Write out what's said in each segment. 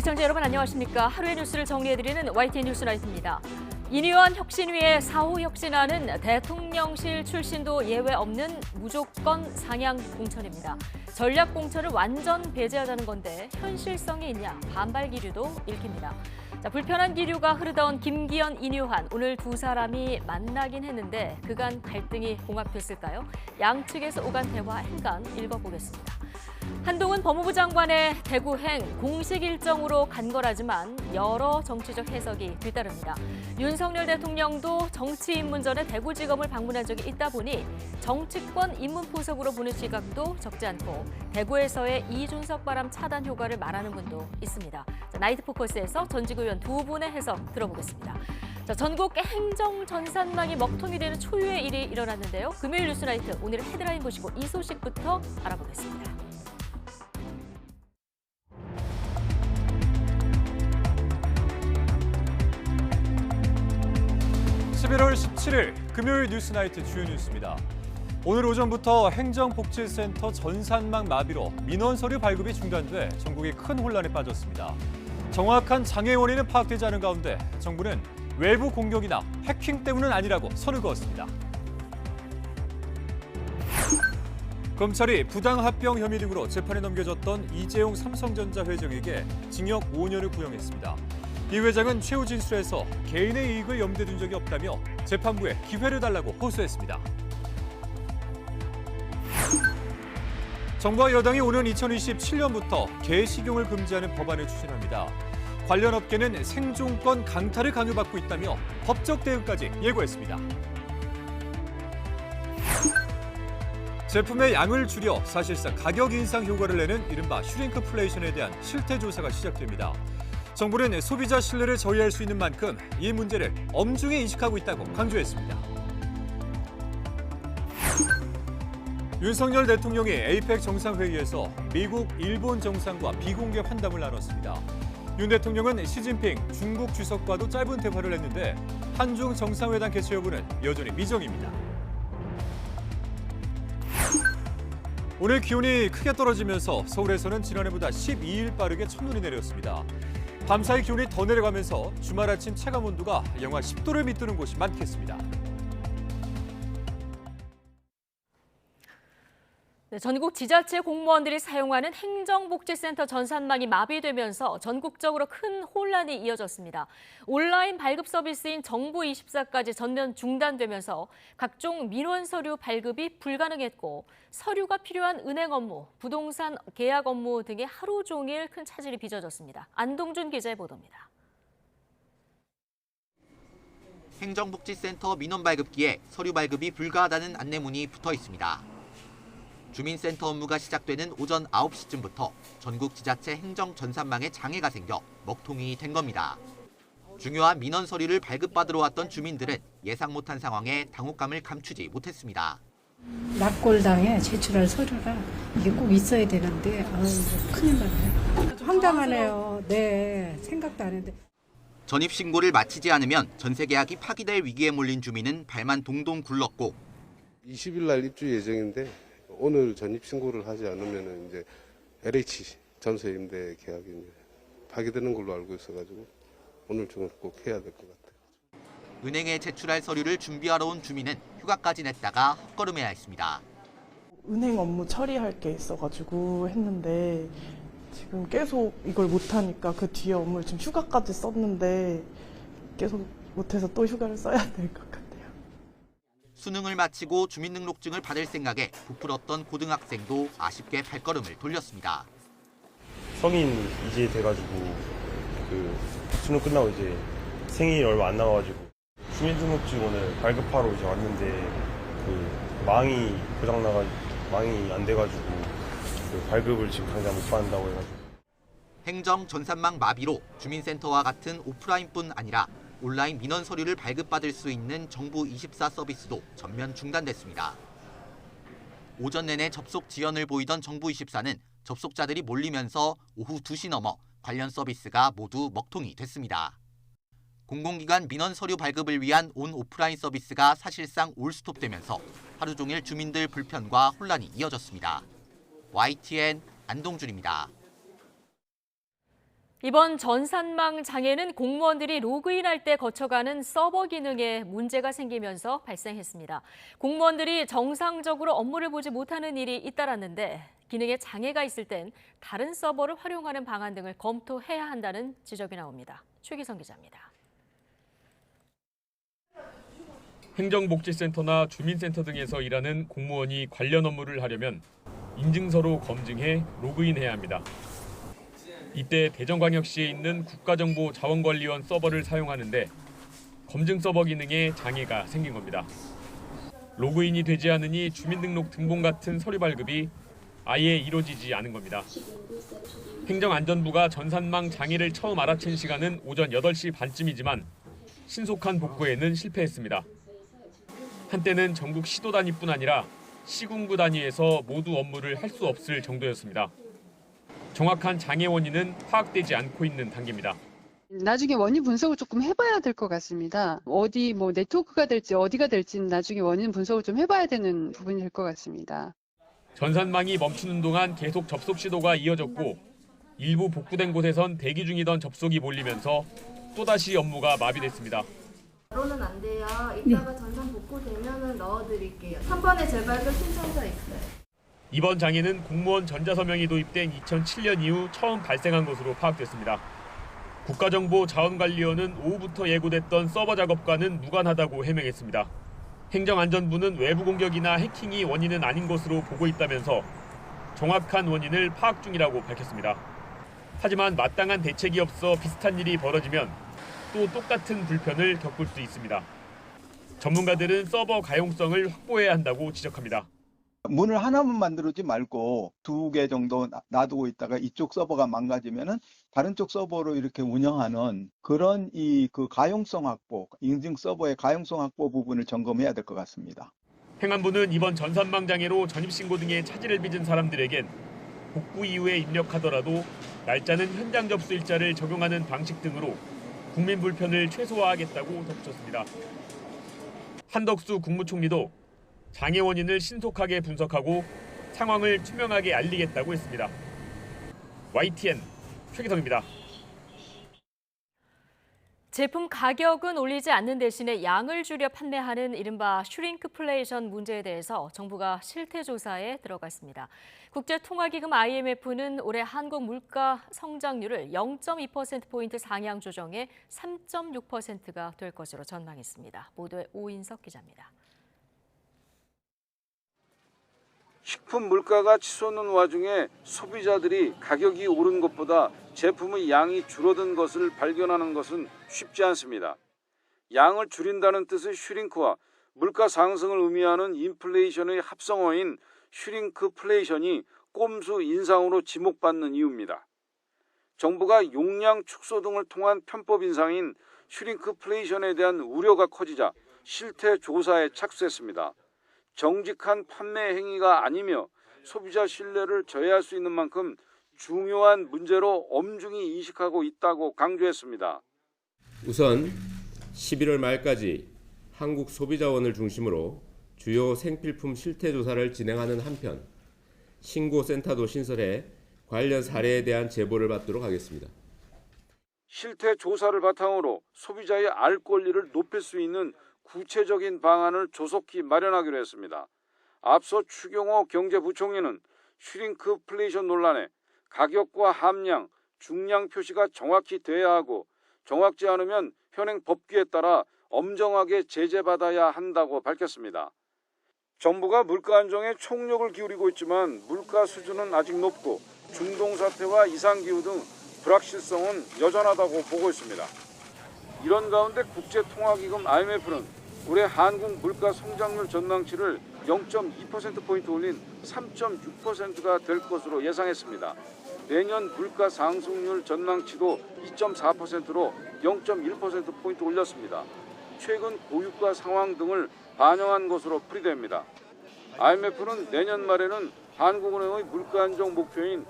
시청자 여러분 안녕하십니까. 하루의 뉴스를 정리해드리는 YTN 뉴스라이트입니다. 인의원 혁신위의 사후 혁신안은 대통령실 출신도 예외 없는 무조건 상향 공천입니다. 전략 공천을 완전 배제하자는 건데 현실성이 있냐 반발 기류도 읽힙니다. 불편한 기류가 흐르던 김기현, 인유한 오늘 두 사람이 만나긴 했는데 그간 갈등이 봉합됐을까요? 양측에서 오간 대화 행간 읽어보겠습니다. 한동훈 법무부 장관의 대구행 공식 일정으로 간 거라지만 여러 정치적 해석이 뒤따릅니다. 윤석열 대통령도 정치 입문 전에 대구지검을 방문한 적이 있다 보니 정치권 입문 포석으로 보는 시각도 적지 않고 대구에서의 이준석 바람 차단 효과를 말하는 분도 있습니다. 나이트 포커스에서 전직 의원 두 분의 해석 들어보겠습니다. 전국 행정 전산망이 먹통이 되는 초유의 일이 일어났는데요. 금요일 뉴스나이트 오늘 헤드라인 보시고 이 소식부터 알아보겠습니다. 11월 17일 금요일 뉴스나이트 주요 뉴스입니다. 오늘 오전부터 행정복지센터 전산망 마비로 민원 서류 발급이 중단돼 전국이 큰 혼란에 빠졌습니다. 정확한 장애 원인은 파악되지 않은 가운데 정부는 외부 공격이나 해킹 때문은 아니라고 선을 그었습니다. 검찰이 부당합병 혐의 등으로 재판에 넘겨졌던 이재용 삼성전자 회장에게 징역 5년을 구형했습니다. 이 회장은 최후 진술에서 개인의 이익을 염두에 둔 적이 없다며 재판부에 기회를 달라고 호소했습니다. 정부와 여당이 오는 2027년부터 개식용을 금지하는 법안을 추진합니다. 관련 업계는 생존권 강탈을 강요받고 있다며 법적 대응까지 예고했습니다. 제품의 양을 줄여 사실상 가격 인상 효과를 내는 이른바 슈링크플레이션에 대한 실태 조사가 시작됩니다. 정부는 소비자 신뢰를 저해할 수 있는 만큼 이 문제를 엄중히 인식하고 있다고 강조했습니다. 윤석열 대통령이 에이펙 정상회의에서 미국, 일본 정상과 비공개 환담을 나눴습니다. 윤 대통령은 시진핑 중국 주석과도 짧은 대화를 했는데 한중 정상회담 개최 여부는 여전히 미정입니다. 오늘 기온이 크게 떨어지면서 서울에서는 지난해보다 12일 빠르게 첫눈이 내렸습니다. 밤사이 기온이 더 내려가면서 주말 아침 체감 온도가 영하 10도를 밑도는 곳이 많겠습니다. 전국 지자체 공무원들이 사용하는 행정복지센터 전산망이 마비되면서 전국적으로 큰 혼란이 이어졌습니다. 온라인 발급 서비스인 정부24까지 전면 중단되면서 각종 민원 서류 발급이 불가능했고 서류가 필요한 은행 업무, 부동산 계약 업무 등의 하루 종일 큰 차질이 빚어졌습니다. 안동준 기자의 보도입니다. 행정복지센터 민원 발급기에 서류 발급이 불가하다는 안내문이 붙어 있습니다. 주민센터 업무가 시작되는 오전 9시쯤부터 전국 지자체 행정 전산망에 장애가 생겨 먹통이 된 겁니다. 중요한 민원 서류를 발급받으러 왔던 주민들은 예상 못한 상황에 당혹감을 감추지 못했습니다. 납골당에 제출할 서류가 이게 꼭 있어야 되는데 큰일 났네. 황당하네요. 네, 생각도 안 했는데. 전입신고를 마치지 않으면 전세 계약이 파기될 위기에 몰린 주민은 발만 동동 굴렀고 20일 날 입주 예정인데 오늘 전입신고를 하지 않으면 이제 LH 전세임대 계약이 이제 파기되는 걸로 알고 있어가지고 오늘 중에 꼭 해야 될 것 같아요. 은행에 제출할 서류를 준비하러 온 주민은 휴가까지 냈다가 헛걸음해야 했습니다. 은행 업무 처리할 게 있어가지고 했는데 지금 계속 이걸 못하니까 그 뒤에 업무를 지금 휴가까지 썼는데 계속 못해서 또 휴가를 써야 될 것 같아요. 수능을 마치고 주민등록증을 받을 생각에 부풀었던 고등학생도 아쉽게 발걸음을 돌렸습니다. 성인 이제 돼가지고 수능 끝나고 이제 생일 얼마 안 남아가지고 주민등록증 오늘 발급하러 이제 왔는데 망이 고장나가지고 망이 안 돼가지고 발급을 지금 당장 못 받는다고 해가지고. 행정 전산망 마비로 주민센터와 같은 오프라인뿐 아니라 온라인 민원 서류를 발급받을 수 있는 정부24 서비스도 전면 중단됐습니다. 오전 내내 접속 지연을 보이던 정부24는 접속자들이 몰리면서 오후 2시 넘어 관련 서비스가 모두 먹통이 됐습니다. 공공기관 민원 서류 발급을 위한 온 오프라인 서비스가 사실상 올스톱되면서 하루 종일 주민들 불편과 혼란이 이어졌습니다. YTN 안동준입니다. 이번 전산망 장애는 공무원들이 로그인할 때 거쳐가는 서버 기능에 문제가 생기면서 발생했습니다. 공무원들이 정상적으로 업무를 보지 못하는 일이 잇따랐는데 기능에 장애가 있을 땐 다른 서버를 활용하는 방안 등을 검토해야 한다는 지적이 나옵니다. 최기성 기자입니다. 행정복지센터나 주민센터 등에서 일하는 공무원이 관련 업무를 하려면 인증서로 검증해 로그인해야 합니다. 이때 대전광역시에 있는 국가정보자원관리원 서버를 사용하는데 검증 서버 기능에 장애가 생긴 겁니다. 로그인이 되지 않으니 주민등록 등본 같은 서류 발급이 아예 이루어지지 않은 겁니다. 행정안전부가 전산망 장애를 처음 알아챈 시간은 오전 8시 반쯤이지만 신속한 복구에는 실패했습니다. 한때는 전국 시도 단위뿐 아니라 시군구 단위에서 모두 업무를 할 수 없을 정도였습니다. 정확한 장애 원인은 파악되지 않고 있는 단계입니다. 나중에 원인 분석을 조금 해봐야 될 것 같습니다. 어디 네트워크가 될지 어디가 될지는 나중에 원인 분석을 좀 해봐야 되는 부분이 될 것 같습니다. 전산망이 멈추는 동안 계속 접속 시도가 이어졌고 일부 복구된 곳에선 대기 중이던 접속이 몰리면서 또다시 업무가 마비됐습니다. 바로는 안 돼요. 이따가 전산 복구되면은 넣어드릴게요. 3번에 재발급 신청서 있어요. 이번 장애는 공무원 전자서명이 도입된 2007년 이후 처음 발생한 것으로 파악됐습니다. 국가정보자원관리원은 오후부터 예고됐던 서버 작업과는 무관하다고 해명했습니다. 행정안전부는 외부 공격이나 해킹이 원인은 아닌 것으로 보고 있다면서 정확한 원인을 파악 중이라고 밝혔습니다. 하지만 마땅한 대책이 없어 비슷한 일이 벌어지면 또 똑같은 불편을 겪을 수 있습니다. 전문가들은 서버 가용성을 확보해야 한다고 지적합니다. 문을 하나만 만들지 말고 2개 정도 놔두고 있다가 이쪽 서버가 망가지면은 다른 쪽 서버로 이렇게 운영하는 그런 그 가용성 확보, 인증 서버의 가용성 확보 부분을 점검해야 될 것 같습니다. 행안부는 이번 전산망 장애로 전입신고 등의 차질을 빚은 사람들에겐 복구 이후에 입력하더라도 날짜는 현장 접수 일자를 적용하는 방식 등으로 국민 불편을 최소화하겠다고 덧붙였습니다. 한덕수 국무총리도 장애 원인을 신속하게 분석하고 상황을 투명하게 알리겠다고 했습니다. YTN 최기성입니다. 제품 가격은 올리지 않는 대신에 양을 줄여 판매하는 이른바 슈링크플레이션 문제에 대해서 정부가 실태조사에 들어갔습니다. 국제통화기금 IMF는 올해 한국 물가 성장률을 0.2%포인트 상향 조정해 3.6%가 될 것으로 전망했습니다. 보도에 오인석 기자입니다. 식품 물가가 치솟는 와중에 소비자들이 가격이 오른 것보다 제품의 양이 줄어든 것을 발견하는 것은 쉽지 않습니다. 양을 줄인다는 뜻의 슈링크와 물가 상승을 의미하는 인플레이션의 합성어인 슈링크플레이션이 꼼수 인상으로 지목받는 이유입니다. 정부가 용량 축소 등을 통한 편법 인상인 슈링크플레이션에 대한 우려가 커지자 실태 조사에 착수했습니다. 정직한 판매 행위가 아니며 소비자 신뢰를 저해할 수 있는 만큼 중요한 문제로 엄중히 인식하고 있다고 강조했습니다. 우선 11월 말까지 한국소비자원을 중심으로 주요 생필품 실태조사를 진행하는 한편 신고센터도 신설해 관련 사례에 대한 제보를 받도록 하겠습니다. 실태조사를 바탕으로 소비자의 알 권리를 높일 수 있는 구체적인 방안을 조속히 마련하기로 했습니다. 앞서 추경호 경제부총리는 슈링크플레이션 논란에 가격과 함량, 중량 표시가 정확히 돼야 하고 정확지 않으면 현행 법규에 따라 엄정하게 제재받아야 한다고 밝혔습니다. 정부가 물가 안정에 총력을 기울이고 있지만 물가 수준은 아직 높고 중동사태와 이상기후 등 불확실성은 여전하다고 보고 있습니다. 이런 가운데 국제통화기금 IMF는 올해 한국 물가 성장률 전망치를 0.2%포인트 올린 3.6%가 될 것으로 예상했습니다. 내년 물가 상승률 전망치도 2.4%로 0.1%포인트 올렸습니다. 최근 고유가 상황 등을 반영한 것으로 풀이됩니다. IMF는 내년 말에는 한국은행의 물가 안정 목표인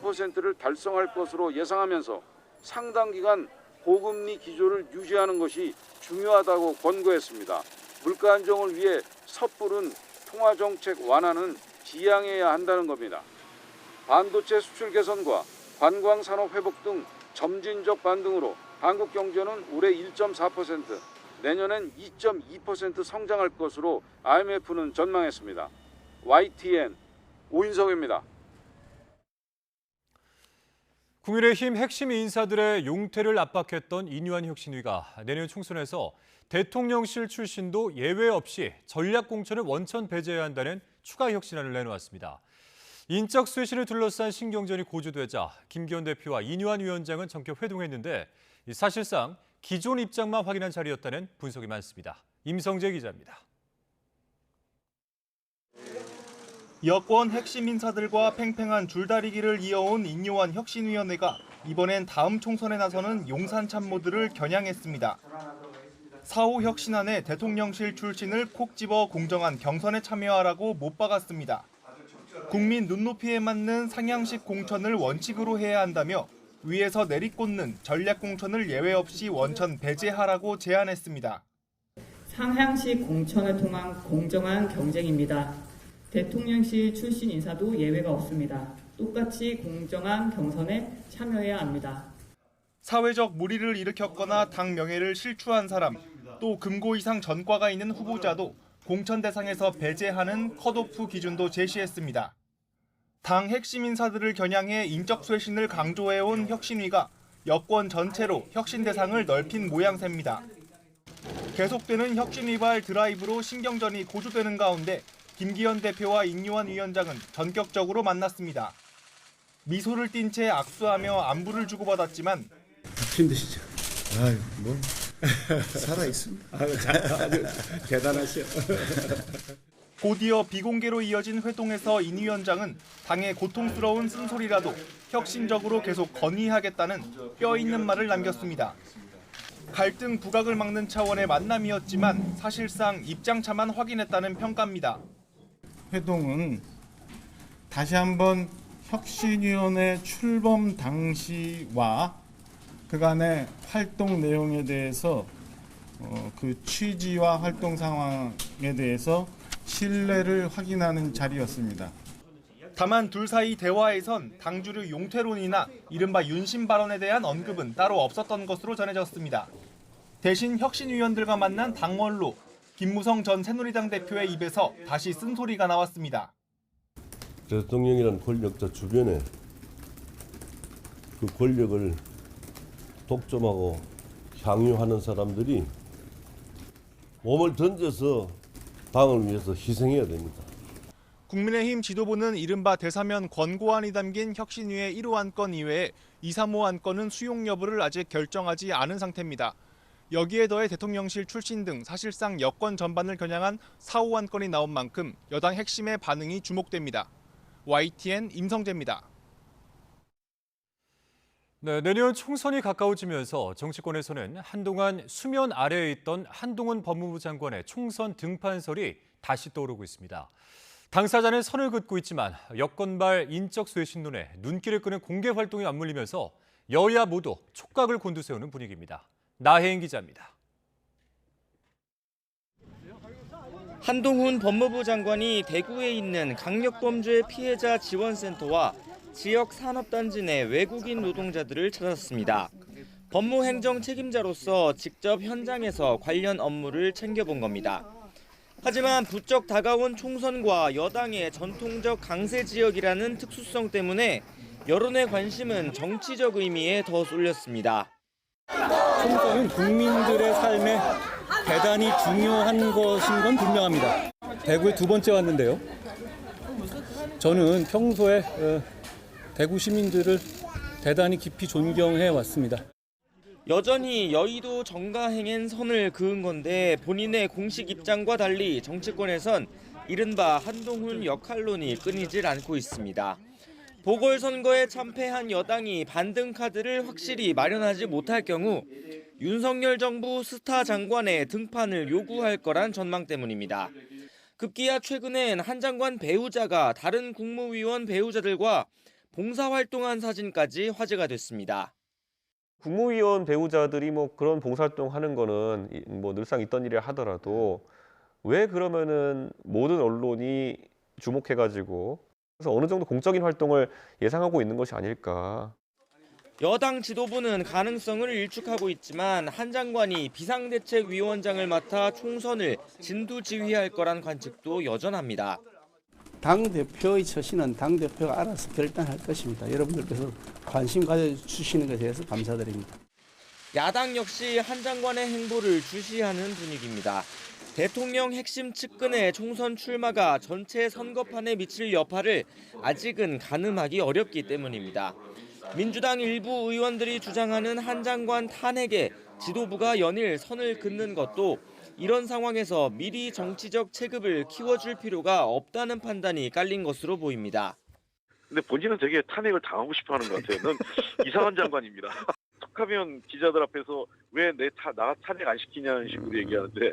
2%를 달성할 것으로 예상하면서 상당 기간 고금리 기조를 유지하는 것이 중요하다고 권고했습니다. 물가 안정을 위해 섣부른 통화정책 완화는 지양해야 한다는 겁니다. 반도체 수출 개선과 관광산업 회복 등 점진적 반등으로 한국 경제는 올해 1.4%, 내년엔 2.2% 성장할 것으로 IMF는 전망했습니다. YTN 오인석입니다. 국민의힘 핵심 인사들의 용퇴를 압박했던 이뉴한 혁신위가 내년 총선에서 대통령실 출신도 예외 없이 전략 공천을 원천 배제해야 한다는 추가 혁신안을 내놓았습니다. 인적 쇄신을 둘러싼 신경전이 고조되자 김기현 대표와 이뉴한 위원장은 전격 회동했는데 사실상 기존 입장만 확인한 자리였다는 분석이 많습니다. 임성재 기자입니다. 여권 핵심 인사들과 팽팽한 줄다리기를 이어온 이뉴한 혁신위원회가 이번엔 다음 총선에 나서는 용산 참모들을 겨냥했습니다. 4호 혁신안에 대통령실 출신을 콕 집어 공정한 경선에 참여하라고 못 박았습니다. 국민 눈높이에 맞는 상향식 공천을 원칙으로 해야 한다며 위에서 내리꽂는 전략 공천을 예외 없이 원천 배제하라고 제안했습니다. 상향식 공천을 통한 공정한 경쟁입니다. 대통령실 출신 인사도 예외가 없습니다. 똑같이 공정한 경선에 참여해야 합니다. 사회적 물의를 일으켰거나 당 명예를 실추한 사람, 또 금고 이상 전과가 있는 후보자도 공천 대상에서 배제하는 컷오프 기준도 제시했습니다. 당 핵심 인사들을 겨냥해 인적 쇄신을 강조해온 혁신위가 여권 전체로 혁신 대상을 넓힌 모양새입니다. 계속되는 혁신 위발 드라이브로 신경전이 고조되는 가운데 김기현 대표와 이뉴한 위원장은 전격적으로 만났습니다. 미소를 띤 채 악수하며 안부를 주고받았지만 힘드시죠? 아유, 뭐 살아있습니다. 아주 대단하시오. 곧이어 비공개로 이어진 회동에서 인 위원장은 당의 고통스러운 쓴소리라도 혁신적으로 계속 건의하겠다는 뼈 있는 말을 남겼습니다. 갈등 부각을 막는 차원의 만남이었지만 사실상 입장차만 확인했다는 평가입니다. 회동은 다시 한번 혁신위원회 출범 당시와 그간의 활동 내용에 대해서 그 취지와 활동 상황에 대해서 신뢰를 확인하는 자리였습니다. 다만 둘 사이 대화에선 당주류 용퇴론이나 이른바 윤심 발언에 대한 언급은 따로 없었던 것으로 전해졌습니다. 대신 혁신위원들과 만난 당원로 김무성 전 새누리당 대표의 입에서 다시 쓴소리가 나왔습니다. 대통령이란 권력자 주변에 그 권력을 독점하고 향유하는 사람들이 몸을 던져서 당을 위해서 희생해야 됩니다. 국민의힘 지도부는 이른바 대사면 권고안이 담긴 혁신위의 1호 안건 이외에 2, 3호 안건은 수용 여부를 아직 결정하지 않은 상태입니다. 여기에 더해 대통령실 출신 등 사실상 여권 전반을 겨냥한 4, 5 안건이 나온 만큼 여당 핵심의 반응이 주목됩니다. YTN 임성재입니다. 네, 내년 총선이 가까워지면서 정치권에서는 한동안 수면 아래에 있던 한동훈 법무부 장관의 총선 등판설이 다시 떠오르고 있습니다. 당사자는 선을 긋고 있지만 여권발 인적 쇄신론에 눈길을 끄는 공개 활동이 맞물리면서 여야 모두 촉각을 곤두세우는 분위기입니다. 나혜인 기자입니다. 한동훈 법무부 장관이 대구에 있는 강력범죄 피해자 지원센터와 지역 산업단지 내 외국인 노동자들을 찾았습니다. 법무행정 책임자로서 직접 현장에서 관련 업무를 챙겨본 겁니다. 하지만 부쩍 다가온 총선과 여당의 전통적 강세 지역이라는 특수성 때문에 여론의 관심은 정치적 의미에 더 쏠렸습니다. 총선은 국민들의 삶에 대단히 중요한 것인 건 분명합니다. 대구에 두 번째 왔는데요. 저는 평소에 대구 시민들을 대단히 깊이 존경해 왔습니다. 여전히 여의도 정가행엔 선을 그은 건데 본인의 공식 입장과 달리 정치권에선 이른바 한동훈 역할론이 끊이질 않고 있습니다. 보궐선거에 참패한 여당이 반등 카드를 확실히 마련하지 못할 경우 윤석열 정부 스타 장관의 등판을 요구할 거란 전망 때문입니다. 급기야 최근엔 한 장관 배우자가 다른 국무위원 배우자들과 봉사활동한 사진까지 화제가 됐습니다. 국무위원 배우자들이 그런 봉사활동 하는 거는 늘상 있던 일이라 하더라도 왜 그러면은 모든 언론이 주목해가지고 그래서 어느 정도 공적인 활동을 예상하고 있는 것이 아닐까. 여당 지도부는 가능성을 일축하고 있지만 한 장관이 비상대책위원장을 맡아 총선을 진두지휘할 거란 관측도 여전합니다. 당대표의 처신은 당대표가 알아서 결단할 것입니다. 여러분들께서 관심 가져주시는 것에 대해서 감사드립니다. 야당 역시 한 장관의 행보를 주시하는 분위기입니다. 대통령 핵심 측근의 총선 출마가 전체 선거판에 미칠 여파를 아직은 가늠하기 어렵기 때문입니다. 민주당 일부 의원들이 주장하는 한 장관 탄핵에 지도부가 연일 선을 긋는 것도 이런 상황에서 미리 정치적 체급을 키워줄 필요가 없다는 판단이 깔린 것으로 보입니다. 근데 본인은 되게 탄핵을 당하고 싶어하는 것 같아요. 넌 이상한 장관입니다. 툭하면 기자들 앞에서 왜 나 탄핵 안 시키냐는 식으로 얘기하는데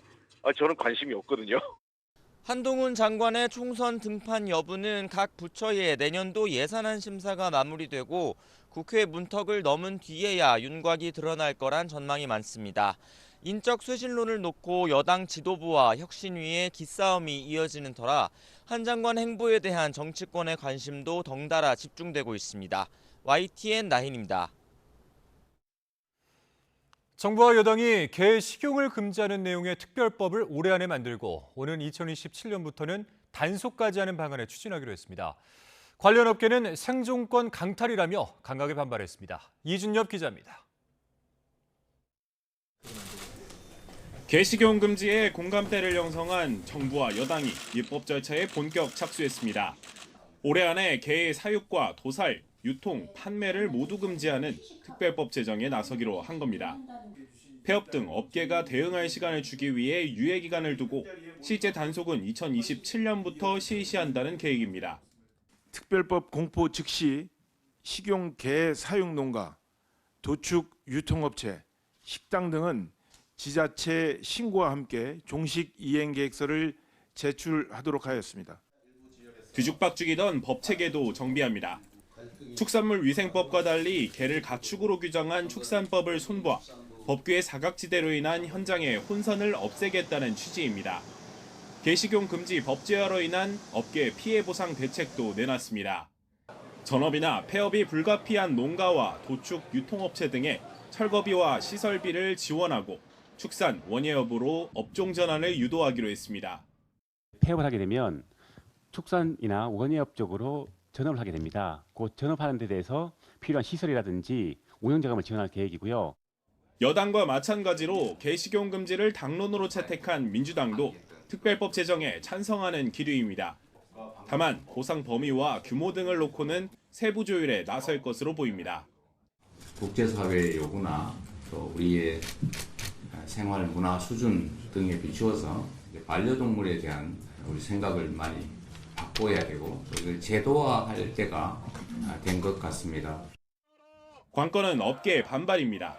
저는 관심이 없거든요. 한동훈 장관의 총선 등판 여부는 각 부처의 내년도 예산안 심사가 마무리되고 국회 문턱을 넘은 뒤에야 윤곽이 드러날 거란 전망이 많습니다. 인적 쇄신론을 놓고 여당 지도부와 혁신위의 기싸움이 이어지는 터라 한 장관 행보에 대한 정치권의 관심도 덩달아 집중되고 있습니다. YTN 나힌입니다. 정부와 여당이 개 식용을 금지하는 내용의 특별법을 올해 안에 만들고 오는 2027년부터는 단속까지 하는 방안을 추진하기로 했습니다. 관련 업계는 생존권 강탈이라며 강하게 반발했습니다. 이준엽 기자입니다. 개식용 금지에 공감대를 형성한 정부와 여당이 입법 절차에 본격 착수했습니다. 올해 안에 개의 사육과 도살, 유통, 판매를 모두 금지하는 특별법 제정에 나서기로 한 겁니다. 폐업 등 업계가 대응할 시간을 주기 위해 유예 기간을 두고 실제 단속은 2027년부터 실시한다는 계획입니다. 특별법 공포 즉시 식용 개 사육 농가, 도축 유통업체, 식당 등은 지자체 신고와 함께 종식 이행 계획서를 제출하도록 하였습니다. 뒤죽박죽이던 법 체계도 정비합니다. 축산물 위생법과 달리 개를 가축으로 규정한 축산법을 손보아 법규의 사각지대로 인한 현장의 혼선을 없애겠다는 취지입니다. 개식용 금지 법제화로 인한 업계 피해 보상 대책도 내놨습니다. 전업이나 폐업이 불가피한 농가와 도축 유통업체 등의 철거비와 시설비를 지원하고 축산 원예 여부로 업종 전환을 유도하기로 했습니다. 폐업을 하게 되면 축산이나 원예업 쪽으로 전업을 하게 됩니다. 그 전업하는 데 대해서 필요한 시설이라든지 운영자금을 지원할 계획이고요. 여당과 마찬가지로 개식용 금지를 당론으로 채택한 민주당도 특별법 제정에 찬성하는 기류입니다. 다만 보상 범위와 규모 등을 놓고는 세부 조율에 나설 것으로 보입니다. 국제사회의 요구나 또 우리의 생활 문화 수준 등에 비추어서 반려동물에 대한 우리 생각을 많이 바꿔야 되고 또 이걸 제도화할 때가 된 것 같습니다. 관건은 업계의 반발입니다.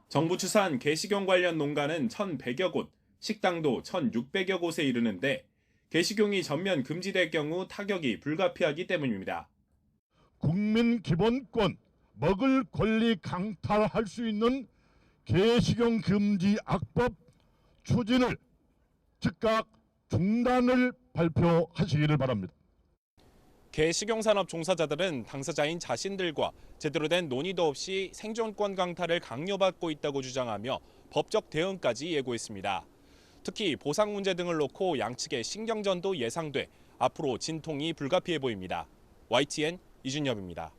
정부 추산 개식용 관련 농가는 1,100여 곳, 식당도 1,600여 곳에 이르는데 개식용이 전면 금지될 경우 타격이 불가피하기 때문입니다. 국민 기본권, 먹을 권리 강탈할 수 있는 개식용 금지 악법 추진을 즉각 중단을 발표하시기를 바랍니다. 개식용산업 종사자들은 당사자인 자신들과 제대로 된 논의도 없이 생존권 강탈을 강요받고 있다고 주장하며 법적 대응까지 예고했습니다. 특히 보상 문제 등을 놓고 양측의 신경전도 예상돼 앞으로 진통이 불가피해 보입니다. YTN 이준엽입니다.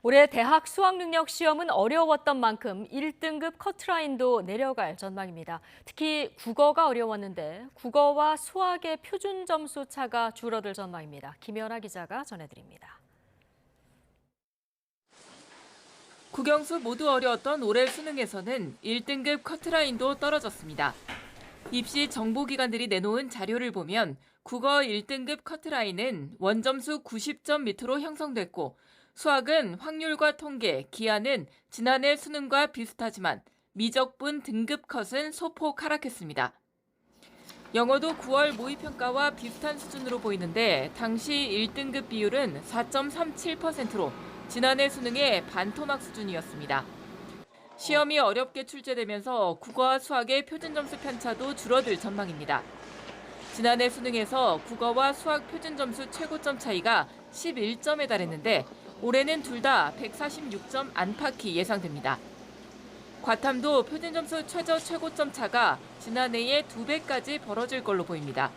올해 대학 수학능력 시험은 어려웠던 만큼 1등급 커트라인도 내려갈 전망입니다. 특히 국어가 어려웠는데 국어와 수학의 표준 점수 차가 줄어들 전망입니다. 김연아 기자가 전해드립니다. 국영수 모두 어려웠던 올해 수능에서는 1등급 커트라인도 떨어졌습니다. 입시 정보기관들이 내놓은 자료를 보면 국어 1등급 커트라인은 원점수 90점 밑으로 형성됐고 수학은 확률과 통계, 기하는 지난해 수능과 비슷하지만 미적분 등급 컷은 소폭 하락했습니다. 영어도 9월 모의평가와 비슷한 수준으로 보이는데 당시 1등급 비율은 4.37%로 지난해 수능의 반토막 수준이었습니다. 시험이 어렵게 출제되면서 국어와 수학의 표준점수 편차도 줄어들 전망입니다. 지난해 수능에서 국어와 수학 표준 점수 최고점 차이가 11점에 달했는데 올해는 둘 다 146점 안팎이 예상됩니다. 과탐도 표준 점수 최고점 차가 지난해의 2배까지 벌어질 걸로 보입니다.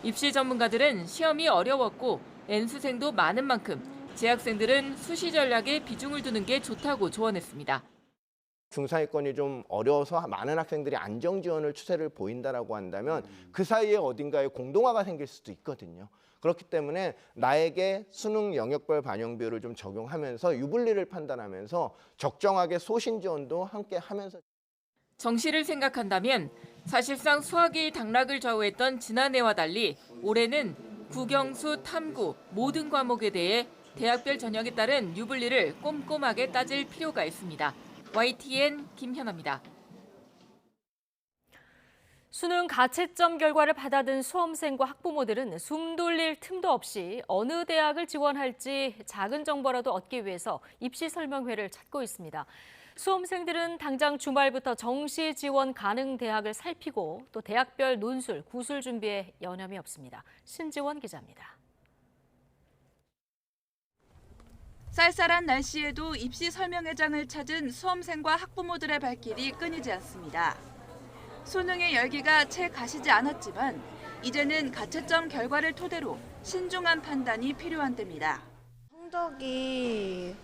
입시 전문가들은 시험이 어려웠고 N수생도 많은 만큼 재학생들은 수시 전략에 비중을 두는 게 좋다고 조언했습니다. 중상위권이 좀 어려워서 많은 학생들이 안정 지원을 추세를 보인다라고 한다면 그 사이에 어딘가에 공동화가 생길 수도 있거든요. 그렇기 때문에 나에게 수능 영역별 반영 비율을 좀 적용하면서 유불리를 판단하면서 적정하게 소신 지원도 함께 하면서 정시를 생각한다면 사실상 수학이 당락을 좌우했던 지난해와 달리 올해는 국영수, 탐구 모든 과목에 대해 대학별 전형에 따른 유불리를 꼼꼼하게 따질 필요가 있습니다. YTN 김현아입니다. 수능 가채점 결과를 받아든 수험생과 학부모들은 숨 돌릴 틈도 없이 어느 대학을 지원할지 작은 정보라도 얻기 위해서 입시 설명회를 찾고 있습니다. 수험생들은 당장 주말부터 정시 지원 가능 대학을 살피고 또 대학별 논술, 구술 준비에 여념이 없습니다. 신지원 기자입니다. 쌀쌀한 날씨에도 입시 설명회장을 찾은 수험생과 학부모들의 발길이 끊이지 않습니다. 수능의 열기가 채 가시지 않았지만 이제는 가채점 결과를 토대로 신중한 판단이 필요한 때입니다. 성적이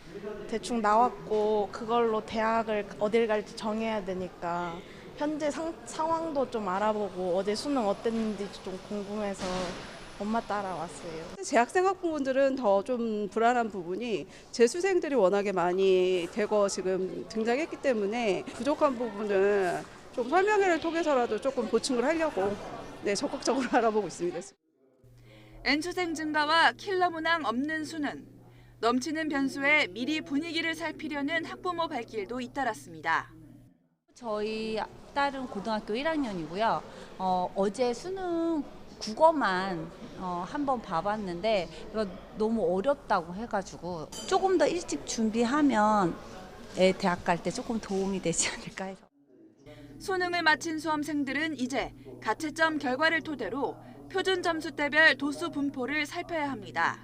대충 나왔고 그걸로 대학을 어딜 갈지 정해야 되니까 현재 상황도 좀 알아보고 어제 수능 어땠는지 좀 궁금해서 엄마 따라왔어요. 재학생 학부모들은 더 좀 불안한 부분이 재수생들이 워낙에 많이 대거 지금 등장했기 때문에 부족한 부분을 좀 설명회를 통해서라도 조금 보충을 하려고 적극적으로 알아보고 있습니다. N수생 증가와 킬러 문항 없는 수능. 넘치는 변수에 미리 분위기를 살피려는 학부모 발길도 잇따랐습니다. 저희 딸은 고등학교 1학년이고요. 어제 수능 국어만 한번 봐봤는데 이거 너무 어렵다고 해가지고 조금 더 일찍 준비하면 대학 갈 때 조금 도움이 되지 않을까 해서. 수능을 마친 수험생들은 이제 가채점 결과를 토대로 표준 점수대별 도수 분포를 살펴야 합니다.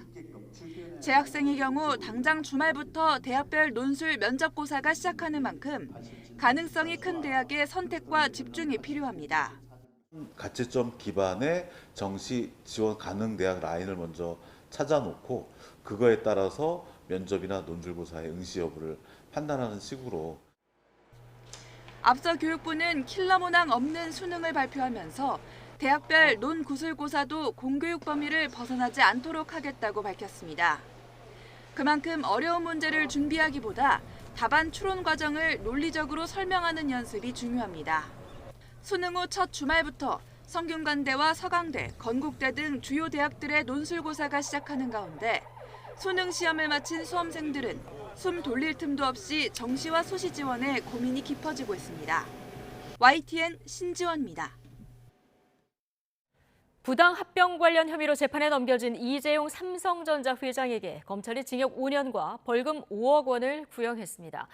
재학생의 경우 당장 주말부터 대학별 논술 면접고사가 시작하는 만큼 가능성이 큰 대학의 선택과 집중이 필요합니다. 가채점 기반의 정시 지원 가능 대학 라인을 먼저 찾아놓고 그거에 따라서 면접이나 논술고사의 응시 여부를 판단하는 식으로. 앞서 교육부는 킬러 문항 없는 수능을 발표하면서 대학별 논구술고사도 공교육 범위를 벗어나지 않도록 하겠다고 밝혔습니다. 그만큼 어려운 문제를 준비하기보다 답안 추론 과정을 논리적으로 설명하는 연습이 중요합니다. 수능 후 첫 주말부터 성균관대와 서강대, 건국대 등 주요 대학들의 논술고사가 시작하는 가운데 수능 시험을 마친 수험생들은 숨 돌릴 틈도 없이 정시와 수시 지원에 고민이 깊어지고 있습니다. YTN 신지원입니다. 부당 합병 관련 혐의로 재판에 넘겨진 이재용 삼성전자 회장에게 검찰이 징역 5년과 벌금 5억 원을 구형했습니다.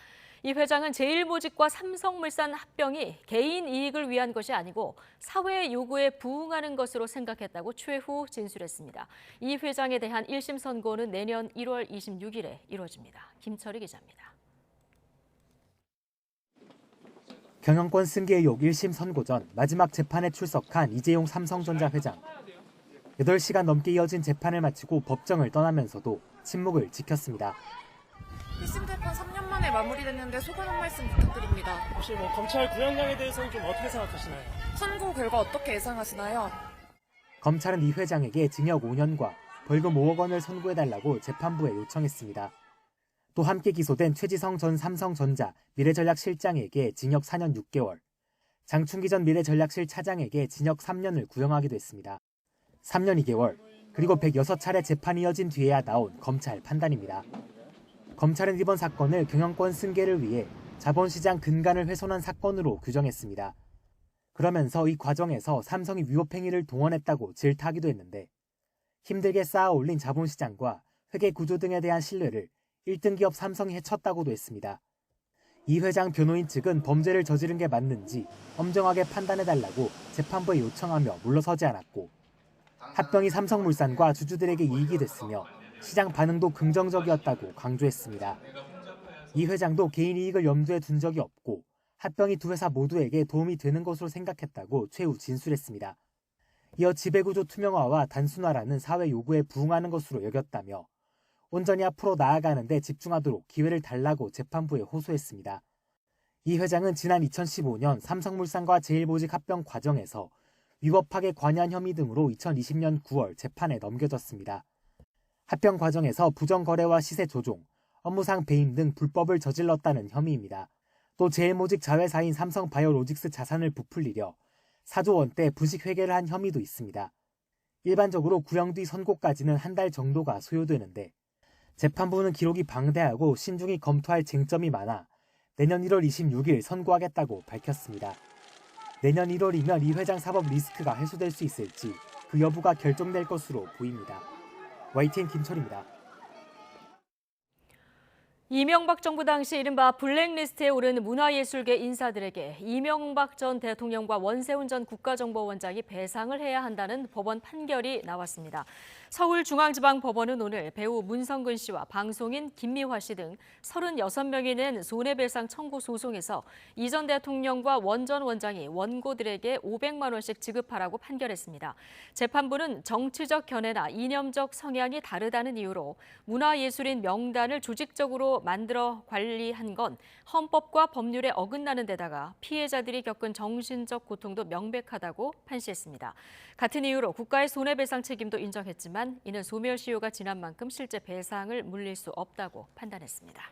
이 회장은 제일모직과 삼성물산 합병이 개인 이익을 위한 것이 아니고 사회의 요구에 부응하는 것으로 생각했다고 최후 진술했습니다. 이 회장에 대한 1심 선고는 내년 1월 26일에 이루어집니다. 김철희 기자입니다. 경영권 승계 의혹 1심 선고 전 마지막 재판에 출석한 이재용 삼성전자 회장. 8시간 넘게 이어진 재판을 마치고 법정을 떠나면서도 침묵을 지켰습니다. 1심 재판 3년 만에 마무리됐는데 소감 한 말씀 부탁드립니다. 혹시 검찰 구형량에 대해서는 좀 어떻게 생각하시나요? 선고 결과 어떻게 예상하시나요? 검찰은 이 회장에게 징역 5년과 벌금 5억 원을 선고해달라고 재판부에 요청했습니다. 또 함께 기소된 최지성 전 삼성전자 미래전략실장에게 징역 4년 6개월, 장충기 전 미래전략실 차장에게 징역 3년을 구형하기도 했습니다. 3년 2개월, 그리고 106차례 재판이 이어진 뒤에야 나온 검찰 판단입니다. 검찰은 이번 사건을 경영권 승계를 위해 자본시장 근간을 훼손한 사건으로 규정했습니다. 그러면서 이 과정에서 삼성이 위법행위를 동원했다고 질타하기도 했는데 힘들게 쌓아 올린 자본시장과 회계 구조 등에 대한 신뢰를 1등 기업 삼성이 해쳤다고도 했습니다. 이 회장 변호인 측은 범죄를 저지른 게 맞는지 엄정하게 판단해달라고 재판부에 요청하며 물러서지 않았고 합병이 삼성물산과 주주들에게 이익이 됐으며 시장 반응도 긍정적이었다고 강조했습니다. 이 회장도 개인 이익을 염두에 둔 적이 없고 합병이 두 회사 모두에게 도움이 되는 것으로 생각했다고 최후 진술했습니다. 이어 지배구조 투명화와 단순화라는 사회 요구에 부응하는 것으로 여겼다며 온전히 앞으로 나아가는 데 집중하도록 기회를 달라고 재판부에 호소했습니다. 이 회장은 지난 2015년 삼성물산과 제일모직 합병 과정에서 위법하게 관여한 혐의 등으로 2020년 9월 재판에 넘겨졌습니다. 합병 과정에서 부정거래와 시세 조종, 업무상 배임 등 불법을 저질렀다는 혐의입니다. 또 제일모직 자회사인 삼성바이오로직스 자산을 부풀리려 4조 원대 부식 회계를 한 혐의도 있습니다. 일반적으로 구형 뒤 선고까지는 한 달 정도가 소요되는데 재판부는 기록이 방대하고 신중히 검토할 쟁점이 많아 내년 1월 26일 선고하겠다고 밝혔습니다. 내년 1월이면 이 회장 사법 리스크가 해소될 수 있을지 그 여부가 결정될 것으로 보입니다. YTN 김철입니다. 이명박 정부 당시 이른바 블랙리스트에 오른 문화예술계 인사들에게 이명박 전 대통령과 원세훈 전 국가정보원장이 배상을 해야 한다는 법원 판결이 나왔습니다. 서울중앙지방법원은 오늘 배우 문성근 씨와 방송인 김미화 씨 등 36명이 낸 손해배상 청구 소송에서 이 전 대통령과 원 전 원장이 원고들에게 500만 원씩 지급하라고 판결했습니다. 재판부는 정치적 견해나 이념적 성향이 다르다는 이유로 문화예술인 명단을 조직적으로 만들어 관리한 건 헌법과 법률에 어긋나는 데다가 피해자들이 겪은 정신적 고통도 명백하다고 판시했습니다. 같은 이유로 국가의 손해배상 책임도 인정했지만 이는 소멸시효가 지난 만큼 실제 배상을 물릴 수 없다고 판단했습니다.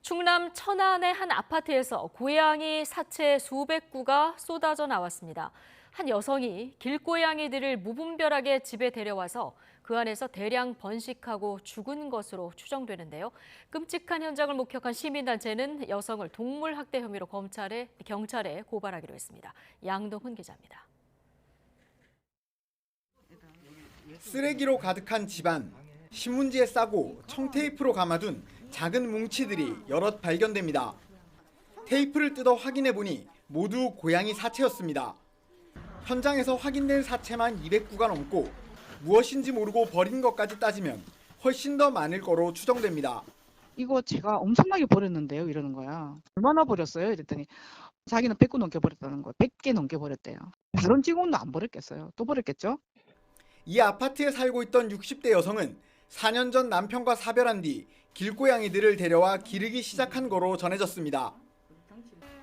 충남 천안의 한 아파트에서 고양이 사체 수백 구가 쏟아져 나왔습니다. 한 여성이 길고양이들을 무분별하게 집에 데려와서 그 안에서 대량 번식하고 죽은 것으로 추정되는데요. 끔찍한 현장을 목격한 시민단체는 여성을 동물학대 혐의로 경찰에 고발하기로 했습니다. 양동훈 기자입니다. 쓰레기로 가득한 집안, 신문지에 싸고 청테이프로 감아둔 작은 뭉치들이 여럿 발견됩니다. 테이프를 뜯어 확인해 보니 모두 고양이 사체였습니다. 현장에서 확인된 사체만 200구가 넘고 무엇인지 모르고 버린 것까지 따지면 훨씬 더 많을 거로 추정됩니다. 이거 제가 엄청나게 버렸는데요, 이러는 거야. 얼마나 버렸어요? 이랬더니 자기는 100구 넘게 버렸다는 거예요. 100개 넘게 버렸대요. 다른 직원도 안 버렸겠어요. 또 버렸겠죠? 이 아파트에 살고 있던 60대 여성은 4년 전 남편과 사별한 뒤 길고양이들을 데려와 기르기 시작한 거로 전해졌습니다.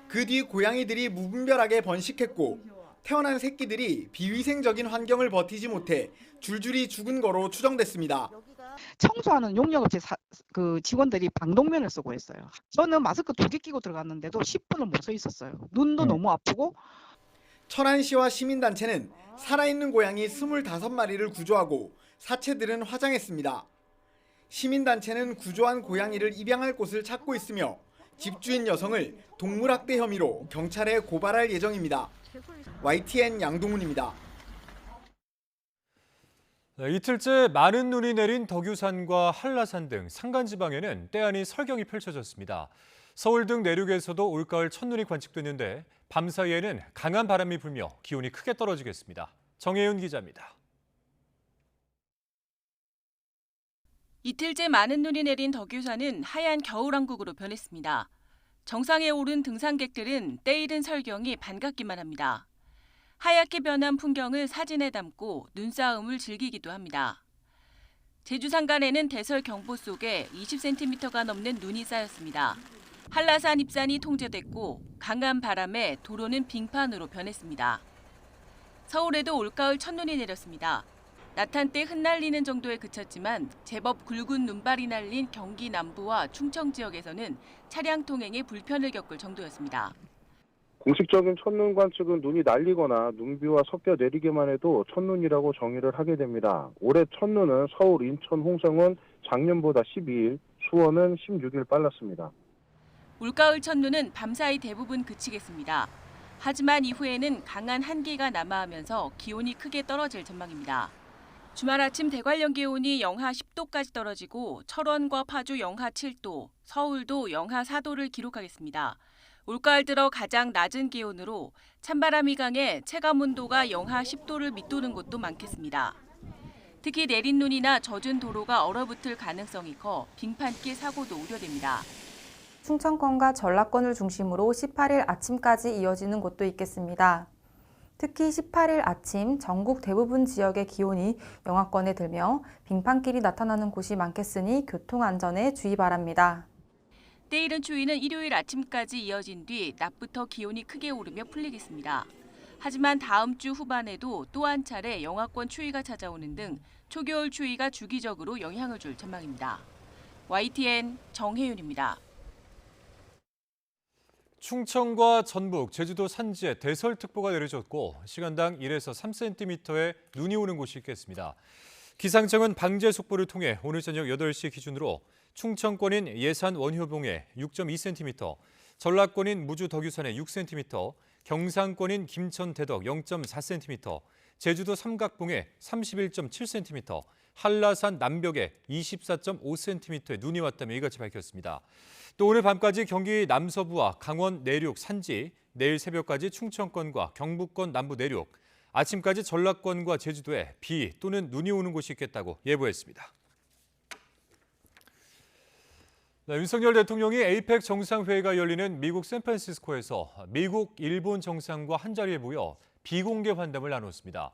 그 뒤 고양이들이 무분별하게 번식했고 태어난 새끼들이 비위생적인 환경을 버티지 못해 줄줄이 죽은 거로 추정됐습니다. 청소하는 용역업체 그 직원들이 방독면을 쓰고 했어요. 저는 마스크 2개 끼고 들어갔는데도 10분을 못 서 있었어요. 눈도 너무 아프고. 천안시와 시민단체는 살아있는 고양이 25마리를 구조하고 사체들은 화장했습니다. 시민단체는 구조한 고양이를 입양할 곳을 찾고 있으며 집주인 여성을 동물학대 혐의로 경찰에 고발할 예정입니다. YTN 양동훈입니다. 이틀째 많은 눈이 내린 덕유산과 한라산 등 산간지방에는 때 아닌 설경이 펼쳐졌습니다. 서울 등 내륙에서도 올가을 첫눈이 관측됐는데 밤사이에는 강한 바람이 불며 기온이 크게 떨어지겠습니다. 정혜윤 기자입니다. 이틀째 많은 눈이 내린 덕유산은 하얀 겨울왕국으로 변했습니다. 정상에 오른 등산객들은 때이른 설경이 반갑기만 합니다. 하얗게 변한 풍경을 사진에 담고 눈싸움을 즐기기도 합니다. 제주 산간에는 대설 경보 속에 20cm가 넘는 눈이 쌓였습니다. 한라산 입산이 통제됐고 강한 바람에 도로는 빙판으로 변했습니다. 서울에도 올가을 첫눈이 내렸습니다. 낮 한때 흩날리는 정도에 그쳤지만 제법 굵은 눈발이 날린 경기 남부와 충청 지역에서는 차량 통행에 불편을 겪을 정도였습니다. 공식적인 첫눈 관측은 눈이 날리거나 눈비와 섞여 내리기만 해도 첫눈이라고 정의를 하게 됩니다. 올해 첫눈은 서울, 인천, 홍성은 작년보다 12일, 수원은 16일 빨랐습니다. 올가을 첫눈은 밤사이 대부분 그치겠습니다. 하지만 이후에는 강한 한기가 남하하면서 기온이 크게 떨어질 전망입니다. 주말 아침 대관령 기온이 영하 10도까지 떨어지고 철원과 파주 영하 7도, 서울도 영하 4도를 기록하겠습니다. 올가을 들어 가장 낮은 기온으로 찬바람이 강해 체감온도가 영하 10도를 밑도는 곳도 많겠습니다. 특히 내린 눈이나 젖은 도로가 얼어붙을 가능성이 커 빙판길 사고도 우려됩니다. 충청권과 전라권을 중심으로 18일 아침까지 이어지는 곳도 있겠습니다. 특히 18일 아침 전국 대부분 지역의 기온이 영하권에 들며 빙판길이 나타나는 곳이 많겠으니 교통안전에 주의 바랍니다. 때이른 추위는 일요일 아침까지 이어진 뒤 낮부터 기온이 크게 오르며 풀리겠습니다. 하지만 다음 주 후반에도 또 한 차례 영하권 추위가 찾아오는 등 초겨울 추위가 주기적으로 영향을 줄 전망입니다. YTN 정혜윤입니다. 충청과 전북, 제주도 산지에 대설특보가 내려졌고 시간당 1에서 3cm의 눈이 오는 곳이 있겠습니다. 기상청은 방제 속보를 통해 오늘 저녁 8시 기준으로 충청권인 예산 원효봉에 6.2cm, 전라권인 무주 덕유산에 6cm, 경상권인 김천 대덕 0.4cm, 제주도 삼각봉에 31.7cm, 한라산 남벽에 24.5cm의 눈이 왔다며 이같이 밝혔습니다. 또 오늘 밤까지 경기 남서부와 강원 내륙 산지, 내일 새벽까지 충청권과 경북권 남부 내륙, 아침까지 전라권과 제주도에 비 또는 눈이 오는 곳이 있겠다고 예보했습니다. 윤석열 대통령이 에이펙 정상회의가 열리는 미국 샌프란시스코에서 미국, 일본 정상과 한자리에 모여 비공개 환담을 나눴습니다.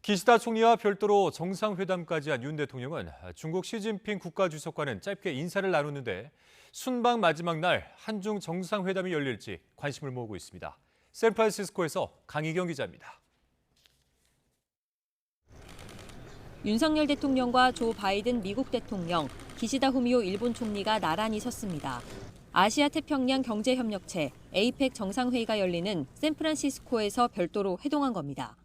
기시다 총리와 별도로 정상회담까지 한 윤 대통령은 중국 시진핑 국가주석과는 짧게 인사를 나눴는데 순방 마지막 날 한중 정상회담이 열릴지 관심을 모으고 있습니다. 샌프란시스코에서 강희경 기자입니다. 윤석열 대통령과 조 바이든 미국 대통령, 기시다 후미오 일본 총리가 나란히 섰습니다. 아시아 태평양 경제협력체 에이펙 정상회의가 열리는 샌프란시스코에서 별도로 회동한 겁니다.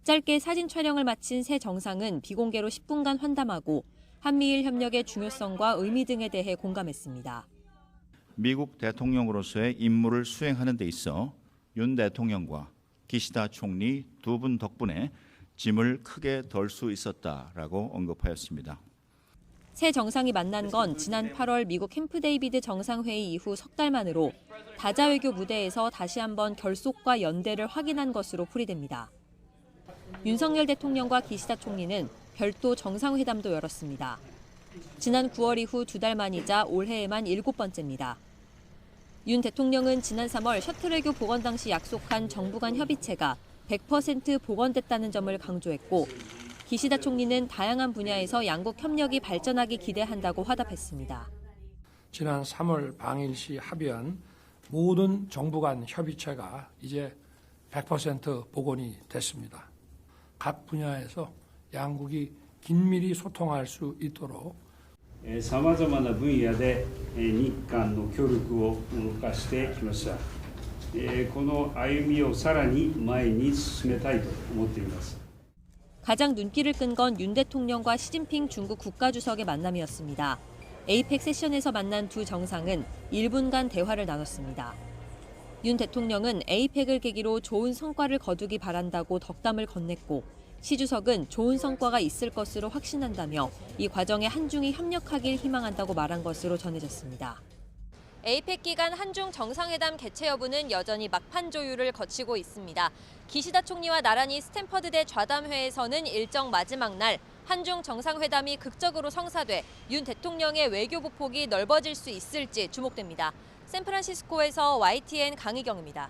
짧게 사진 촬영을 마친 새 정상은 비공개로 10분간 환담하고 한미일 협력의 중요성과 의미 등에 대해 공감했습니다. 미국 대통령으로서의 임무를 수행하는 데 있어 윤 대통령과 기시다 총리 두 분 덕분에 짐을 크게 덜 수 있었다라고 언급하였습니다. 새 정상이 만난 건 지난 8월 미국 캠프 데이비드 정상회의 이후 석 달 만으로 다자 외교 무대에서 다시 한번 결속과 연대를 확인한 것으로 풀이됩니다. 윤석열 대통령과 기시다 총리는 별도 정상회담도 열었습니다. 지난 9월 이후 2달 만이자 올해에만 7번째입니다. 윤 대통령은 지난 3월 셔틀 외교 복원 당시 약속한 정부 간 협의체가 100% 복원됐다는 점을 강조했고 기시다 총리는 다양한 분야에서 양국 협력이 발전하기 기대한다고 화답했습니다. 지난 3월 방일시 합의한 모든 정부 간 협의체가 이제 100% 복원이 됐습니다. 각 분야에서 양국이 긴밀히 소통할 수 있도록 さまざまな分野で日韓の協力を動かしてきました。この歩みをさらに前に進めたいと思っています。 가장 눈길을 끈 건 윤 대통령과 시진핑 중국 국가주석의 만남이었습니다. 에이펙 세션에서 만난 두 정상은 1분간 대화를 나눴습니다. 윤 대통령은 에이펙을 계기로 좋은 성과를 거두기 바란다고 덕담을 건넸고 시 주석은 좋은 성과가 있을 것으로 확신한다며 이 과정에 한중이 협력하길 희망한다고 말한 것으로 전해졌습니다. 에이펙 기간 한중 정상회담 개최 여부는 여전히 막판 조율을 거치고 있습니다. 기시다 총리와 나란히 스탠퍼드대 좌담회에서는 일정 마지막 날 한중 정상회담이 극적으로 성사돼 윤 대통령의 외교 보폭이 넓어질 수 있을지 주목됩니다. 샌프란시스코에서 YTN 강희경입니다.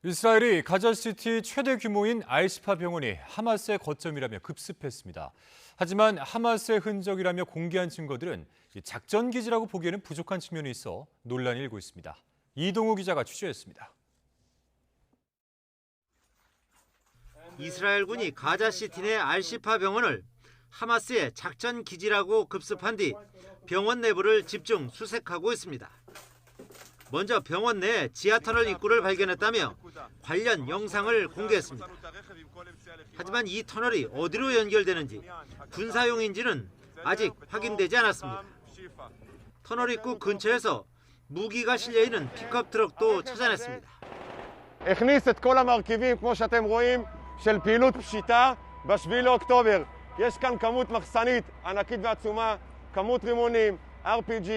이스라엘이 가자시티 최대 규모인 알시파 병원이 하마스의 거점이라며 급습했습니다. 하지만 하마스의 흔적이라며 공개한 증거들은 작전 기지라고 보기에는 부족한 측면이 있어 논란이 일고 있습니다. 이동우 기자가 취재했습니다. 이스라엘군이 가자시티 내 알시파 병원을 하마스의 작전 기지라고 급습한 뒤 병원 내부를 집중 수색하고 있습니다. 먼저 병원 내 지하터널 입구를 발견했다며 관련 영상을 공개했습니다. 하지만 이 터널이 어디로 연결되는지 군사용인지는 아직 확인되지 않았습니다. 터널 입구 근처에서 무기가 실려있는 픽업 트럭도 찾아냈습니다. הכניס את כל המרכיבים כמו שאתם רואים של פעילות פשיטה ב-7 לאוקטובר. יש כאן כמות מחסנית ענקית ועצומה, כמות רימונים, RPG,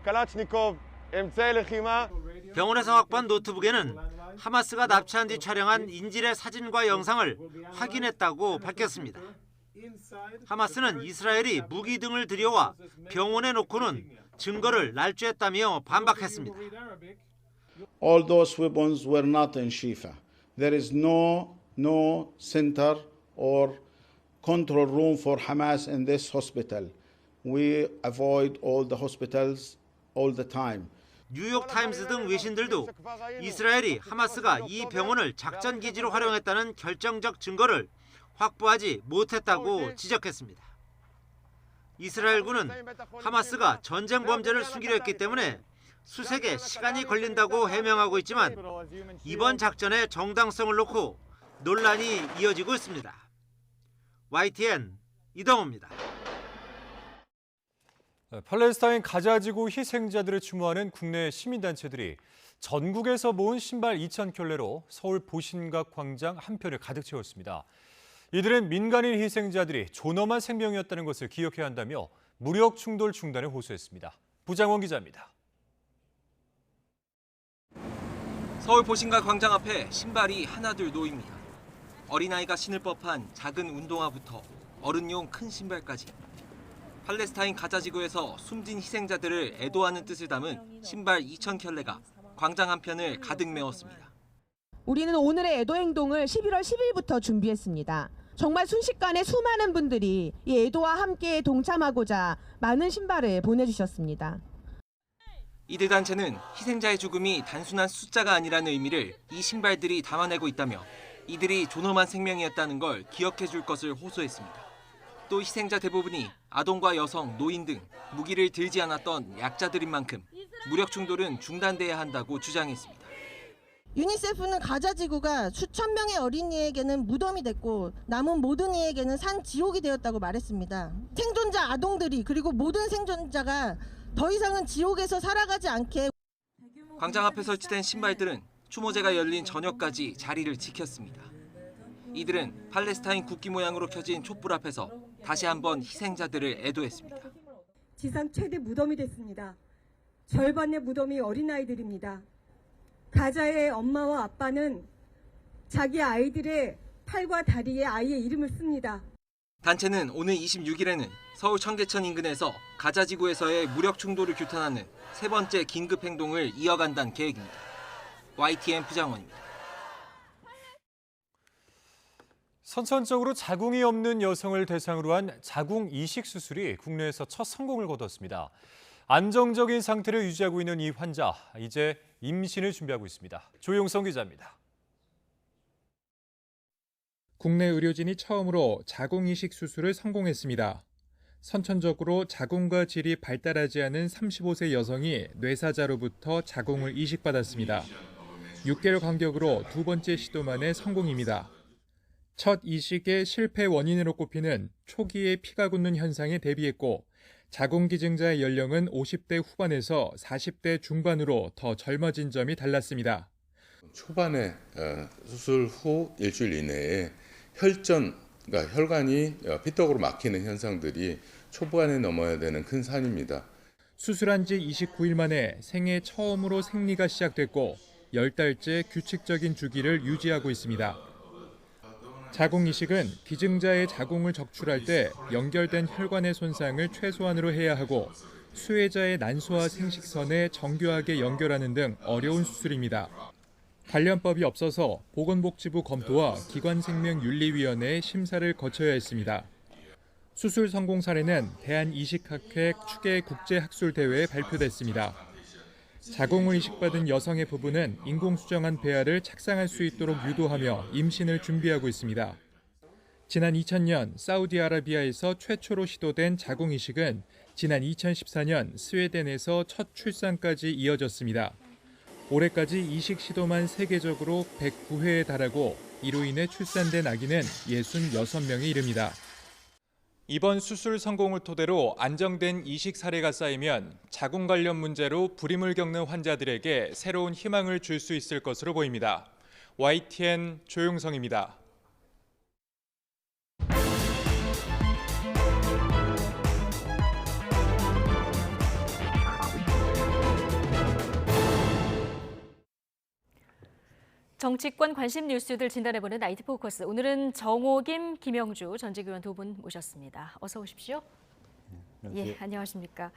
קלצ'ניקוב, אמצעי לחימה. 병원에서 확보한 노트북에는 하마스가 납치한 뒤 촬영한 인질의 사진과 영상을 확인했다고 밝혔습니다. 하마스는 이스라엘이 무기 등을 들여와 병원에 놓고는 증거를 날조했다며 반박했습니다. All those weapons were not in Shifa. There is no center or control room for Hamas in this hospital. We avoid all the hospitals all the time. 뉴욕타임스 등 외신들도 이스라엘이 하마스가 이 병원을 작전 기지로 활용했다는 결정적 증거를 확보하지 못했다고 지적했습니다. 이스라엘군은 하마스가 전쟁 범죄를 숨기려 했기 때문에 수색에 시간이 걸린다고 해명하고 있지만 이번 작전의 정당성을 놓고 논란이 이어지고 있습니다. YTN 이동호입니다. 팔레스타인 가자지구 희생자들을 추모하는 국내 시민단체들이 전국에서 모은 신발 2,000켤레로 서울 보신각 광장 한편을 가득 채웠습니다. 이들은 민간인 희생자들이 존엄한 생명이었다는 것을 기억해야 한다며 무력 충돌 중단을 호소했습니다. 부장원 기자입니다. 서울 보신각 광장 앞에 신발이 하나둘 놓입니다. 어린아이가 신을 법한 작은 운동화부터 어른용 큰 신발까지. 팔레스타인 가자지구에서 숨진 희생자들을 애도하는 뜻을 담은 신발 2,000켤레가 광장 한편을 가득 메웠습니다. 우리는 오늘의 애도 행동을 11월 10일부터 준비했습니다. 정말 순식간에 수많은 분들이 이 애도와 함께 동참하고자 많은 신발을 보내주셨습니다. 이들 단체는 희생자의 죽음이 단순한 숫자가 아니라는 의미를 이 신발들이 담아내고 있다며 이들이 존엄한 생명이었다는 걸 기억해 줄 것을 호소했습니다. 또 희생자 대부분이 아동과 여성, 노인 등 무기를 들지 않았던 약자들인 만큼 무력 충돌은 중단돼야 한다고 주장했습니다. 유니세프는 가자지구가 수천 명의 어린이에게는 무덤이 됐고 남은 모든 이에게는 산 지옥이 되었다고 말했습니다. 생존자 아동들이 그리고 모든 생존자가 더 이상은 지옥에서 살아가지 않게. 광장 앞에 설치된 신발들은 추모제가 열린 저녁까지 자리를 지켰습니다. 이들은 팔레스타인 국기 모양으로 켜진 촛불 앞에서 다시 한번 희생자들을 애도했습니다. 지상 최대 무덤이 됐습니다. 절반의 무덤이 어린아이들입니다. 가자의 엄마와 아빠는 자기 아이들의 팔과 다리에 아이의 이름을 씁니다. 단체는 오늘 26일에는 서울 청계천 인근에서 가자지구에서의 무력 충돌을 규탄하는 세 번째 긴급 행동을 이어간다는 계획입니다. YTN 부장원입니다. 선천적으로 자궁이 없는 여성을 대상으로 한 자궁 이식 수술이 국내에서 첫 성공을 거뒀습니다. 안정적인 상태를 유지하고 있는 이 환자, 이제 임신을 준비하고 있습니다. 조용성 기자입니다. 국내 의료진이 처음으로 자궁 이식 수술을 성공했습니다. 선천적으로 자궁과 질이 발달하지 않은 35세 여성이 뇌사자로부터 자궁을 이식받았습니다. 6개월 간격으로 두 번째 시도 만에 성공입니다. 첫 이식의 실패 원인으로 꼽히는 초기의 피가 굳는 현상에 대비했고 자궁 기증자의 연령은 50대 후반에서 40대 중반으로 더 젊어진 점이 달랐습니다. 초반에 수술 후 일주일 이내에 그러니까 혈관이 피떡으로 막히는 현상들이 초반에 넘어야 되는 큰 산입니다. 수술한 지 29일 만에 생애 처음으로 생리가 시작됐고 10달째 규칙적인 주기를 유지하고 있습니다. 자궁 이식은 기증자의 자궁을 적출할 때 연결된 혈관의 손상을 최소한으로 해야 하고 수혜자의 난소와 생식선에 정교하게 연결하는 등 어려운 수술입니다. 관련법이 없어서 보건복지부 검토와 기관생명윤리위원회의 심사를 거쳐야 했습니다. 수술 성공 사례는 대한이식학회 추계 국제학술대회에 발표됐습니다. 자궁을 이식받은 여성의 부부는 인공수정한 배아를 착상할 수 있도록 유도하며 임신을 준비하고 있습니다. 지난 2000년 사우디아라비아에서 최초로 시도된 자궁 이식은 지난 2014년 스웨덴에서 첫 출산까지 이어졌습니다. 올해까지 이식 시도만 세계적으로 109회에 달하고 이로 인해 출산된 아기는 66명에 이릅니다. 이번 수술 성공을 토대로 안정된 이식 사례가 쌓이면 자궁 관련 문제로 불임을 겪는 환자들에게 새로운 희망을 줄 수 있을 것으로 보입니다. YTN 조용성입니다. 정치권 관심 뉴스들 진단해보는 나이트 포커스. 오늘은 정호김, 김영주 전직 의원 두 분 모셨습니다. 어서 오십시오. 예, 안녕하십니까.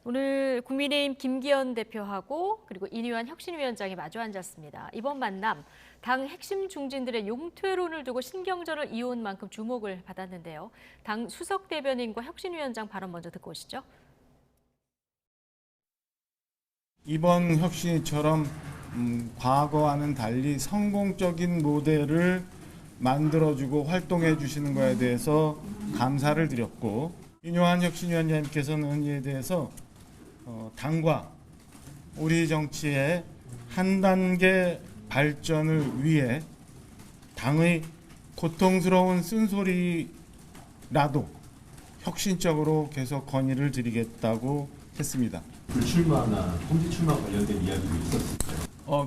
오늘 국민의힘 김기현 대표하고 그리고 이뉴한 혁신위원장이 마주 앉았습니다. 이번 만남, 당 핵심 중진들의 용퇴론을 두고 신경전을 이어온 만큼 주목을 받았는데요. 당 수석 대변인과 혁신위원장 발언 먼저 듣고 오시죠. 이번 혁신처럼 과거와는 달리 성공적인 모델을 만들어주고 활동해 주시는 것에 대해서 감사를 드렸고, 이뉴한 혁신위원장님께서는 이에 대해서 당과 우리 정치의 한 단계 발전을 위해 당의 고통스러운 쓴소리라도 혁신적으로 계속 건의를 드리겠다고 했습니다. 불출마나 험지 출마 관련된 이야기도 있었을까요?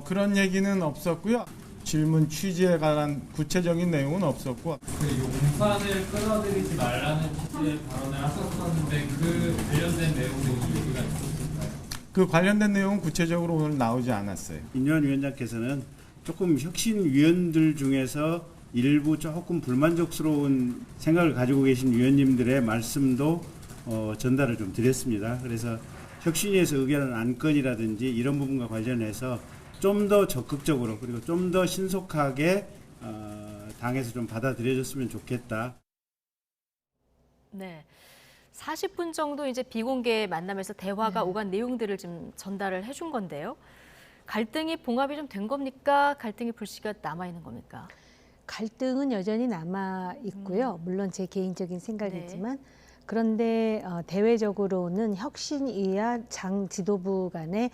그런 얘기는 없었고요. 질문 취지에 관한 구체적인 내용은 없었고. 용산을 끊어들이지 말라는 취지의 발언을 하셨었는데 그 관련된 내용도 얘기가 있었을까요? 그 관련된 내용은 구체적으로 오늘 나오지 않았어요. 이뉴한 위원장께서는 조금 혁신위원들 중에서 일부 조금 불만족스러운 생각을 가지고 계신 위원님들의 말씀도 전달을 좀 드렸습니다. 그래서 혁신위에서 의견을 안건이라든지 이런 부분과 관련해서 좀 더 적극적으로 그리고 좀 더 신속하게 당에서 좀 받아들여졌으면 좋겠다. 네, 40분 정도 이제 비공개 만남에서 대화가 오간 내용들을 좀 전달을 해준 건데요. 갈등이 봉합이 좀 된 겁니까? 갈등의 불씨가 남아 있는 겁니까? 갈등은 여전히 남아 있고요. 물론 제 개인적인 생각이지만. 그런데 대외적으로는 혁신위와 당 지도부 간의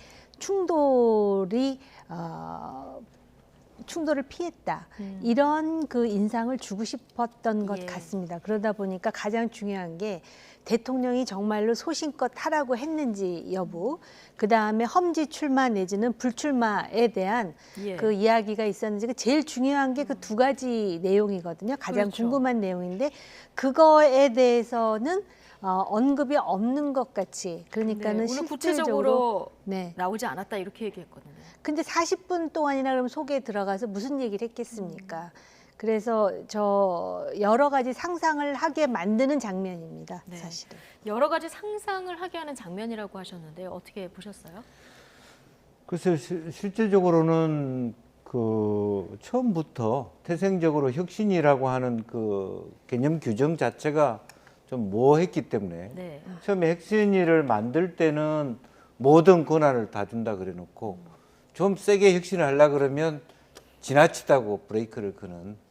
충돌을 피했다. 이런 그 인상을 주고 싶었던 것 같습니다. 그러다 보니까 가장 중요한 게 대통령이 정말로 소신껏 하라고 했는지 여부, 그다음에 험지 출마 내지는 불출마에 대한 그 이야기가 있었는지, 제일 중요한 게 그 두 가지 내용이거든요. 가장 궁금한 내용인데 그거에 대해서는 언급이 없는 것 같이, 그러니까는 오늘 실질적으로 나오지 않았다 이렇게 얘기했거든요. 근데 40분 동안이나 그러면 속에 들어가서 무슨 얘기를 했겠습니까? 그래서 여러 가지 상상을 하게 만드는 장면입니다. 사실은. 여러 가지 상상을 하게 하는 장면이라고 하셨는데요. 어떻게 보셨어요? 글쎄요, 실제적으로는 그 처음부터 태생적으로 혁신이라고 하는 그 개념 규정 자체가 좀 모호했기 때문에 처음에 혁신위를 만들 때는 모든 권한을 다 준다 그래 놓고 좀 세게 혁신을 하려 그러면 지나치다고 브레이크를 거는,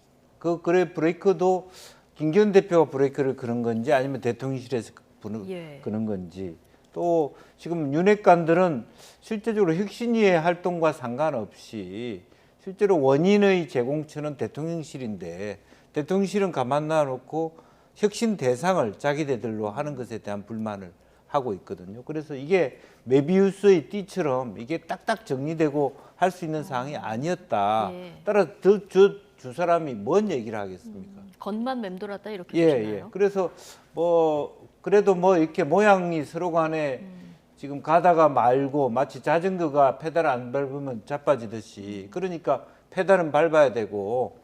그래 브레이크도 김기현 대표가 브레이크를 거는 건지 아니면 대통령실에서 거는 건지, 또 지금 윤핵관들은 실제적으로 혁신위의 활동과 상관없이 실제로 원인의 제공처는 대통령실인데 대통령실은 가만 놔놓고 혁신 대상을 자기네들로 하는 것에 대한 불만을 하고 있거든요. 그래서 이게 메비우스의 띠처럼 이게 딱딱 정리되고 할 수 있는 사항이 아니었다. 따라 두 사람이 뭔 얘기를 하겠습니까? 겉만 맴돌았다 이렇게 보시나요? 그래서 그래도 이렇게 모양이 서로 간에 지금 가다가 말고 마치 자전거가 페달 안 밟으면 자빠지듯이, 그러니까 페달은 밟아야 되고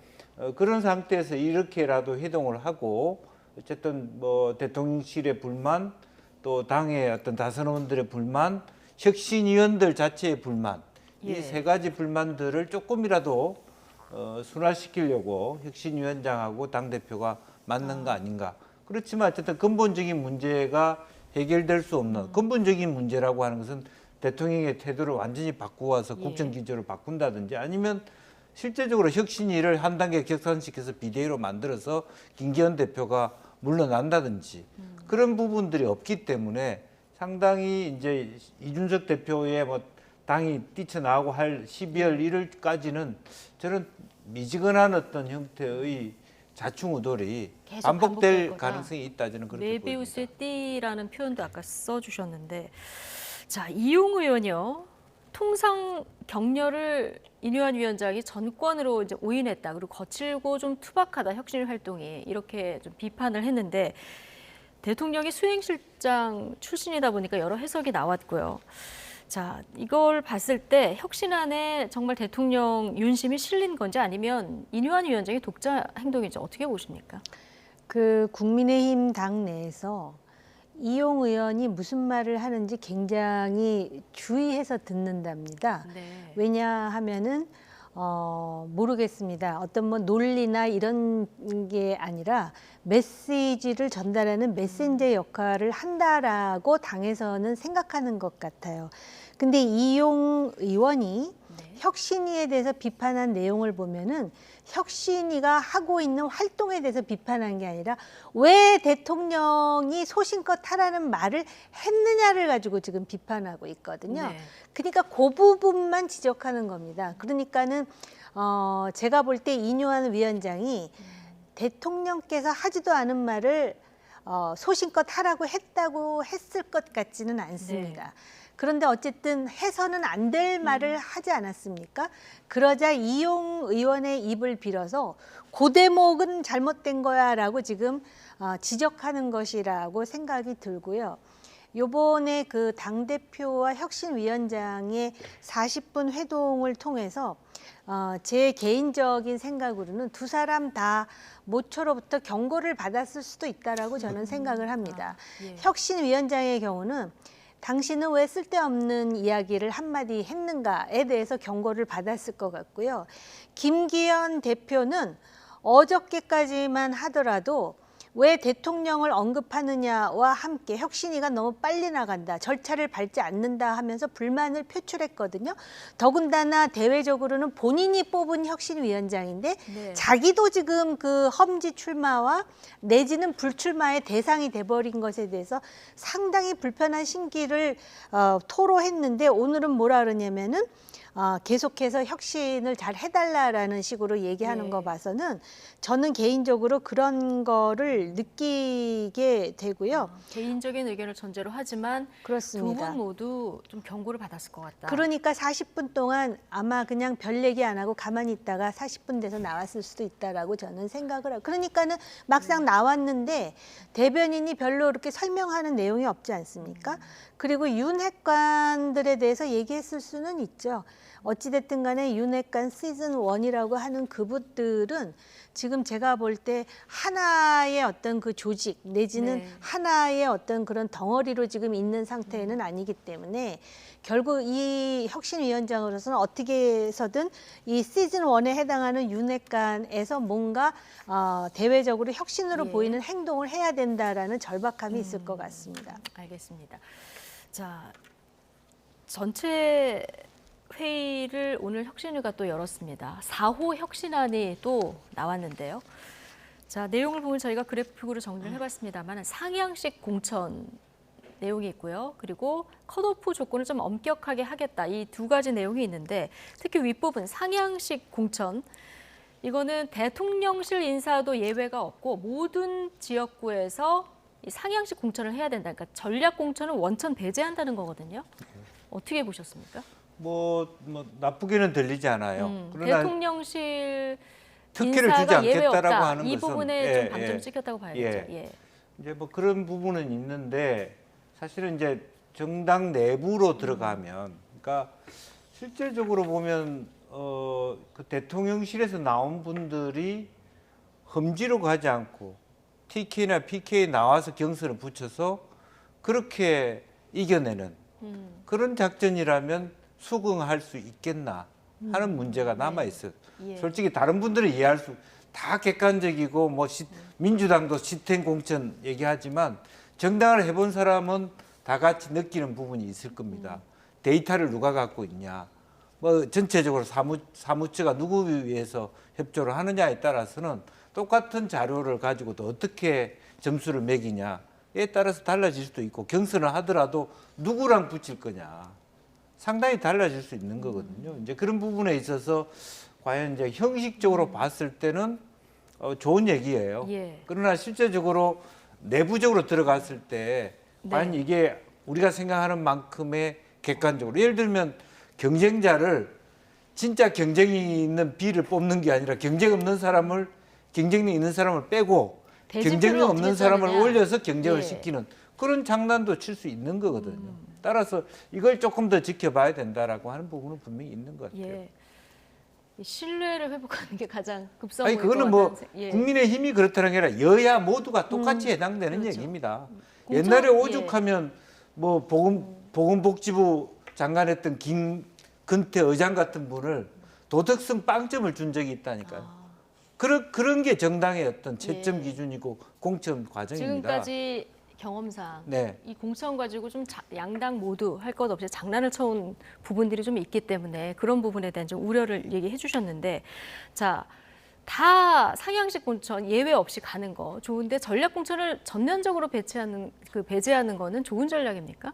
그런 상태에서 이렇게라도 회동을 하고 어쨌든 대통령실의 불만, 또 당의 어떤 다선 의원들의 불만, 혁신위원들 자체의 불만, 이 세 가지 불만들을 조금이라도 순화시키려고 혁신위원장하고 당대표가 만난 거 아닌가. 그렇지만 어쨌든 근본적인 문제가 해결될 수 없는 근본적인 문제라고 하는 것은 대통령의 태도를 완전히 바꾸어서 국정기조를 바꾼다든지 아니면 실제적으로 혁신위를 한 단계 격상시켜서 비대위로 만들어서 김기현 대표가 물러난다든지 그런 부분들이 없기 때문에 상당히 이제 이준석 대표의 당이 뛰쳐나오고 할 12월 1일까지는 저는 미지근한 어떤 형태의 자충우돌이 반복될 가능성이 있다, 저는 그렇게 보입니다. 메비우스의 띠라는 표현도 아까 써주셨는데, 자, 이용 의원이요. 통상 격려를 이뉴한 위원장이 전권으로 이제 오인했다. 그리고 거칠고 좀 투박하다, 혁신 활동이. 이렇게 좀 비판을 했는데 대통령이 수행실장 출신이다 보니까 여러 해석이 나왔고요. 자, 이걸 봤을 때 혁신안에 정말 대통령 윤심이 실린 건지 아니면 인유한 위원장의 독자 행동인지 어떻게 보십니까? 그 국민의힘 당 내에서 이용 의원이 무슨 말을 하는지 굉장히 주의해서 듣는답니다. 네. 왜냐하면은 모르겠습니다. 어떤 뭐 논리나 이런 게 아니라 메시지를 전달하는 메신저 역할을 한다라고 당에서는 생각하는 것 같아요. 근데 이용 의원이 혁신위에 대해서 비판한 내용을 보면은 혁신위가 하고 있는 활동에 대해서 비판한 게 아니라 왜 대통령이 소신껏 하라는 말을 했느냐를 가지고 지금 비판하고 있거든요. 네. 그러니까 그 부분만 지적하는 겁니다. 그러니까는 제가 볼 때 인유한 위원장이 대통령께서 하지도 않은 말을 소신껏 하라고 했을 것 같지는 않습니다. 네. 그런데 어쨌든 해서는 안 될 말을 하지 않았습니까? 그러자 이용 의원의 입을 빌어서 그 대목은 잘못된 거야라고 지금 지적하는 것이라고 생각이 들고요. 요번에 그 당대표와 혁신위원장의 40분 회동을 통해서 제 개인적인 생각으로는 두 사람 다 모처로부터 경고를 받았을 수도 있다라고 저는 생각을 합니다. 예. 혁신위원장의 경우는 당신은 왜 쓸데없는 이야기를 한마디 했는가에 대해서 경고를 받았을 것 같고요. 김기현 대표는 어저께까지만 하더라도 왜 대통령을 언급하느냐와 함께 혁신위가 너무 빨리 나간다, 절차를 밟지 않는다 하면서 불만을 표출했거든요. 더군다나 대외적으로는 본인이 뽑은 혁신위원장인데 네. 자기도 지금 그 험지 출마와 내지는 불출마의 대상이 돼버린 것에 대해서 상당히 불편한 심기를 토로했는데 오늘은 뭐라 그러냐면은 계속해서 혁신을 잘 해달라라는 식으로 얘기하는 네. 거 봐서는 저는 개인적으로 그런 거를 느끼게 되고요. 개인적인 의견을 전제로 하지만 그렇습니다. 두 분 모두 좀 경고를 받았을 것 같다. 그러니까 40분 동안 아마 그냥 별 얘기 안 하고 가만히 있다가 40분 돼서 나왔을 수도 있다라고 저는 생각을 하고, 그러니까는 막상 나왔는데 대변인이 별로 그렇게 설명하는 내용이 없지 않습니까? 그리고 윤핵관들에 대해서 얘기했을 수는 있죠. 어찌됐든 간에 윤핵관 시즌 1이라고 하는 그분들은 지금 제가 볼 때 하나의 어떤 그 조직 내지는 네. 하나의 어떤 그런 덩어리로 지금 있는 상태는 아니기 때문에 결국 이 혁신위원장으로서는 어떻게 해서든 이 시즌 1에 해당하는 윤핵관에서 뭔가 대외적으로 혁신으로 예. 보이는 행동을 해야 된다라는 절박함이 있을 것 같습니다. 알겠습니다. 자, 전체 회의를 오늘 혁신위가 또 열었습니다. 4호 혁신안이 또 나왔는데요. 자, 내용을 보면 저희가 그래픽으로 정리를 해봤습니다만 상향식 공천 내용이 있고요. 그리고 컷오프 조건을 좀 엄격하게 하겠다. 이 두 가지 내용이 있는데 특히 윗부분 상향식 공천. 이거는 대통령실 인사도 예외가 없고 모든 지역구에서 이 상향식 공천을 해야 된다. 그러니까 전략 공천은 원천 배제한다는 거거든요. 어떻게 보셨습니까? 뭐 나쁘게는 들리지 않아요. 그러나 대통령실 특혜를 인사가 주지 않겠다라고 예외 없다. 하는 이 것은 부분에 좀 방점을 찍혔다고 봐야겠죠. 예. 이제 뭐 그런 부분은 있는데 사실은 이제 정당 내부로 들어가면, 그러니까 실질적으로 보면 그 대통령실에서 나온 분들이 험지로 가지 않고 TK나 PK 나와서 경선을 붙여서 그렇게 이겨내는 그런 작전이라면 수긍할 수 있겠나 하는 문제가 남아 있어요. 예. 솔직히 다른 분들은 이해할 수, 다 객관적이고 뭐 민주당도 시스템 공천 얘기하지만 정당을 해본 사람은 다 같이 느끼는 부분이 있을 겁니다. 데이터를 누가 갖고 있냐, 뭐 전체적으로 사무처가 누구 위해서 협조를 하느냐에 따라서는 똑같은 자료를 가지고도 어떻게 점수를 매기냐에 따라서 달라질 수도 있고, 경선을 하더라도 누구랑 붙일 거냐 상당히 달라질 수 있는 거거든요. 이제 그런 부분에 있어서 과연 이제 형식적으로 봤을 때는 좋은 얘기예요. 예. 그러나 실제적으로 내부적으로 들어갔을 때 과연 이게 우리가 생각하는 만큼의 객관적으로, 예를 들면 경쟁자를 진짜 경쟁이 있는 B를 뽑는 게 아니라 경쟁 없는 사람을, 경쟁력 있는 사람을 빼고 경쟁력 없는 사람을 올려서 경쟁을 시키는 그런 장난도 칠 수 있는 거거든요. 따라서 이걸 조금 더 지켜봐야 된다라고 하는 부분은 분명히 있는 것 같아요. 예. 이 신뢰를 회복하는 게 가장 급선무일 아니 그거는 뭐 예. 국민의힘이 그렇다는 게 아니라 여야 모두가 똑같이 해당되는 그렇죠. 얘기입니다. 공천, 옛날에 오죽하면 뭐 보건복지부 장관했던 김근태 의장 같은 분을 도덕성 빵점을 준 적이 있다니까요. 그런 게 정당의 어떤 채점 기준이고 공천 과정입니다. 지금까지 경험상 네. 이 공천 가지고 좀 양당 모두 할 것 없이 장난을 쳐온 부분들이 좀 있기 때문에 그런 부분에 대한 좀 우려를 얘기해 주셨는데, 자, 다 상향식 공천 예외 없이 가는 거 좋은데 전략 공천을 전면적으로 배제하는 거는 좋은 전략입니까?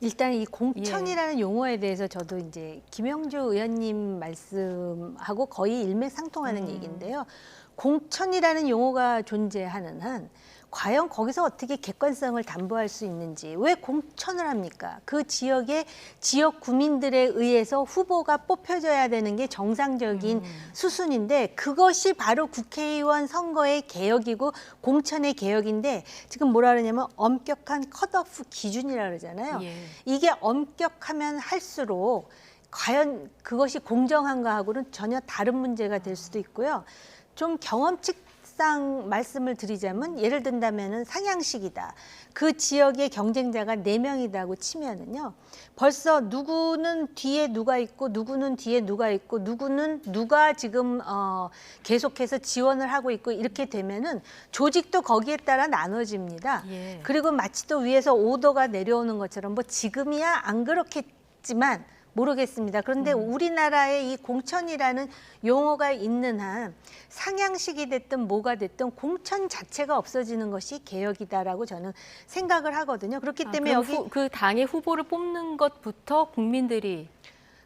일단 이 공천이라는 용어에 대해서 저도 이제 김영주 의원님 말씀하고 거의 일맥상통하는 얘기인데요. 공천이라는 용어가 존재하는 한 과연 거기서 어떻게 객관성을 담보할 수 있는지, 왜 공천을 합니까? 그 지역의 지역 구민들에 의해서 후보가 뽑혀져야 되는 게 정상적인 수순인데, 그것이 바로 국회의원 선거의 개혁이고 공천의 개혁인데, 지금 뭐라 그러냐면 엄격한 컷오프 기준이라 그러잖아요. 예. 이게 엄격하면 할수록 과연 그것이 공정한가 하고는 전혀 다른 문제가 될 수도 있고요. 좀 경험칙상 말씀을 드리자면, 예를 든다면은 상향식이다. 그 지역의 경쟁자가 4명이다고 치면은요. 벌써 누구는 뒤에 누가 있고 누구는 뒤에 누가 있고 누구는 누가 지금 계속해서 지원을 하고 있고 이렇게 되면은 조직도 거기에 따라 나눠집니다. 예. 그리고 마치 또 위에서 오더가 내려오는 것처럼, 뭐 지금이야 안 그렇겠지만 모르겠습니다. 그런데 우리나라에 이 공천이라는 용어가 있는 한 상향식이 됐든 뭐가 됐든 공천 자체가 없어지는 것이 개혁이다라고 저는 생각을 하거든요. 그렇기 때문에 여기 그 당의 후보를 뽑는 것부터 국민들이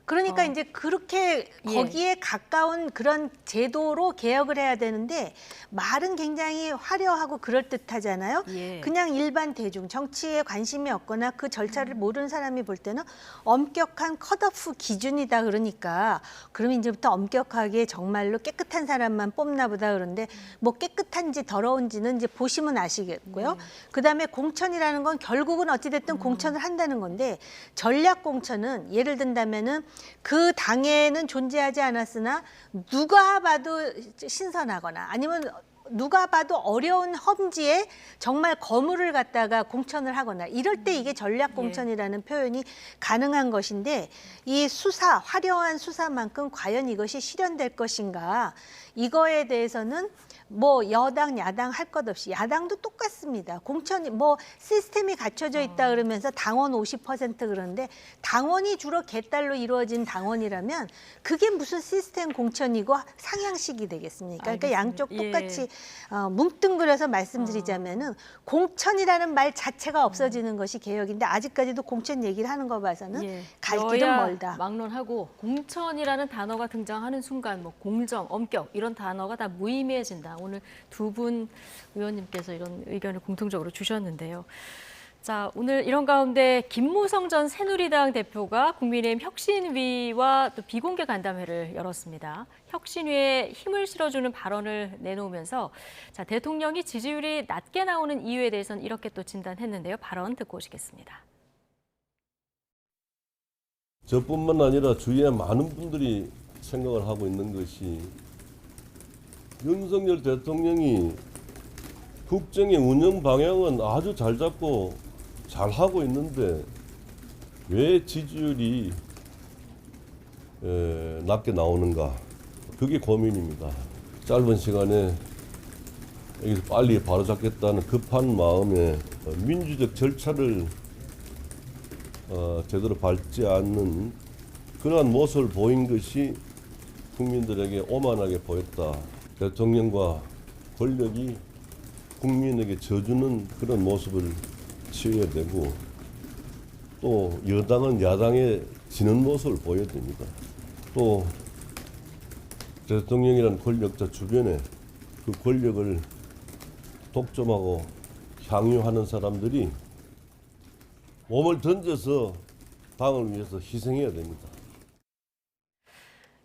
그러니까 이제 그렇게 거기에 가까운 그런 제도로 개혁을 해야 되는데, 말은 굉장히 화려하고 그럴듯하잖아요. 예. 그냥 일반 대중, 정치에 관심이 없거나 그 절차를 모르는 사람이 볼 때는 엄격한 컷오프 기준이다 그러니까, 그럼 이제부터 엄격하게 정말로 깨끗한 사람만 뽑나 보다. 그런데 뭐 깨끗한지 더러운지는 이제 보시면 아시겠고요. 그다음에 공천이라는 건 결국은 어찌됐든 공천을 한다는 건데, 전략 공천은 예를 든다면은 그 당에는 존재하지 않았으나 누가 봐도 신선하거나 아니면 누가 봐도 어려운 험지에 정말 거물을 갖다가 공천을 하거나 이럴 때 이게 전략 공천이라는 표현이 가능한 것인데, 이 수사, 화려한 수사만큼 과연 이것이 실현될 것인가, 이거에 대해서는 뭐 여당 야당 할 것 없이, 야당도 똑같습니다. 공천이 뭐 시스템이 갖춰져 있다 그러면서 당원 50% 그러는데, 당원이 주로 개딸로 이루어진 당원이라면 그게 무슨 시스템 공천이고 상향식이 되겠습니까? 그러니까 양쪽 똑같이 뭉뚱그려서 말씀드리자면은 공천이라는 말 자체가 없어지는 것이 개혁인데, 아직까지도 공천 얘기를 하는 거 봐서는 갈 길은 멀다. 막론하고 공천이라는 단어가 등장하는 순간 뭐 공정, 엄격 이런 단어가 다 무의미해진다. 오늘 두 분 의원님께서 이런 의견을 공통적으로 주셨는데요. 자, 오늘 이런 가운데 김무성 전 새누리당 대표가 국민의힘 혁신위와 또 비공개 간담회를 열었습니다. 혁신위에 힘을 실어주는 발언을 내놓으면서, 자, 대통령이 지지율이 낮게 나오는 이유에 대해서는 이렇게 또 진단했는데요. 발언 듣고 오시겠습니다. 저뿐만 아니라 주위에 많은 분들이 생각을 하고 있는 것이, 윤석열 대통령이 국정의 운영 방향은 아주 잘 잡고 잘 하고 있는데 왜 지지율이 낮게 나오는가, 그게 고민입니다. 짧은 시간에 여기서 빨리 바로잡겠다는 급한 마음에 민주적 절차를 제대로 밟지 않는 그러한 모습을 보인 것이 국민들에게 오만하게 보였다. 대통령과 권력이 국민에게 져주는 그런 모습을 취해야 되고, 또 여당은 야당에 지는 모습을 보여야 됩니다. 또 대통령이라는 권력자 주변에 그 권력을 독점하고 향유하는 사람들이 몸을 던져서 당을 위해서 희생해야 됩니다.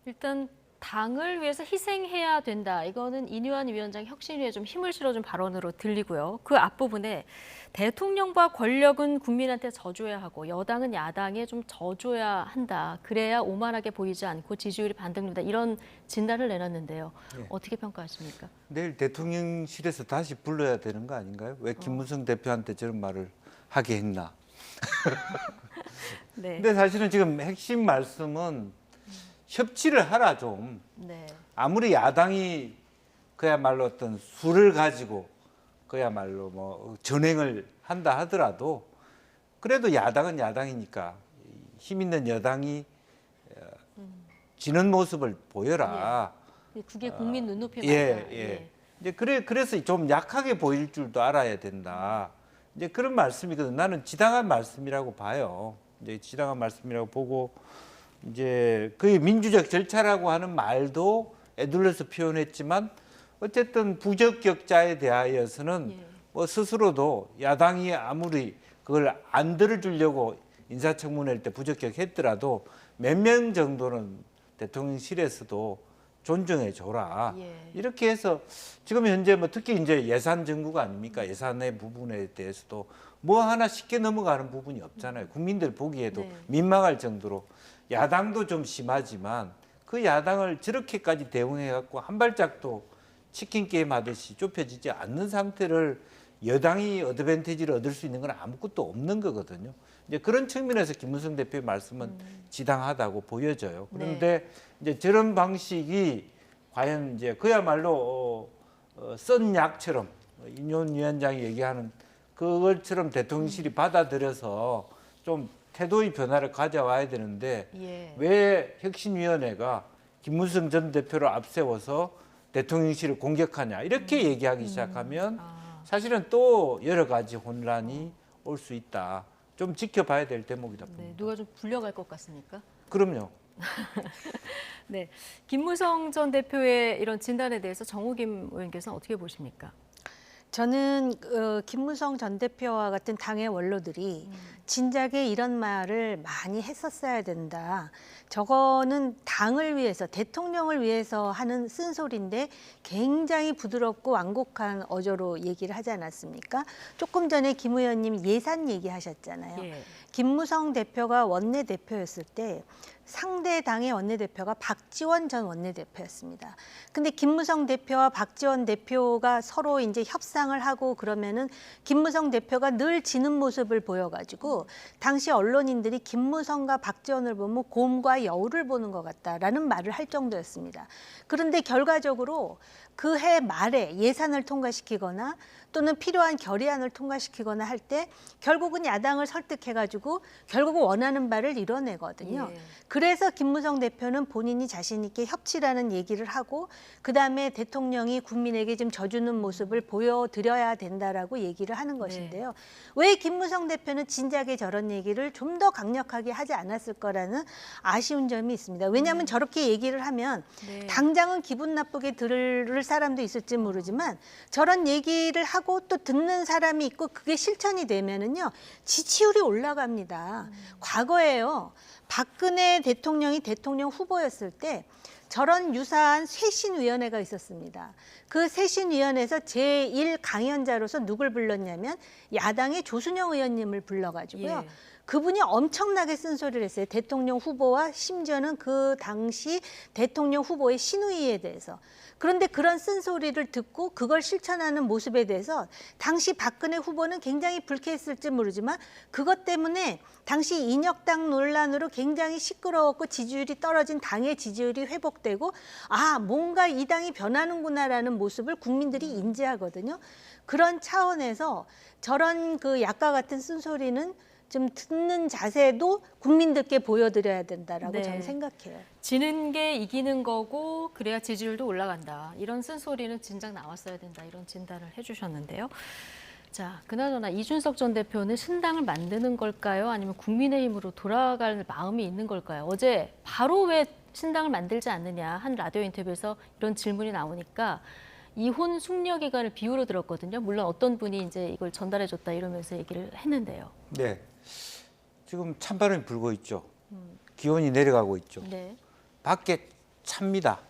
일단 당을 위해서 희생해야 된다. 이거는 이뉴한 위원장 혁신위에 좀 힘을 실어준 발언으로 들리고요. 그 앞부분에 대통령과 권력은 국민한테 져줘야 하고 여당은 야당에 좀 져줘야 한다. 그래야 오만하게 보이지 않고 지지율이 반등된다. 이런 진단을 내놨는데요. 네. 어떻게 평가하십니까? 내일 대통령실에서 다시 불러야 되는 거 아닌가요? 왜 김무성 대표한테 저런 말을 하게 했나? 네. 근데 사실은 지금 핵심 말씀은 협치를 하라 좀. 네. 아무리 야당이 그야말로 어떤 수를 가지고 그야말로 뭐 전횡을 한다 하더라도 그래도 야당은 야당이니까 힘 있는 여당이 지는 모습을 보여라. 예. 그게 국민 눈높이 예, 맞다. 예. 이제 그래서 좀 약하게 보일 줄도 알아야 된다. 이제 그런 말씀이거든. 나는 지당한 말씀이라고 봐요. 이제 지당한 말씀이라고 보고 이제 그 민주적 절차라고 하는 말도 애둘러서 표현했지만 어쨌든 부적격자에 대하여서는 뭐 스스로도 야당이 아무리 그걸 안 들어주려고 인사청문회일 때 부적격했더라도 몇 명 정도는 대통령실에서도 존중해 줘라. 이렇게 해서 지금 현재 뭐 특히 이제 예산 정부가 아닙니까? 예산의 부분에 대해서도 뭐 하나 쉽게 넘어가는 부분이 없잖아요. 국민들 보기에도 민망할 정도로 야당도 좀 심하지만 그 야당을 저렇게까지 대응해 갖고 한 발짝도 치킨 게임 하듯이 좁혀지지 않는 상태를 여당이 어드밴티지를 얻을 수 있는 건 아무것도 없는 거거든요. 이제 그런 측면에서 김무성 대표의 말씀은 지당하다고 보여져요. 그런데 이제 저런 방식이 과연 이제 그야말로 쓴 약처럼 인yon 위원장이 얘기하는 그걸처럼 대통령실이 받아들여서 좀 태도의 변화를 가져와야 되는데 왜 혁신위원회가 김무성 전 대표를 앞세워서 대통령실을 공격하냐 이렇게 얘기하기 시작하면 사실은 또 여러 가지 혼란이 올 수 있다. 좀 지켜봐야 될 대목이다. 네, 누가 좀 불려갈 것 같습니까? 그럼요. 네, 김무성 전 대표의 이런 진단에 대해서 정우김 의원께서는 어떻게 보십니까? 저는 김무성 전 대표와 같은 당의 원로들이 진작에 이런 말을 많이 했었어야 된다. 저거는 당을 위해서, 대통령을 위해서 하는 쓴소리인데 굉장히 부드럽고 완곡한 어조로 얘기를 하지 않았습니까? 조금 전에 김 의원님 예산 얘기하셨잖아요. 김무성 대표가 원내대표였을 때 상대 당의 원내대표가 박지원 전 원내대표였습니다. 근데 김무성 대표와 박지원 대표가 서로 이제 협상을 하고 그러면은 김무성 대표가 늘 지는 모습을 보여가지고 당시 언론인들이 김무성과 박지원을 보면 곰과 여우를 보는 것 같다라는 말을 할 정도였습니다. 그런데 결과적으로 그 해 말에 예산을 통과시키거나 또는 필요한 결의안을 통과시키거나 할 때 결국은 야당을 설득해가지고 결국은 원하는 바를 이뤄내거든요. 그래서 김무성 대표는 본인이 자신 있게 협치라는 얘기를 하고 그다음에 대통령이 국민에게 좀 져주는 모습을 보여드려야 된다라고 얘기를 하는 것인데요. 왜 김무성 대표는 진작에 저런 얘기를 좀 더 강력하게 하지 않았을 거라는 아쉬운 점이 있습니다. 왜냐하면 저렇게 얘기를 하면 당장은 기분 나쁘게 들을 사람도 있을지 모르지만 저런 얘기를 하고 또 듣는 사람이 있고 그게 실천이 되면은요 지지율이 올라갑니다. 과거에요 박근혜 대통령이 대통령 후보였을 때 저런 유사한 쇄신위원회가 있었습니다. 그 쇄신위원회에서 제1강연자로서 누굴 불렀냐면 야당의 조순영 의원님을 불러가지고요. 그분이 엄청나게 쓴소리를 했어요. 대통령 후보와 심지어는 그 당시 대통령 후보의 신우이에 대해서. 그런데 그런 쓴소리를 듣고 그걸 실천하는 모습에 대해서 당시 박근혜 후보는 굉장히 불쾌했을지 모르지만 그것 때문에 당시 인혁당 논란으로 굉장히 시끄러웠고 지지율이 떨어진 당의 지지율이 회복되고 아 뭔가 이 당이 변하는구나라는 모습을 국민들이 인지하거든요. 그런 차원에서 저런 그 약과 같은 쓴소리는 좀 듣는 자세도 국민들께 보여드려야 된다라고 저는 생각해요. 지는 게 이기는 거고 그래야 지지율도 올라간다. 이런 쓴소리는 진작 나왔어야 된다. 이런 진단을 해주셨는데요. 자, 그나저나 이준석 전 대표는 신당을 만드는 걸까요? 아니면 국민의힘으로 돌아갈 마음이 있는 걸까요? 어제 바로 왜 신당을 만들지 않느냐 한 라디오 인터뷰에서 이런 질문이 나오니까 이혼 숙려 기간을 비유로 들었거든요. 물론 어떤 분이 이제 이걸 전달해줬다 이러면서 얘기를 했는데요. 네, 지금 찬바람이 불고 있죠. 기온이 내려가고 있죠. 밖에 찹니다.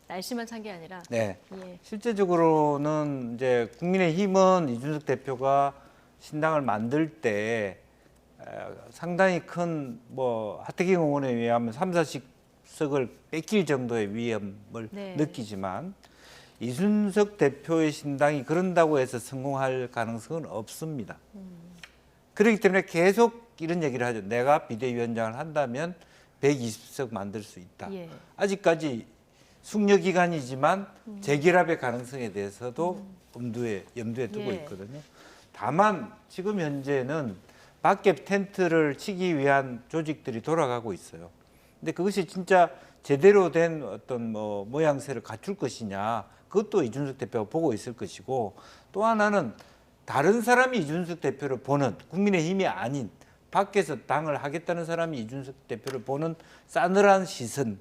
날씨만 찬 게 아니라. 네. 예. 실제적으로는 이제 국민의힘은 이준석 대표가 신당을 만들 때 상당히 큰 뭐 하태경 의원에 의하면 3, 40석을 뺏길 정도의 위험을 네. 느끼지만 이준석 대표의 신당이 그런다고 해서 성공할 가능성은 없습니다. 그렇기 때문에 계속 이런 얘기를 하죠. 내가 비대위원장을 한다면 120석 만들 수 있다. 예. 아직까지 숙려 기간이지만 재결합의 가능성에 대해서도 염두에 두고 예. 있거든요. 다만 지금 현재는 밖에 텐트를 치기 위한 조직들이 돌아가고 있어요. 근데 그것이 진짜 제대로 된 어떤 뭐 모양새를 갖출 것이냐, 그것도 이준석 대표가 보고 있을 것이고, 또 하나는 다른 사람이 이준석 대표를 보는, 국민의힘이 아닌 밖에서 당을 하겠다는 사람이 이준석 대표를 보는 싸늘한 시선.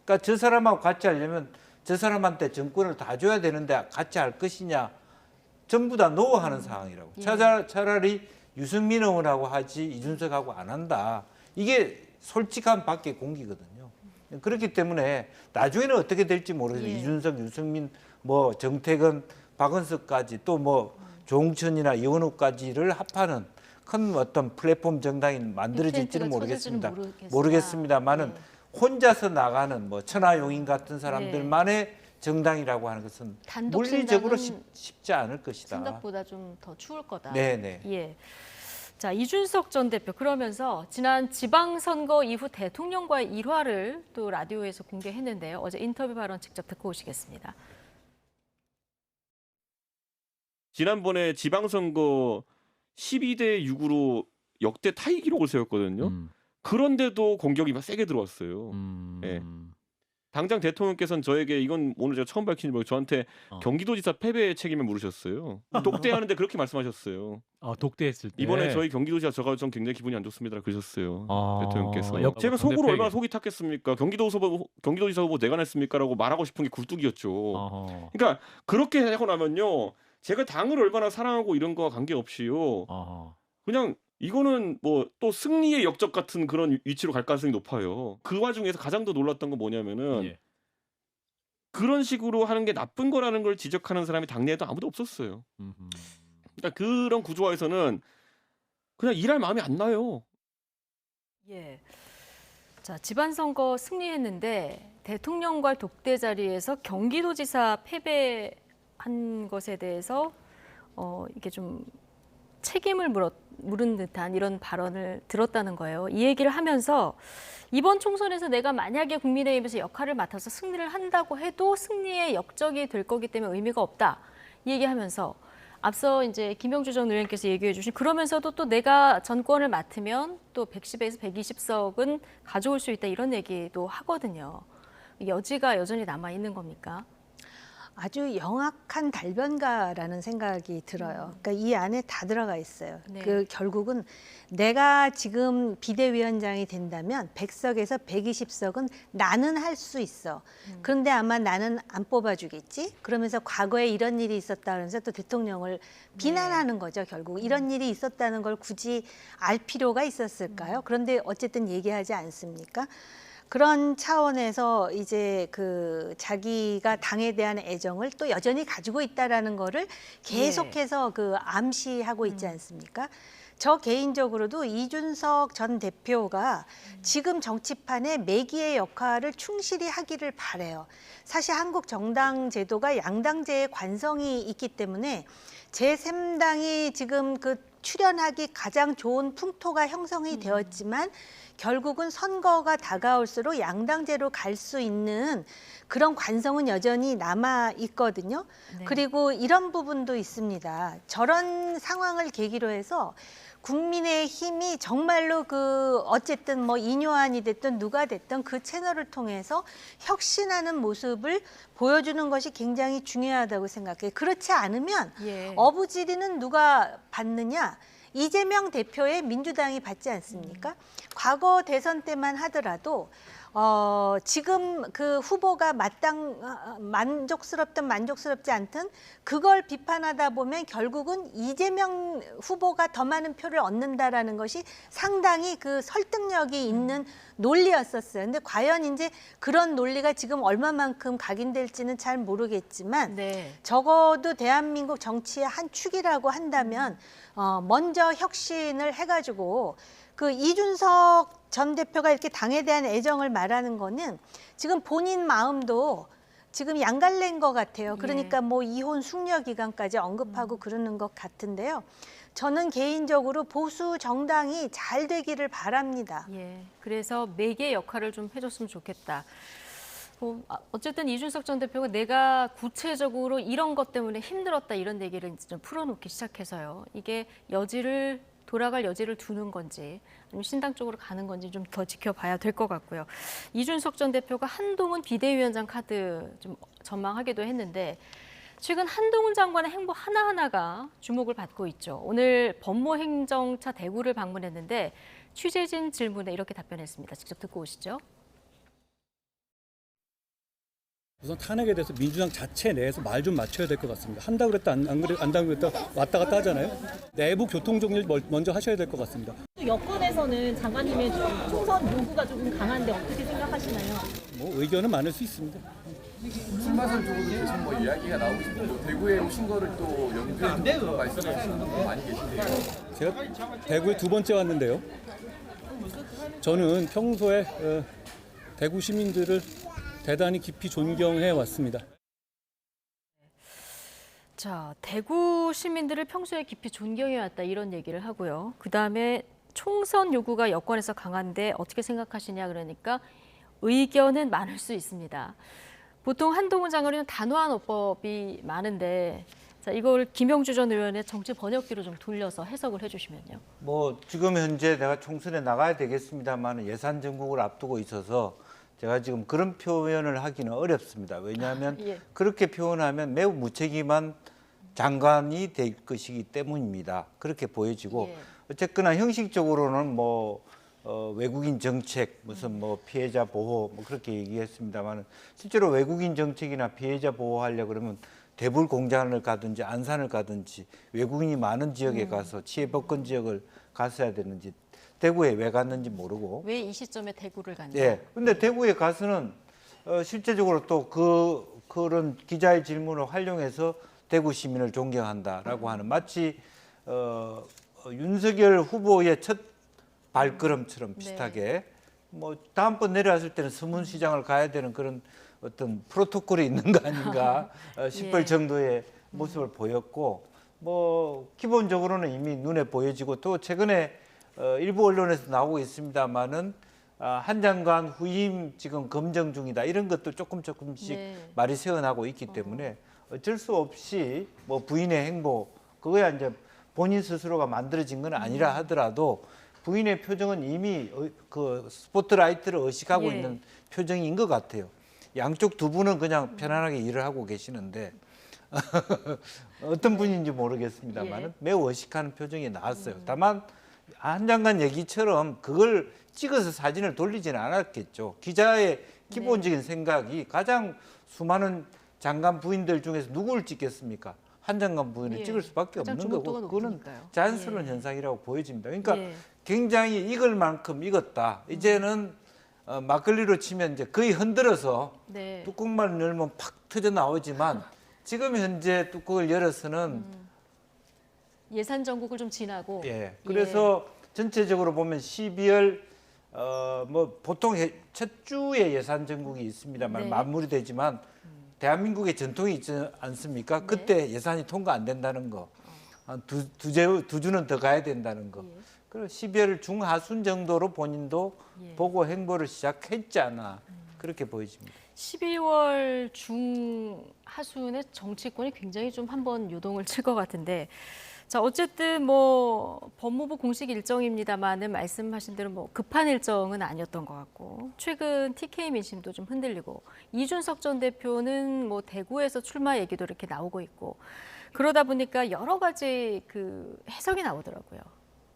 그러니까 저 사람하고 같이 하려면 저 사람한테 정권을 다 줘야 되는데 같이 할 것이냐, 전부 다 노하는 상황이라고. 예. 차라리 유승민 의원하고 하지 이준석하고 안 한다. 이게 솔직한 밖의 공기거든요. 그렇기 때문에 나중에는 어떻게 될지 모르겠어요. 예. 이준석, 유승민, 뭐 정택은, 박은석까지 또 뭐 조홍천이나 이원우까지를 합하는 큰 어떤 플랫폼 정당이 만들어질지는 모르겠습니다만은 혼자서 나가는 뭐 천하용인 같은 사람들만의 정당이라고 하는 것은 물리적으로 쉽지 않을 것이다. 생각보다 좀 더 추울 거다. 네네. 예. 자, 이준석 전 대표 그러면서 지난 지방선거 이후 대통령과의 일화를 또 라디오에서 공개했는데요. 어제 인터뷰 발언 직접 듣고 오시겠습니다. 지난번에 지방선거 12대 6으로 역대 타이 기록을 세웠거든요. 그런데도 공격이 막 세게 들어왔어요. 예. 당장 대통령께서는 저에게 이건 오늘 제가 처음 밝히는 거고 저한테 경기도지사 패배의 책임을 물으셨어요. 독대하는데 그렇게 말씀하셨어요. 아, 독대했을 때. 이번에 저희 경기도지사 저가 좀 굉장히 기분이 안 좋습니다. 그러셨어요. 대통령께서. 제가 제가 속으로 얼마나 속이 탔겠습니까? 경기도지사 후보 내가 냈습니까라고 말하고 싶은 게 굴뚝이었죠. 그러니까 그렇게 하고 나면요. 제가 당을 얼마나 사랑하고 이런 거와 관계없이요. 그냥 이거는 뭐 또 승리의 역적 같은 그런 위치로 갈 가능성이 높아요. 그 와중에서 가장 더 놀랐던 건 뭐냐면은 그런 식으로 하는 게 나쁜 거라는 걸 지적하는 사람이 당내에도 아무도 없었어요. 그러니까 그런 구조화에서는 그냥 일할 마음이 안 나요. 예. 자, 지방선거 승리했는데 대통령과 독대 자리에서 경기도지사 패배한 것에 대해서 이게 좀 책임을 물은 듯한 이런 발언을 들었다는 거예요. 이 얘기를 하면서 이번 총선에서 내가 만약에 국민의힘에서 역할을 맡아서 승리를 한다고 해도 승리의 역적이 될 거기 때문에 의미가 없다. 이 얘기하면서 앞서 이제 김영주 전 의원께서 얘기해 주신 그러면서도 또 내가 정권을 맡으면 또 110에서 120석은 가져올 수 있다 이런 얘기도 하거든요. 여지가 여전히 남아 있는 겁니까? 아주 영악한 달변가라는 생각이 들어요. 그러니까 이 안에 다 들어가 있어요. 네. 그 결국은 내가 지금 비대위원장이 된다면 100석에서 120석은 나는 할 수 있어. 그런데 아마 나는 안 뽑아주겠지. 그러면서 과거에 이런 일이 있었다 그러면서 또 대통령을 비난하는 거죠. 결국 이런 일이 있었다는 걸 굳이 알 필요가 있었을까요? 그런데 어쨌든 얘기하지 않습니까? 그런 차원에서 이제 그 자기가 당에 대한 애정을 또 여전히 가지고 있다라는 거를 계속해서 그 암시하고 있지 않습니까? 저 개인적으로도 이준석 전 대표가 지금 정치판에 매기의 역할을 충실히 하기를 바라요. 사실 한국 정당 제도가 양당제의 관성이 있기 때문에 제3당이 지금 그 출연하기 가장 좋은 풍토가 형성이 되었지만 결국은 선거가 다가올수록 양당제로 갈 수 있는 그런 관성은 여전히 남아 있거든요. 네. 그리고 이런 부분도 있습니다. 저런 상황을 계기로 해서 국민의힘이 정말로 그 어쨌든 뭐 이뇨한이 됐든 누가 됐든 그 채널을 통해서 혁신하는 모습을 보여주는 것이 굉장히 중요하다고 생각해요. 그렇지 않으면 어부지리는 누가 받느냐? 이재명 대표의 민주당이 받지 않습니까? 과거 대선 때만 하더라도 지금 그 후보가 만족스럽든 만족스럽지 않든 그걸 비판하다 보면 결국은 이재명 후보가 더 많은 표를 얻는다라는 것이 상당히 그 설득력이 있는 논리였었어요. 근데 과연 이제 그런 논리가 지금 얼마만큼 각인될지는 잘 모르겠지만 적어도 대한민국 정치의 한 축이라고 한다면 먼저 혁신을 해가지고 그 이준석 전 대표가 이렇게 당에 대한 애정을 말하는 거는 지금 본인 마음도 지금 양갈래인 것 같아요. 그러니까 뭐 이혼 숙려 기간까지 언급하고 그러는 것 같은데요. 저는 개인적으로 보수 정당이 잘 되기를 바랍니다. 그래서 매개 역할을 좀 해줬으면 좋겠다. 어쨌든 이준석 전 대표가 내가 구체적으로 이런 것 때문에 힘들었다 이런 얘기를 좀 풀어놓기 시작해서요. 이게 돌아갈 여지를 두는 건지 아니면 신당 쪽으로 가는 건지 좀 더 지켜봐야 될 것 같고요. 이준석 전 대표가 한동훈 비대위원장 카드 좀 전망하기도 했는데 최근 한동훈 장관의 행보 하나하나가 주목을 받고 있죠. 오늘 법무행정차 대구를 방문했는데 취재진 질문에 이렇게 답변했습니다. 직접 듣고 오시죠. 우선 탄핵에 대해서 민주당 자체 내에서 말 좀 맞춰야 될 것 같습니다. 한다 그랬다 안 그랬다 왔다 갔다 하잖아요. 내부 교통 정리를 먼저 하셔야 될 것 같습니다. 여권에서는 장관님의 총선 요구가 조금 강한데 어떻게 생각하시나요? 뭐 의견은 많을 수 있습니다. 출마선 쪽으로 계속 뭐 이야기가 나오고 있고 대구에 오신 거를 또 연구해 좀 말씀해 주시는 분 많이 계신데요. 제가 대구에 2번째 왔는데요. 저는 평소에 대구 시민들을 대단히 깊이 존경해 왔습니다. 자, 대구 시민들을 평소에 깊이 존경해 왔다 이런 얘기를 하고요. 그다음에 총선 요구가 여권에서 강한데 어떻게 생각하시냐 그러니까 의견은 많을 수 있습니다. 보통 한동훈 장관은 단호한 어법이 많은데 자, 이걸 김영주 전 의원의 정치 번역기로 좀 돌려서 해석을 해주시면요. 뭐 지금 현재 내가 총선에 나가야 되겠습니다만 예산 정국을 앞두고 있어서 제가 지금 그런 표현을 하기는 어렵습니다. 왜냐하면 그렇게 표현하면 매우 무책임한 장관이 될 것이기 때문입니다. 그렇게 보여지고 어쨌거나 형식적으로는 뭐 외국인 정책 무슨 뭐 피해자 보호 뭐 그렇게 얘기했습니다만 실제로 외국인 정책이나 피해자 보호하려 그러면 대불 공장을 가든지 안산을 가든지 외국인이 많은 지역에 가서 치해법권 지역을 갔어야 되는지 대구에 왜 갔는지 모르고 왜 이 시점에 대구를 갔냐? 근데 대구에 가서는 실제적으로 또 그런 기자의 질문을 활용해서 대구 시민을 존경한다라고 하는 마치 윤석열 후보의 첫 발걸음처럼 비슷하게 뭐 다음번 내려왔을 때는 서문시장을 가야 되는 그런 어떤 프로토콜이 있는 거 아닌가 싶을 정도의 모습을 보였고 뭐 기본적으로는 이미 눈에 보여지고 또 최근에 일부 언론에서 나오고 있습니다만은 한 장관 후임 지금 검증 중이다 이런 것도 조금씩 말이 새어나고 있기 때문에 어쩔 수 없이 뭐 부인의 행보 그거야 이제 본인 스스로가 만들어진 건 아니라 하더라도 부인의 표정은 이미 그 스포트라이트를 의식하고 있는 표정인 것 같아요. 양쪽 두 분은 그냥 편안하게 일을 하고 계시는데 어떤 분인지 모르겠습니다만 매우 의식하는 표정이 나왔어요. 다만 한 장관 얘기처럼 그걸 찍어서 사진을 돌리지는 않았겠죠. 기자의 기본적인 생각이 가장 수많은 장관 부인들 중에서 누구를 찍겠습니까? 한 장관 부인을 찍을 수밖에 없는 거고 그거는 자연스러운 현상이라고 보여집니다. 그러니까 굉장히 익을 만큼 익었다. 이제는 막걸리로 치면 이제 거의 흔들어서 뚜껑만 열면 팍 터져 나오지만 지금 현재 뚜껑을 열어서는 예산 정국을 좀 지나고 그래서 전체적으로 보면 12월 뭐 보통 첫 주에 예산 정국이 있습니다만 마무리되지만 대한민국의 전통이 있지 않습니까? 그때 예산이 통과 안 된다는 거, 두 주는 더 가야 된다는 거. 그리고 12월 중하순 정도로 본인도 보고 행보를 시작했지 않아 그렇게 보여집니다. 12월 중하순에 정치권이 굉장히 좀 한번 요동을 칠 것 같은데 자 어쨌든 뭐 법무부 공식 일정입니다만은 말씀하신 대로 뭐 급한 일정은 아니었던 것 같고 최근 TK 민심도 좀 흔들리고 이준석 전 대표는 뭐 대구에서 출마 얘기도 이렇게 나오고 있고 그러다 보니까 여러 가지 그 해석이 나오더라고요.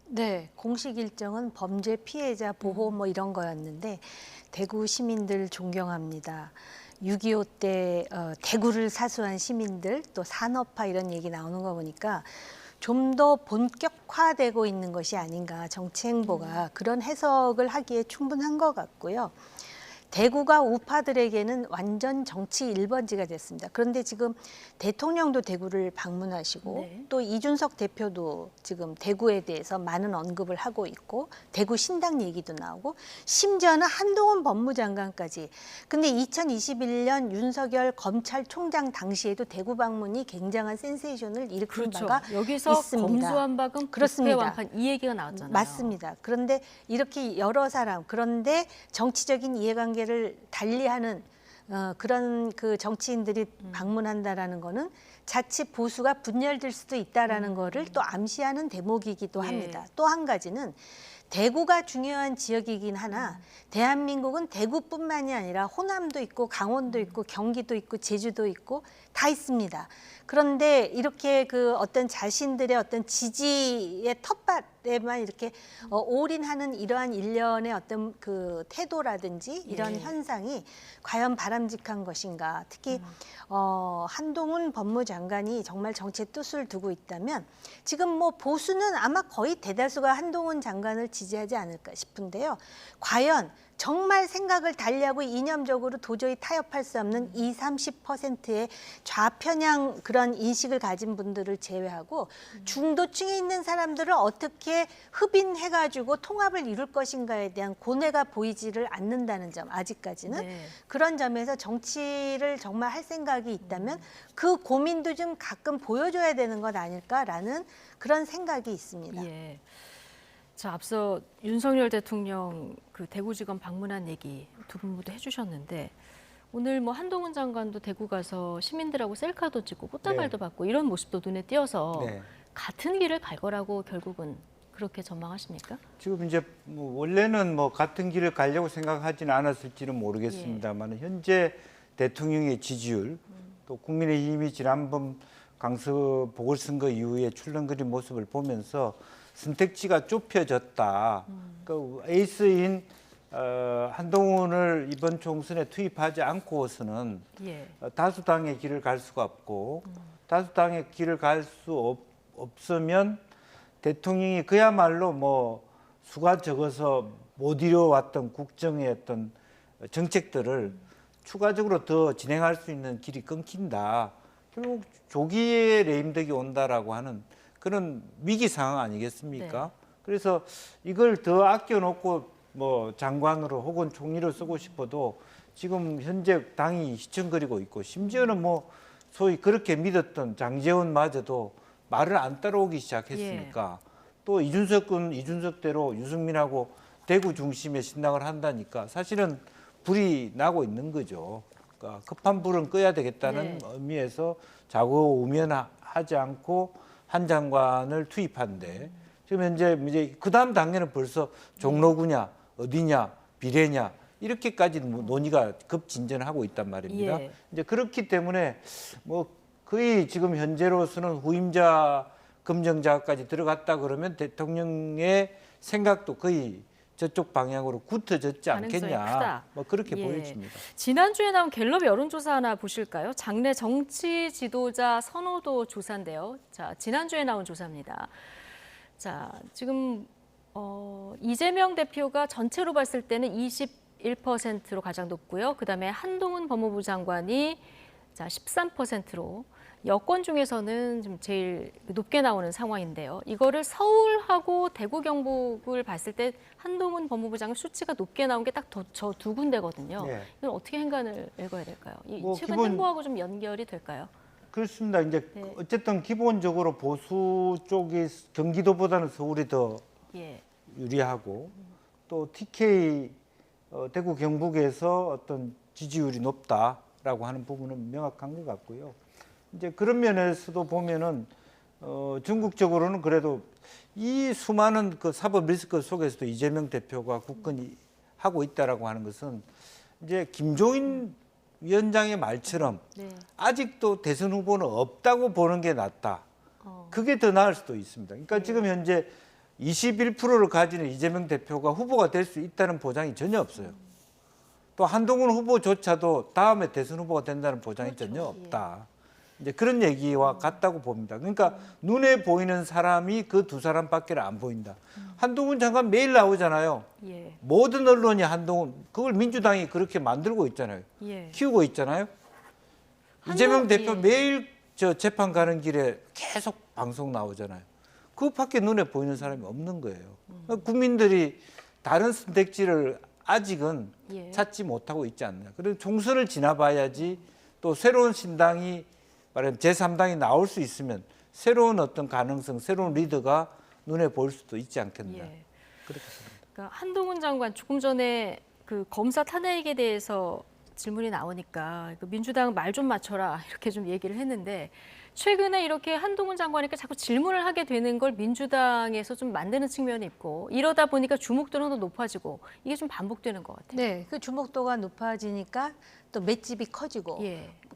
네, 공식 일정은 범죄 피해자 보호 뭐 이런 거였는데 대구 시민들 존경합니다. 6.25 때 대구를 사수한 시민들 또 산업화 이런 얘기 나오는 거 보니까 좀 더 본격화되고 있는 것이 아닌가 정치 행보가 그런 해석을 하기에 충분한 것 같고요. 대구가 우파들에게는 완전 정치 1번지가 됐습니다. 그런데 지금 대통령도 대구를 방문하시고 네. 또 이준석 대표도 지금 대구에 대해서 많은 언급을 하고 있고 대구 신당 얘기도 나오고 심지어는 한동훈 법무장관까지. 근데 2021년 윤석열 검찰총장 당시에도 대구 방문이 굉장한 센세이션을 일으킨 그렇죠. 바가 여기서 있습니다. 검수완박은 그렇습니다. 완판 이 얘기가 나왔잖아요. 맞습니다. 그런데 이렇게 여러 사람 그런데 정치적인 이해관계를 달리하는 그런 그 정치인들이 방문한다라는 거는 자칫 보수가 분열될 수도 있다라는 거를 또 암시하는 대목이기도 합니다. 또 한 가지는 대구가 중요한 지역이긴 하나 대한민국은 대구뿐만이 아니라 호남도 있고 강원도 있고 경기도 있고 제주도 있고 다 있습니다. 그런데 이렇게 그 어떤 자신들의 어떤 지지의 텃밭에만 이렇게 올인하는 이러한 일련의 어떤 그 태도라든지 이런 현상이 과연 바람직한 것인가. 특히 한동훈 법무장관이 정말 정치의 뜻을 두고 있다면 지금 뭐 보수는 아마 거의 대다수가 한동훈 장관을 지지하지 않을까 싶은데요. 과연 정말 생각을 달리하고 이념적으로 도저히 타협할 수 없는 20-30%의 좌편향 그런 인식을 가진 분들을 제외하고 중도층에 있는 사람들을 어떻게 흡인해가지고 통합을 이룰 것인가에 대한 고뇌가 보이지를 않는다는 점, 아직까지는. 그런 점에서 정치를 정말 할 생각이 있다면 그 고민도 좀 가끔 보여줘야 되는 것 아닐까라는 그런 생각이 있습니다. 예. 자, 앞서 윤석열 대통령 그 대구지검 방문한 얘기 두 분 모두 해주셨는데 오늘 뭐 한동훈 장관도 대구 가서 시민들하고 셀카도 찍고 꽃다발도 받고 이런 모습도 눈에 띄어서 같은 길을 갈 거라고 결국은 그렇게 전망하십니까? 지금 이제 뭐 원래는 뭐 같은 길을 가려고 생각하지는 않았을지는 모르겠습니다만 현재 대통령의 지지율 또 국민의힘이 지난번 강서 보궐선거 이후에 출렁거린 모습을 보면서 선택지가 좁혀졌다. 그 에이스인 한동훈을 이번 총선에 투입하지 않고서는 다수당의 길을 갈 수가 없고 다수당의 길을 갈 수 없으면 대통령이 그야말로 뭐 수가 적어서 못 이뤄왔던 국정의 어떤 정책들을 추가적으로 더 진행할 수 있는 길이 끊긴다. 결국 조기에 레임덕이 온다라고 하는 그런 위기 상황 아니겠습니까? 그래서 이걸 더 아껴놓고 뭐 장관으로 혹은 총리로 쓰고 싶어도 지금 현재 당이 시청거리고 있고 심지어는 뭐 소위 그렇게 믿었던 장제원마저도 말을 안 따라오기 시작했으니까 또 이준석은 이준석대로 유승민하고 대구 중심의 신당을 한다니까 사실은 불이 나고 있는 거죠. 그러니까 급한 불은 꺼야 되겠다는 의미에서 좌고우면하지 않고 한 장관을 투입한데 지금 현재 이제 그다음 단계는 벌써 종로구냐 어디냐 비례냐 이렇게까지 논의가 급진전하고 있단 말입니다. 이제 그렇기 때문에 뭐 거의 지금 현재로서는 후임자 검증자까지 들어갔다 그러면 대통령의 생각도 거의 저쪽 방향으로 굳어졌지 않겠냐. 뭐 그렇게 보여집니다. 지난주에 나온 갤럽 여론조사 하나 보실까요? 장내 정치 지도자 선호도 조사인데요. 자, 지난주에 나온 조사입니다. 자, 지금 이재명 대표가 전체로 봤을 때는 21%로 가장 높고요. 그다음에 한동훈 법무부 장관이 자 13%로 여권 중에서는 좀 제일 높게 나오는 상황인데요. 이거를 서울하고 대구 경북을 봤을 때 한동훈 법무부 장관 수치가 높게 나온 게 딱 저 두 군데거든요. 이건 어떻게 행간을 읽어야 될까요? 뭐 최근 행보하고 좀 연결이 될까요? 그렇습니다. 이제 어쨌든 기본적으로 보수 쪽이 경기도보다는 서울이 더 유리하고 또 TK 대구 경북에서 어떤 지지율이 높다라고 하는 부분은 명확한 것 같고요. 이제 그런 면에서도 보면은 전국적으로는 그래도 이 수많은 그 사법 리스크 속에서도 이재명 대표가 굳건히 하고 있다라고 하는 것은 이제 김종인 위원장의 말처럼 아직도 대선 후보는 없다고 보는 게 낫다. 그게 더 나을 수도 있습니다. 그러니까 지금 현재 21%를 가지는 이재명 대표가 후보가 될 수 있다는 보장이 전혀 없어요. 또 한동훈 후보조차도 다음에 대선 후보가 된다는 보장이 전혀 없다. 이제 그런 얘기와 같다고 봅니다. 그러니까 눈에 보이는 사람이 그 두 사람밖에 안 보인다. 한동훈 장관 매일 나오잖아요. 모든 언론이 한동훈, 그걸 민주당이 그렇게 만들고 있잖아요. 키우고 있잖아요. 이재명 대표 매일 저 재판 가는 길에 계속 방송 나오잖아요. 그것밖에 눈에 보이는 사람이 없는 거예요. 국민들이 다른 선택지를 아직은 찾지 못하고 있지 않나. 그리고 총선을 지나봐야지 또 새로운 신당이 말하면 제3당이 나올 수 있으면 새로운 어떤 가능성, 새로운 리더가 눈에 보일 수도 있지 않겠나. 그렇게 생각합니다. 그러니까 한동훈 장관 조금 전에 그 검사 탄핵에 대해서 질문이 나오니까 민주당 말 좀 맞춰라 이렇게 좀 얘기를 했는데 최근에 이렇게 한동훈 장관에게 자꾸 질문을 하게 되는 걸 민주당에서 좀 만드는 측면이 있고 이러다 보니까 주목도는 더 높아지고 이게 좀 반복되는 것 같아요. 네, 그 주목도가 높아지니까 또 맷집이 커지고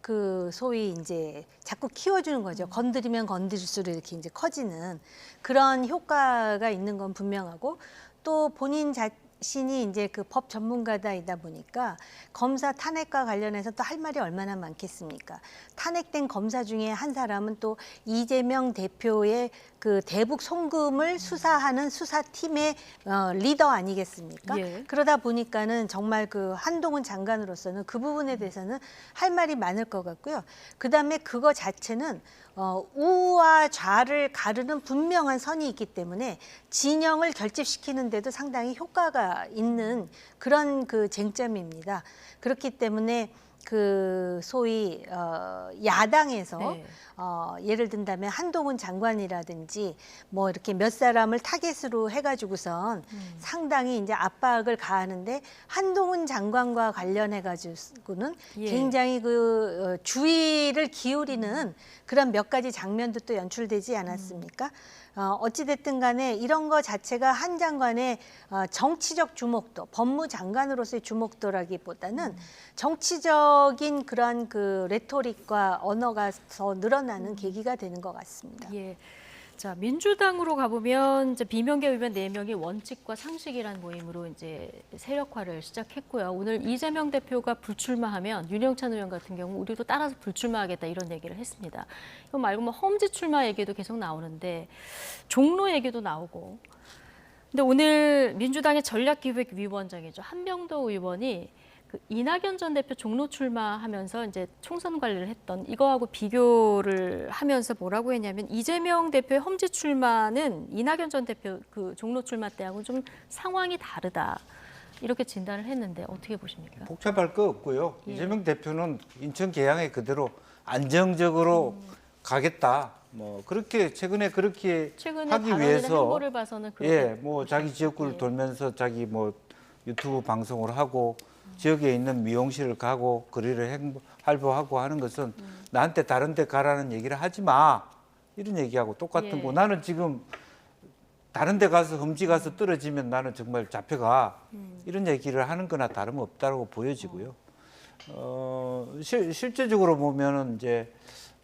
그 소위 이제 자꾸 키워주는 거죠. 건드리면 건드릴수록 이렇게 이제 커지는 그런 효과가 있는 건 분명하고 또 본인 자신이 이제 그 법 전문가이다 보니까 검사 탄핵과 관련해서 또 할 말이 얼마나 많겠습니까? 탄핵된 검사 중에 한 사람은 또 이재명 대표의 그 대북 송금을 수사하는 수사팀의 리더 아니겠습니까? 그러다 보니까는 정말 그 한동훈 장관으로서는 그 부분에 대해서는 할 말이 많을 것 같고요. 그다음에 그거 자체는 우와 좌를 가르는 분명한 선이 있기 때문에 진영을 결집시키는데도 상당히 효과가 있는 그런 그 쟁점입니다. 그렇기 때문에 그 소위 야당에서 예를 든다면 한동훈 장관이라든지 뭐 이렇게 몇 사람을 타겟으로 해가지고선 상당히 이제 압박을 가하는데 한동훈 장관과 관련해가지고는 굉장히 그 주의를 기울이는 그런 몇 가지 장면도 또 연출되지 않았습니까? 어찌됐든 간에 이런 거 자체가 한 장관의 정치적 주목도, 법무장관으로서의 주목도라기보다는 정치적인 그런 그 레토릭과 언어가 더 늘어나는 계기가 되는 것 같습니다. 자, 민주당으로 가보면 이제 비명계 의원 4명이 원칙과 상식이라는 모임으로 이제 세력화를 시작했고요. 오늘 이재명 대표가 불출마하면 윤영찬 의원 같은 경우 우리도 따라서 불출마하겠다 이런 얘기를 했습니다. 이거 말고 뭐 험지 출마 얘기도 계속 나오는데 종로 얘기도 나오고. 근데 오늘 민주당의 전략기획위원장이죠. 한명도 의원이 그 이낙연 전 대표 종로 출마하면서 이제 총선 관리를 했던 이거하고 비교를 하면서 뭐라고 했냐면 이재명 대표의 험지 출마는 이낙연 전 대표 그 종로 출마 때하고 좀 상황이 다르다. 이렇게 진단을 했는데 어떻게 보십니까? 복잡할 거 없고요. 이재명 대표는 인천 계양에 그대로 안정적으로 가겠다. 뭐 그렇게 최근에 그렇게 하기 위해서 행보를 봐서는 뭐 자기 지역구를 돌면서 자기 뭐 유튜브 방송을 하고 지역에 있는 미용실을 가고 거리를 활보하고 하는 것은 나한테 다른 데 가라는 얘기를 하지 마. 이런 얘기하고 똑같은 거. 나는 지금 다른 데 가서 험지 가서 떨어지면 나는 정말 잡혀가. 이런 얘기를 하는 거나 다름없다고 보여지고요. 실제적으로 보면은 이제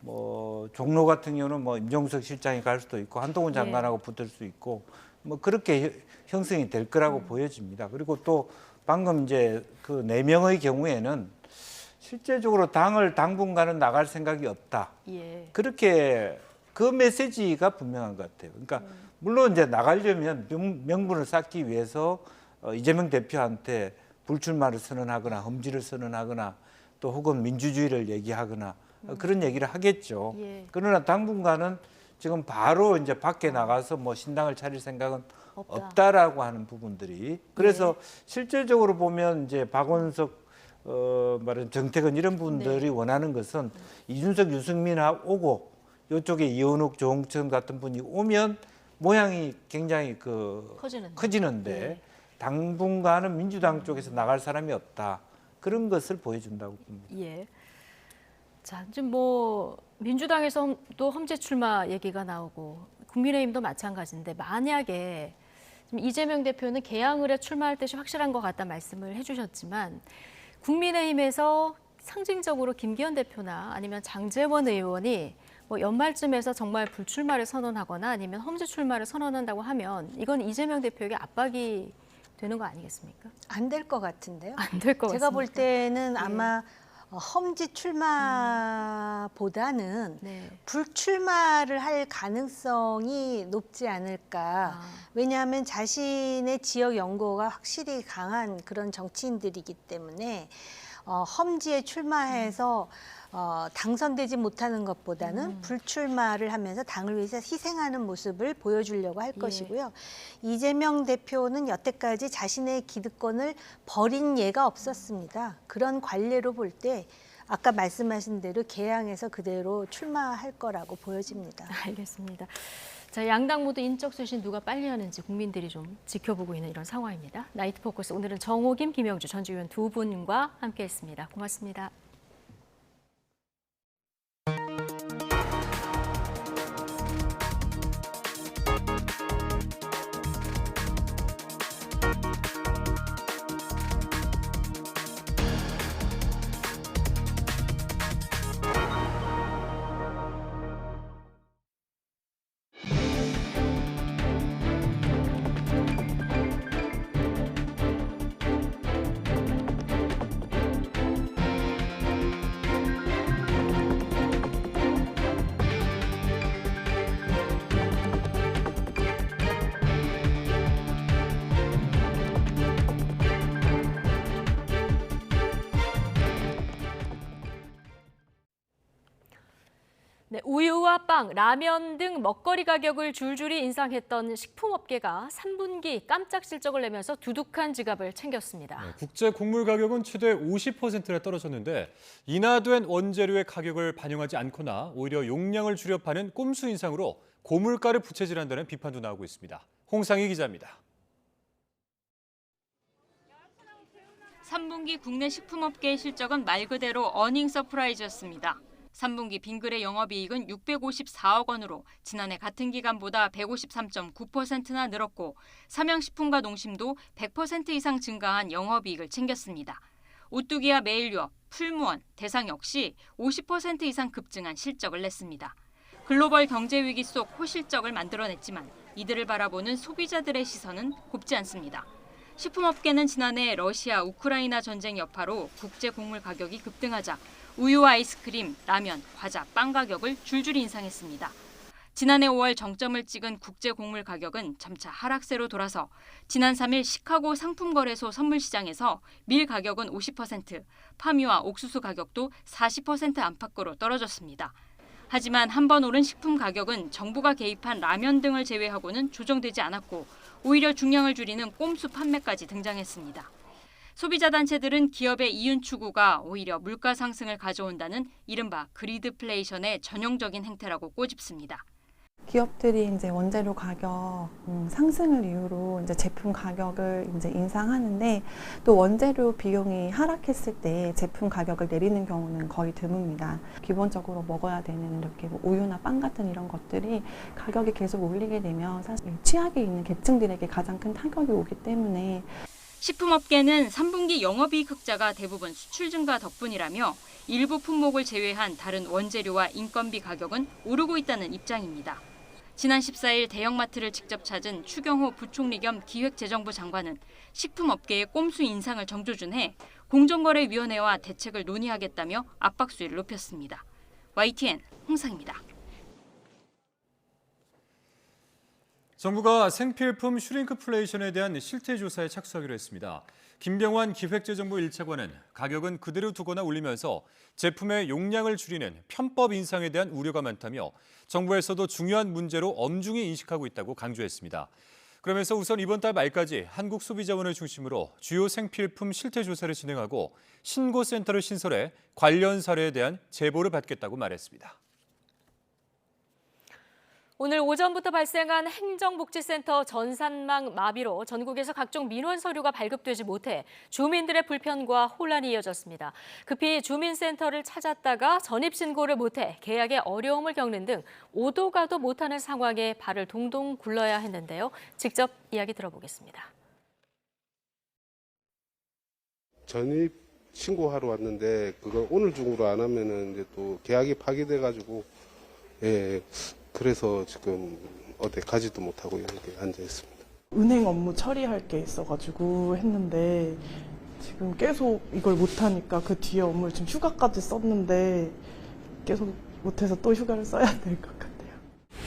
뭐 종로 같은 경우는 뭐 임종석 실장이 갈 수도 있고 한동훈 장관하고 붙을 수 있고 뭐 그렇게 형성이 될 거라고 보여집니다. 그리고 또 방금 이제 그 4명의 경우에는 실제적으로 당분간은 나갈 생각이 없다. 그렇게 그 메시지가 분명한 것 같아요. 그러니까 물론 이제 나가려면 명분을 쌓기 위해서 이재명 대표한테 불출마를 선언하거나 험지를 선언하거나 또 혹은 민주주의를 얘기하거나 그런 얘기를 하겠죠. 그러나 당분간은 지금 바로 이제 밖에 나가서 뭐 신당을 차릴 생각은 없다라고 하는 부분들이 그래서 실질적으로 보면 이제 박원석 말은 정택은 이런 분들이 원하는 것은 이준석 유승민 오고 이쪽에 이현욱 조홍천 같은 분이 오면 모양이 굉장히 커지는데 당분간은 민주당 쪽에서 나갈 사람이 없다 그런 것을 보여준다고 봅니다. 자, 지금 뭐 민주당에서도 험지 출마 얘기가 나오고 국민의힘도 마찬가지인데 만약에 지금 이재명 대표는 개항을에 출마할 뜻이 확실한 것 같다 말씀을 해주셨지만 국민의힘에서 상징적으로 김기현 대표나 아니면 장제원 의원이 뭐 연말쯤에서 정말 불출마를 선언하거나 아니면 험지 출마를 선언한다고 하면 이건 이재명 대표에게 압박이 되는 거 아니겠습니까? 안 될 것 같은데요. 안 될 것 같습니다. 제가 볼 때는 아마 험지 출마보다는 불출마를 할 가능성이 높지 않을까. 왜냐하면 자신의 지역 연고가 확실히 강한 그런 정치인들이기 때문에 험지에 출마해서 당선되지 못하는 것보다는 불출마를 하면서 당을 위해서 희생하는 모습을 보여주려고 할 것이고요. 이재명 대표는 여태까지 자신의 기득권을 버린 예가 없었습니다. 그런 관례로 볼 때 아까 말씀하신 대로 개항해서 그대로 출마할 거라고 보여집니다. 알겠습니다. 자, 양당 모두 인적 쇄신 누가 빨리 하는지 국민들이 좀 지켜보고 있는 이런 상황입니다. 나이트 포커스 오늘은 정호김, 김영주 전주위원 두 분과 함께했습니다. 고맙습니다. 네, 우유와 빵, 라면 등 먹거리 가격을 줄줄이 인상했던 식품업계가 3분기 깜짝 실적을 내면서 두둑한 지갑을 챙겼습니다. 네, 국제 곡물 가격은 최대 50%나 떨어졌는데 인하된 원재료의 가격을 반영하지 않거나 오히려 용량을 줄여 파는 꼼수 인상으로 고물가를 부채질한다는 비판도 나오고 있습니다. 홍상희 기자입니다. 3분기 국내 식품업계의 실적은 말 그대로 어닝 서프라이즈였습니다. 3분기 빙그레 영업이익은 654억 원으로 지난해 같은 기간보다 153.9%나 늘었고 삼양식품과 농심도 100% 이상 증가한 영업이익을 챙겼습니다. 오뚜기와 메일유업, 풀무원, 대상 역시 50% 이상 급증한 실적을 냈습니다. 글로벌 경제 위기 속 호실적을 만들어냈지만 이들을 바라보는 소비자들의 시선은 곱지 않습니다. 식품업계는 지난해 러시아, 우크라이나 전쟁 여파로 국제 곡물 가격이 급등하자 우유와 아이스크림, 라면, 과자, 빵 가격을 줄줄이 인상했습니다. 지난해 5월 정점을 찍은 국제 곡물 가격은 점차 하락세로 돌아서 지난 3일 시카고 상품거래소 선물시장에서 밀 가격은 50%, 파미와 옥수수 가격도 40% 안팎으로 떨어졌습니다. 하지만 한 번 오른 식품 가격은 정부가 개입한 라면 등을 제외하고는 조정되지 않았고 오히려 중량을 줄이는 꼼수 판매까지 등장했습니다. 소비자 단체들은 기업의 이윤 추구가 오히려 물가 상승을 가져온다는 이른바 그리드플레이션의 전형적인 행태라고 꼬집습니다. 기업들이 이제 원재료 가격 상승을 이유로 이제 제품 가격을 이제 인상하는데 또 원재료 비용이 하락했을 때 제품 가격을 내리는 경우는 거의 드뭅니다. 기본적으로 먹어야 되는 이렇게 뭐 우유나 빵 같은 이런 것들이 가격이 계속 올리게 되면 사실 취약에 있는 계층들에게 가장 큰 타격이 오기 때문에 식품업계는 3분기 영업이익 흑자가 대부분 수출 증가 덕분이라며 일부 품목을 제외한 다른 원재료와 인건비 가격은 오르고 있다는 입장입니다. 지난 14일 대형마트를 직접 찾은 추경호 부총리 겸 기획재정부 장관은 식품업계의 꼼수 인상을 정조준해 공정거래위원회와 대책을 논의하겠다며 압박 수위를 높였습니다. YTN 홍상입니다. 정부가 생필품 슈링크플레이션에 대한 실태조사에 착수하기로 했습니다. 김병환 기획재정부 1차관은 가격은 그대로 두거나 올리면서 제품의 용량을 줄이는 편법 인상에 대한 우려가 많다며 정부에서도 중요한 문제로 엄중히 인식하고 있다고 강조했습니다. 그러면서 우선 이번 달 말까지 한국소비자원을 중심으로 주요 생필품 실태조사를 진행하고 신고센터를 신설해 관련 사례에 대한 제보를 받겠다고 말했습니다. 오늘 오전부터 발생한 행정복지센터 전산망 마비로 전국에서 각종 민원 서류가 발급되지 못해 주민들의 불편과 혼란이 이어졌습니다. 급히 주민센터를 찾았다가 전입신고를 못해 계약에 어려움을 겪는 등 오도 가도 못하는 상황에 발을 동동 굴러야 했는데요. 직접 이야기 들어보겠습니다. 전입 신고하러 왔는데 그걸 오늘 중으로 안 하면은 이제 또 계약이 파기돼가지고 예, 그래서 지금 어디 가지도 못하고 여기 앉아 있습니다. 은행 업무 처리할 게 있어가지고 했는데 지금 계속 이걸 못하니까 그 뒤에 업무를 지금 휴가까지 썼는데 계속 못해서 또 휴가를 써야 될 것 같아요.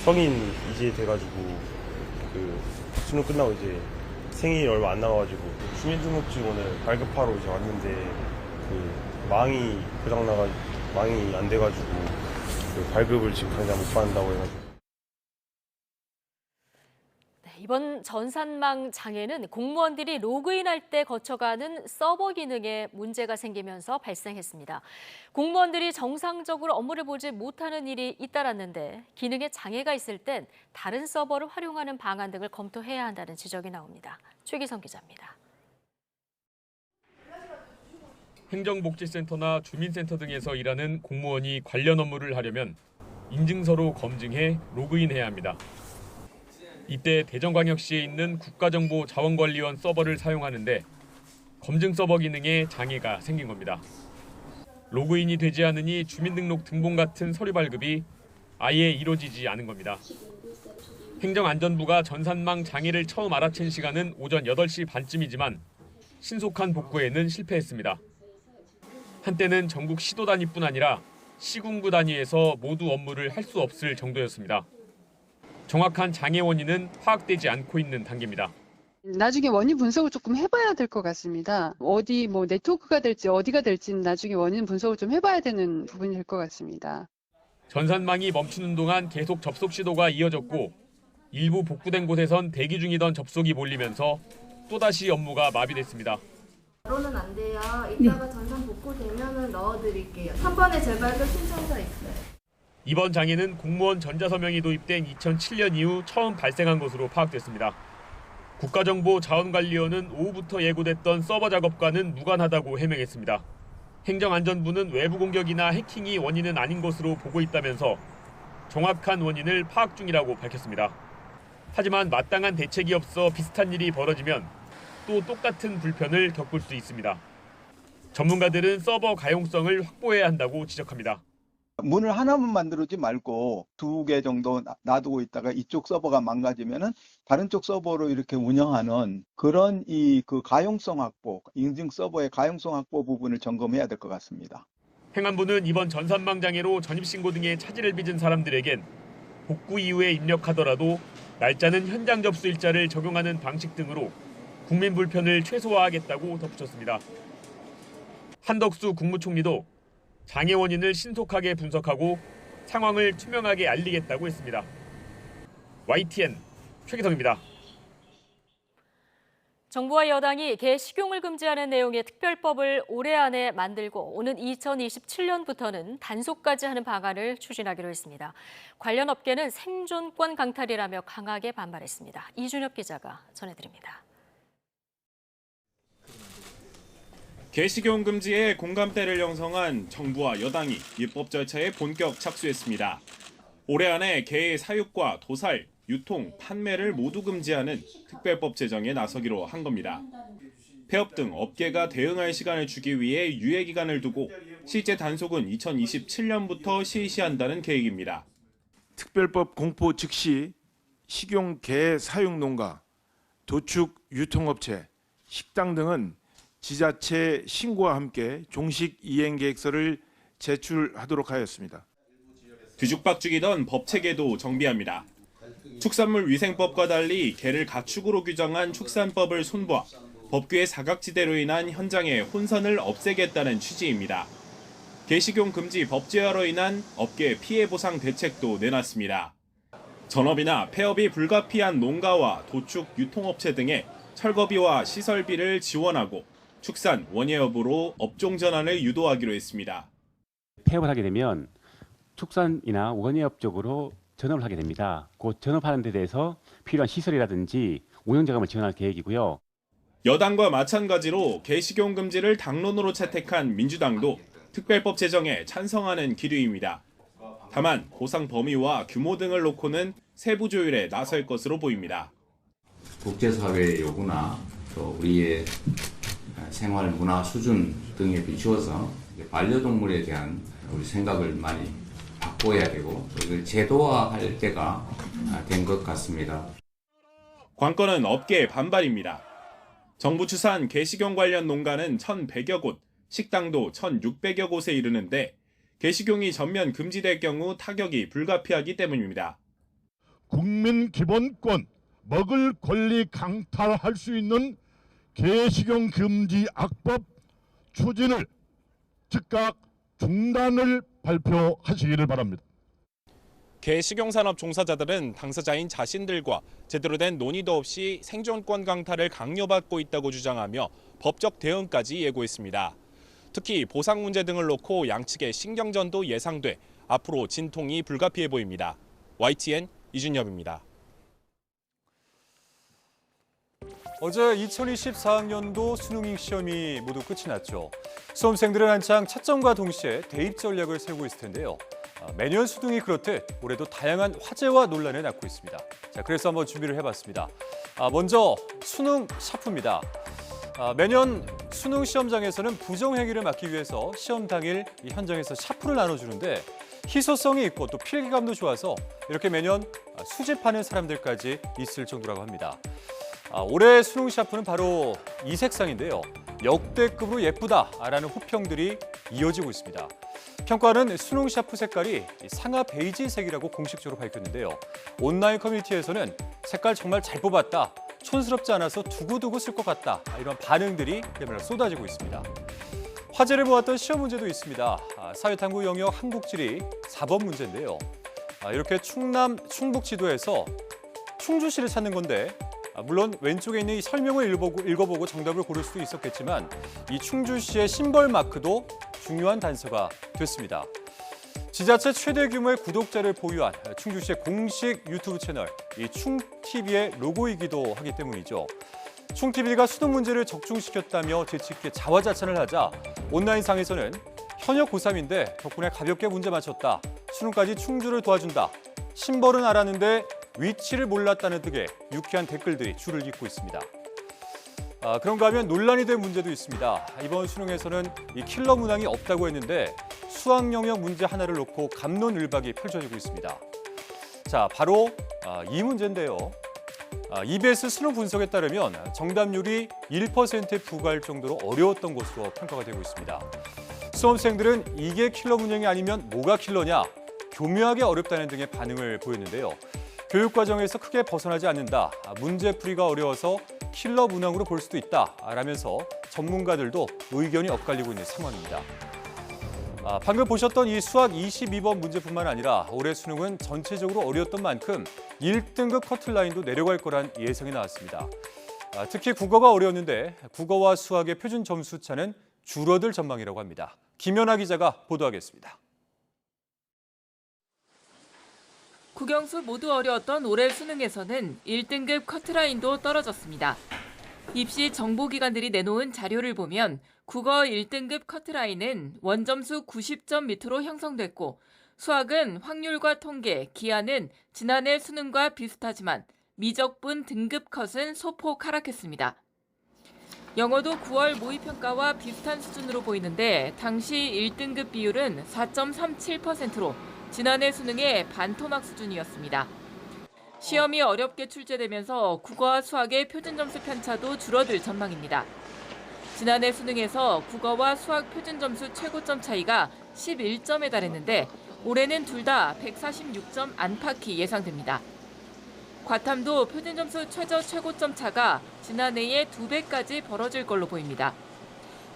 성인 이제 돼가지고 그 수능 끝나고 이제 생일 얼마 안 남아가지고 주민등록증을 발급하러 이제 왔는데 그 망이 고장나가지고 망이 안 돼가지고 그 발급을 지금 당장 못 받는다고 해가지고. 이번 전산망 장애는 공무원들이 로그인할 때 거쳐가는 서버 기능에 문제가 생기면서 발생했습니다. 공무원들이 정상적으로 업무를 보지 못하는 일이 잇따랐는데 기능에 장애가 있을 땐 다른 서버를 활용하는 방안 등을 검토해야 한다는 지적이 나옵니다. 최기성 기자입니다. 행정복지센터나 주민센터 등에서 일하는 공무원이 관련 업무를 하려면 인증서로 검증해 로그인해야 합니다. 이때 대전광역시에 있는 국가정보자원관리원 서버를 사용하는데 검증 서버 기능에 장애가 생긴 겁니다. 로그인이 되지 않으니 주민등록 등본 같은 서류 발급이 아예 이루어지지 않은 겁니다. 행정안전부가 전산망 장애를 처음 알아챈 시간은 오전 8시 반쯤이지만 신속한 복구에는 실패했습니다. 한때는 전국 시도 단위뿐 아니라 시군구 단위에서 모두 업무를 할 수 없을 정도였습니다. 정확한 장애 원인은 파악되지 않고 있는 단계입니다. 나중에 원인 분석을 조금 해봐야 될 것 같습니다. 어디 뭐 네트워크가 될지 어디가 될지는 나중에 원인 분석을 좀 해봐야 되는 부분이 될 것 같습니다. 전산망이 멈추는 동안 계속 접속 시도가 이어졌고 일부 복구된 곳에선 대기 중이던 접속이 몰리면서 또다시 업무가 마비됐습니다. 바로는 안 돼요. 이따가 전산 복구되면은 넣어드릴게요. 3번에 재발급 신청서 있어요. 이번 장애는 공무원 전자서명이 도입된 2007년 이후 처음 발생한 것으로 파악됐습니다. 국가정보자원관리원은 오후부터 예고됐던 서버 작업과는 무관하다고 해명했습니다. 행정안전부는 외부 공격이나 해킹이 원인은 아닌 것으로 보고 있다면서 정확한 원인을 파악 중이라고 밝혔습니다. 하지만 마땅한 대책이 없어 비슷한 일이 벌어지면 또 똑같은 불편을 겪을 수 있습니다. 전문가들은 서버 가용성을 확보해야 한다고 지적합니다. 문을 하나만 만들지 말고 2개 정도 놔두고 있다가 이쪽 서버가 망가지면은 다른 쪽 서버로 이렇게 운영하는 그런 그 가용성 확보, 인증 서버의 가용성 확보 부분을 점검해야 될 것 같습니다. 행안부는 이번 전산망 장애로 전입신고 등의 차질을 빚은 사람들에겐 복구 이후에 입력하더라도 날짜는 현장 접수 일자를 적용하는 방식 등으로 국민 불편을 최소화하겠다고 덧붙였습니다. 한덕수 국무총리도 장애 원인을 신속하게 분석하고 상황을 투명하게 알리겠다고 했습니다. YTN 최기성입니다. 정부와 여당이 개 식용을 금지하는 내용의 특별법을 올해 안에 만들고 오는 2027년부터는 단속까지 하는 방안을 추진하기로 했습니다. 관련 업계는 생존권 강탈이라며 강하게 반발했습니다. 이준엽 기자가 전해드립니다. 개식용 금지에 공감대를 형성한 정부와 여당이 입법 절차에 본격 착수했습니다. 올해 안에 개의 사육과 도살, 유통, 판매를 모두 금지하는 특별법 제정에 나서기로 한 겁니다. 폐업 등 업계가 대응할 시간을 주기 위해 유예 기간을 두고 실제 단속은 2027년부터 실시한다는 계획입니다. 특별법 공포 즉시 식용 개 사육 농가, 도축 유통업체, 식당 등은 지자체 신고와 함께 종식 이행 계획서를 제출하도록 하였습니다. 뒤죽박죽이던 법 체계도 정비합니다. 축산물 위생법과 달리 개를 가축으로 규정한 축산법을 손보아 법규의 사각지대로 인한 현장의 혼선을 없애겠다는 취지입니다. 개식용 금지 법제화로 인한 업계 피해 보상 대책도 내놨습니다. 전업이나 폐업이 불가피한 농가와 도축 유통업체 등의 철거비와 시설비를 지원하고 축산 원예 여부로 업종 전환을 유도하기로 했습니다. 폐업을 하게 되면 축산이나 원예업 쪽으로 전업을 하게 됩니다. 그 전업하는 데 대해서 필요한 시설이라든지 운영자금을 지원할 계획이고요. 여당과 마찬가지로 개식용 금지를 당론으로 채택한 민주당도 특별법 제정에 찬성하는 기류입니다. 다만 보상 범위와 규모 등을 놓고는 세부 조율에 나설 것으로 보입니다. 국제사회의 요구나 또 우리의 생활 문화 수준 등에 비추어서 반려동물에 대한 우리 생각을 많이 바꿔야 되고 또 이걸 제도화할 때가 된 것 같습니다. 관건은 업계의 반발입니다. 정부 추산 개식용 관련 농가는 1,100여 곳, 식당도 1,600여 곳에 이르는데 개식용이 전면 금지될 경우 타격이 불가피하기 때문입니다. 국민 기본권, 먹을 권리 강탈할 수 있는 개식용 금지 악법 추진을 즉각 중단을 발표하시기를 바랍니다. 개식용산업 종사자들은 당사자인 자신들과 제대로 된 논의도 없이 생존권 강탈을 강요받고 있다고 주장하며 법적 대응까지 예고했습니다. 특히 보상 문제 등을 놓고 양측의 신경전도 예상돼 앞으로 진통이 불가피해 보입니다. YTN 이준엽입니다. 어제 2024학년도 수능 시험이 모두 끝이 났죠. 수험생들은 한창 채점과 동시에 대입 전략을 세우고 있을 텐데요. 매년 수능이 그렇듯 올해도 다양한 화제와 논란을 낳고 있습니다. 자, 그래서 한번 준비를 해봤습니다. 먼저 수능 샤프입니다. 매년 수능 시험장에서는 부정행위를 막기 위해서 시험 당일 이 현장에서 샤프를 나눠주는데 희소성이 있고 또 필기감도 좋아서 이렇게 매년 수집하는 사람들까지 있을 정도라고 합니다. 올해 수능 샤프는 바로 이 색상인데요. 역대급으로 예쁘다라는 호평들이 이어지고 있습니다. 평가는 수능 샤프 색깔이 상하 베이지색이라고 공식적으로 밝혔는데요. 온라인 커뮤니티에서는 색깔 정말 잘 뽑았다, 촌스럽지 않아서 두고두고 쓸 것 같다, 이런 반응들이 그야말로 쏟아지고 있습니다. 화제를 모았던 시험 문제도 있습니다. 사회탐구 영역 한국지리 4번 문제인데요. 이렇게 충북 지도에서 충주시를 찾는 건데 물론 왼쪽에 있는 이 설명을 읽어보고 정답을 고를 수도 있었겠지만 이 충주시의 심벌 마크도 중요한 단서가 됐습니다. 지자체 최대 규모의 구독자를 보유한 충주시의 공식 유튜브 채널 이 충TV의 로고이기도 하기 때문이죠. 충TV가 수능 문제를 적중시켰다며 재치 있게 자화자찬을 하자 온라인상에서는 현역 고3인데 덕분에 가볍게 문제 맞췄다, 수능까지 충주를 도와준다, 심벌은 알았는데 위치를 몰랐다는 등의 유쾌한 댓글들이 줄을 잇고 있습니다. 그런가 하면 논란이 된 문제도 있습니다. 이번 수능에서는 이 킬러 문항이 없다고 했는데 수학 영역 문제 하나를 놓고 갑론을박이 펼쳐지고 있습니다. 자, 바로 이 문제인데요. EBS 수능 분석에 따르면 정답률이 1%에 불과할 정도로 어려웠던 것으로 평가가 되고 있습니다. 수험생들은 이게 킬러 문항이 아니면 뭐가 킬러냐, 교묘하게 어렵다는 등의 반응을 보였는데요. 교육과정에서 크게 벗어나지 않는다, 문제풀이가 어려워서 킬러 문항으로 볼 수도 있다 라면서 전문가들도 의견이 엇갈리고 있는 상황입니다. 방금 보셨던 이 수학 22번 문제뿐만 아니라 올해 수능은 전체적으로 어려웠던 만큼 1등급 커트라인도 내려갈 거란 예상이 나왔습니다. 특히 국어가 어려웠는데 국어와 수학의 표준 점수 차는 줄어들 전망이라고 합니다. 김연아 기자가 보도하겠습니다. 국영수 모두 어려웠던 올해 수능에서는 1등급 커트라인도 떨어졌습니다. 입시 정보기관들이 내놓은 자료를 보면 국어 1등급 커트라인은 원점수 90점 밑으로 형성됐고 수학은 확률과 통계, 기하는 지난해 수능과 비슷하지만 미적분 등급 컷은 소폭 하락했습니다. 영어도 9월 모의평가와 비슷한 수준으로 보이는데 당시 1등급 비율은 4.37%로 지난해 수능의 반토막 수준이었습니다. 시험이 어렵게 출제되면서 국어와 수학의 표준점수 편차도 줄어들 전망입니다. 지난해 수능에서 국어와 수학 표준점수 최고점 차이가 11점에 달했는데 올해는 둘 다 146점 안팎이 예상됩니다. 과탐도 표준점수 최고점 차가 지난해의 2배까지 벌어질 걸로 보입니다.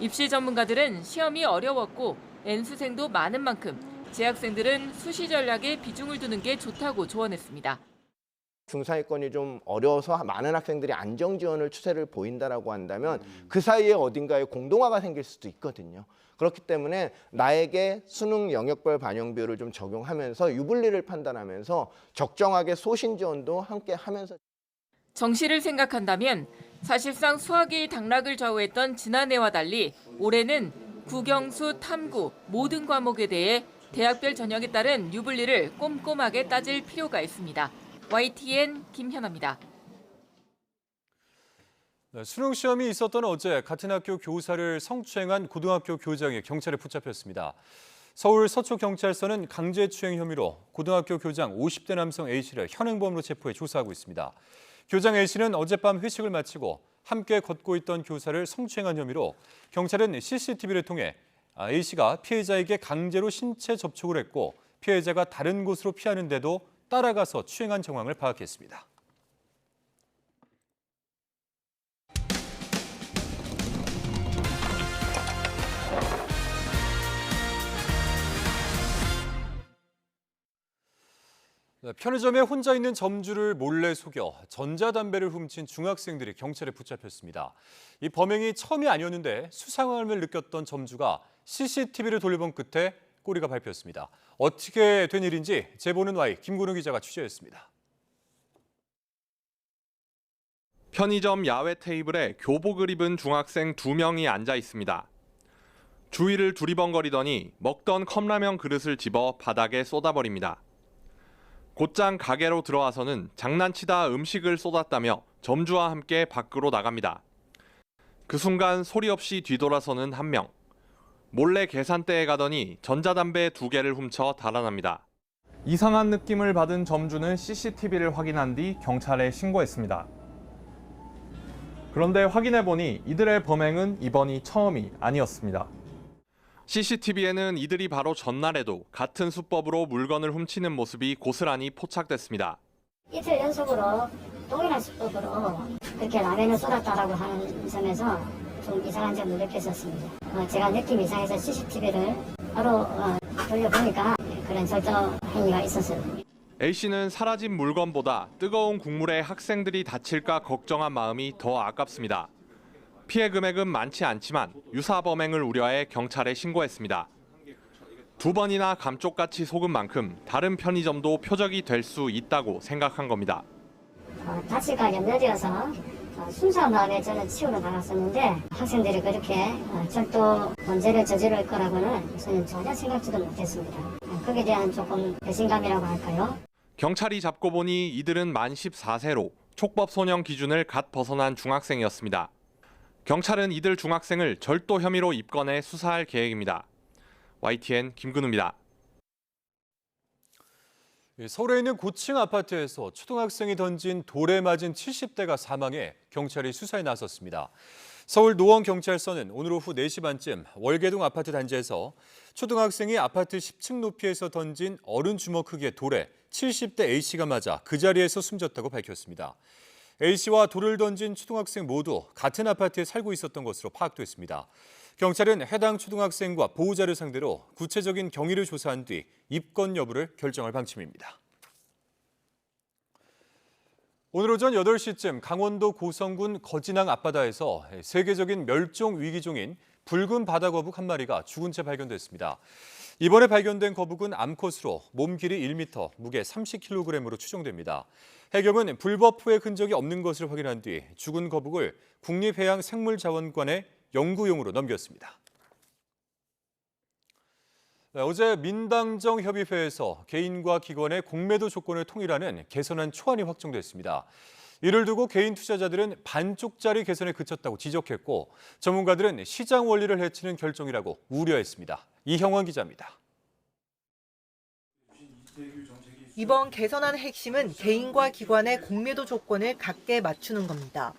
입시 전문가들은 시험이 어려웠고 N수생도 많은 만큼 재학생들은 수시 전략에 비중을 두는 게 좋다고 조언했습니다. 중상위권이 좀 어려워서 많은 학생들이 안정 지원을 추세를 보인다라고 한다면 그 사이에 어딘가에 공동화가 생길 수도 있거든요. 그렇기 때문에 나에게 수능 영역별 반영 비율을 좀 적용하면서 유불리를 판단하면서 적정하게 소신 지원도 함께 하면서 정시를 생각한다면 사실상 수학이 당락을 좌우했던 지난해와 달리 올해는 국영수, 탐구 모든 과목에 대해 대학별 전형에 따른 유불리를 꼼꼼하게 따질 필요가 있습니다. YTN 김현아입니다. 수능 시험이 있었던 어제 같은 학교 교사를 성추행한 고등학교 교장이 경찰에 붙잡혔습니다. 서울 서초경찰서는 강제추행 혐의로 고등학교 교장 50대 남성 A씨를 현행범으로 체포해 조사하고 있습니다. 교장 A씨는 어젯밤 회식을 마치고 함께 걷고 있던 교사를 성추행한 혐의로 경찰은 CCTV를 통해 A씨가 피해자에게 강제로 신체 접촉을 했고 피해자가 다른 곳으로 피하는데도 따라가서 추행한 정황을 파악했습니다. 편의점에 혼자 있는 점주를 몰래 속여 전자담배를 훔친 중학생들이 경찰에 붙잡혔습니다. 이 범행이 처음이 아니었는데 수상함을 느꼈던 점주가 CCTV를 돌려본 끝에 꼬리가 밟혔습니다. 어떻게 된 일인지 제보는 Y 김근우 기자가 취재했습니다. 편의점 야외 테이블에 교복을 입은 중학생 2명이 앉아 있습니다. 주위를 두리번거리더니 먹던 컵라면 그릇을 집어 바닥에 쏟아버립니다. 곧장 가게로 들어와서는 장난치다 음식을 쏟았다며 점주와 함께 밖으로 나갑니다. 그 순간 소리 없이 뒤돌아서는 한 명. 몰래 계산대에 가더니 전자담배 2개를 훔쳐 달아납니다. 이상한 느낌을 받은 점주는 CCTV를 확인한 뒤 경찰에 신고했습니다. 그런데 확인해보니 이들의 범행은 이번이 처음이 아니었습니다. CCTV에는 이들이 바로 전날에도 같은 수법으로 물건을 훔치는 모습이 고스란히 포착됐습니다. 이틀 연속으로 동일한 수법으로 그렇게 라면을 쏟았다라고 하는 점에서 좀 이상한 점을 느꼈었습니다. 제가 느낌이 이상해서 CCTV를 바로 돌려보니까 그런 절도 행위가 있었어요. A씨는 사라진 물건보다 뜨거운 국물에 학생들이 다칠까 걱정한 마음이 더 아깝습니다. 피해 금액은 많지 않지만 유사 범행을 우려해 경찰에 신고했습니다. 2번이나 감쪽같이 속은 만큼 다른 편의점도 표적이 될 수 있다고 생각한 겁니다. 다칠까 염려되어서 순수한 마음에 저는 치우러 나갔었는데 학생들이 그렇게 절도 범죄를 저지를 거라고는 저는 전혀 생각지도 못했습니다. 거기에 대한 조금 배신감이라고 할까요? 경찰이 잡고 보니 이들은 만 14세로 촉법 소년 기준을 갓 벗어난 중학생이었습니다. 경찰은 이들 중학생을 절도 혐의로 입건해 수사할 계획입니다. YTN 김근우입니다. 서울에 있는 고층 아파트에서 초등학생이 던진 돌에 맞은 70대가 사망해 경찰이 수사에 나섰습니다. 서울 노원경찰서는 오늘 오후 4시 반쯤 월계동 아파트 단지에서 초등학생이 아파트 10층 높이에서 던진 어른 주먹 크기의 돌에 70대 A씨가 맞아 그 자리에서 숨졌다고 밝혔습니다. A씨와 돌을 던진 초등학생 모두 같은 아파트에 살고 있었던 것으로 파악됐습니다. 경찰은 해당 초등학생과 보호자를 상대로 구체적인 경위를 조사한 뒤 입건 여부를 결정할 방침입니다. 오늘 오전 8시쯤 강원도 고성군 거진항 앞바다에서 세계적인 멸종 위기종인 붉은 바다거북 한 마리가 죽은 채 발견됐습니다. 이번에 발견된 거북은 암컷으로 몸 길이 1m, 무게 30kg으로 추정됩니다. 해경은 불법 포획 흔적이 없는 것을 확인한 뒤 죽은 거북을 국립해양생물자원관에 연구용으로 넘겼습니다. 어제 민당정협의회에서 개인과 기관의 공매도 조건을 통일하는 개선안 초안이 확정됐습니다. 이를 두고 개인 투자자들은 반쪽짜리 개선에 그쳤다고 지적했고 전문가들은 시장 원리를 해치는 결정이라고 우려했습니다. 이형원 기자입니다. 이번 개선안의 핵심은 개인과 기관의 공매도 조건을 같게 맞추는 겁니다.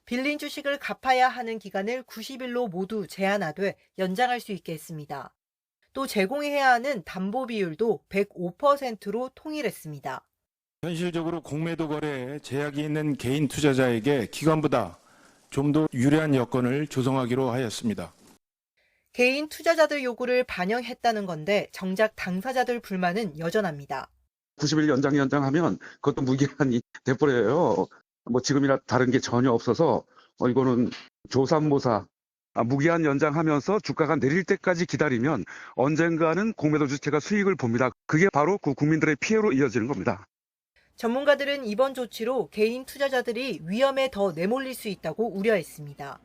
빌린 주식을 갚아야 하는 기간을 90일로 모두 제한하되 연장할 수 있게 했습니다. 또 제공해야 하는 담보 비율도 105%로 통일했습니다. 현실적으로 공매도 거래에 제약이 있는 개인 투자자에게 기관보다 좀 더 유리한 여건을 조성하기로 하였습니다. 개인 투자자들 요구를 반영했다는 건데 정작 당사자들 불만은 여전합니다. 90일 연장하면 그것도 무기한이 돼버려요. 뭐 지금이나 다른 게 전혀 없어서 이거는 조삼모사 무기한 연장하면서 주가가 내릴 때까지 기다리면 언젠가는 공매도 주체가 수익을 봅니다. 그게 바로 그 국민들의 피해로 이어지는 겁니다. 전문가들은 이번 조치로 개인 투자자들이 위험에 더 내몰릴 수 있다고 우려했습니다.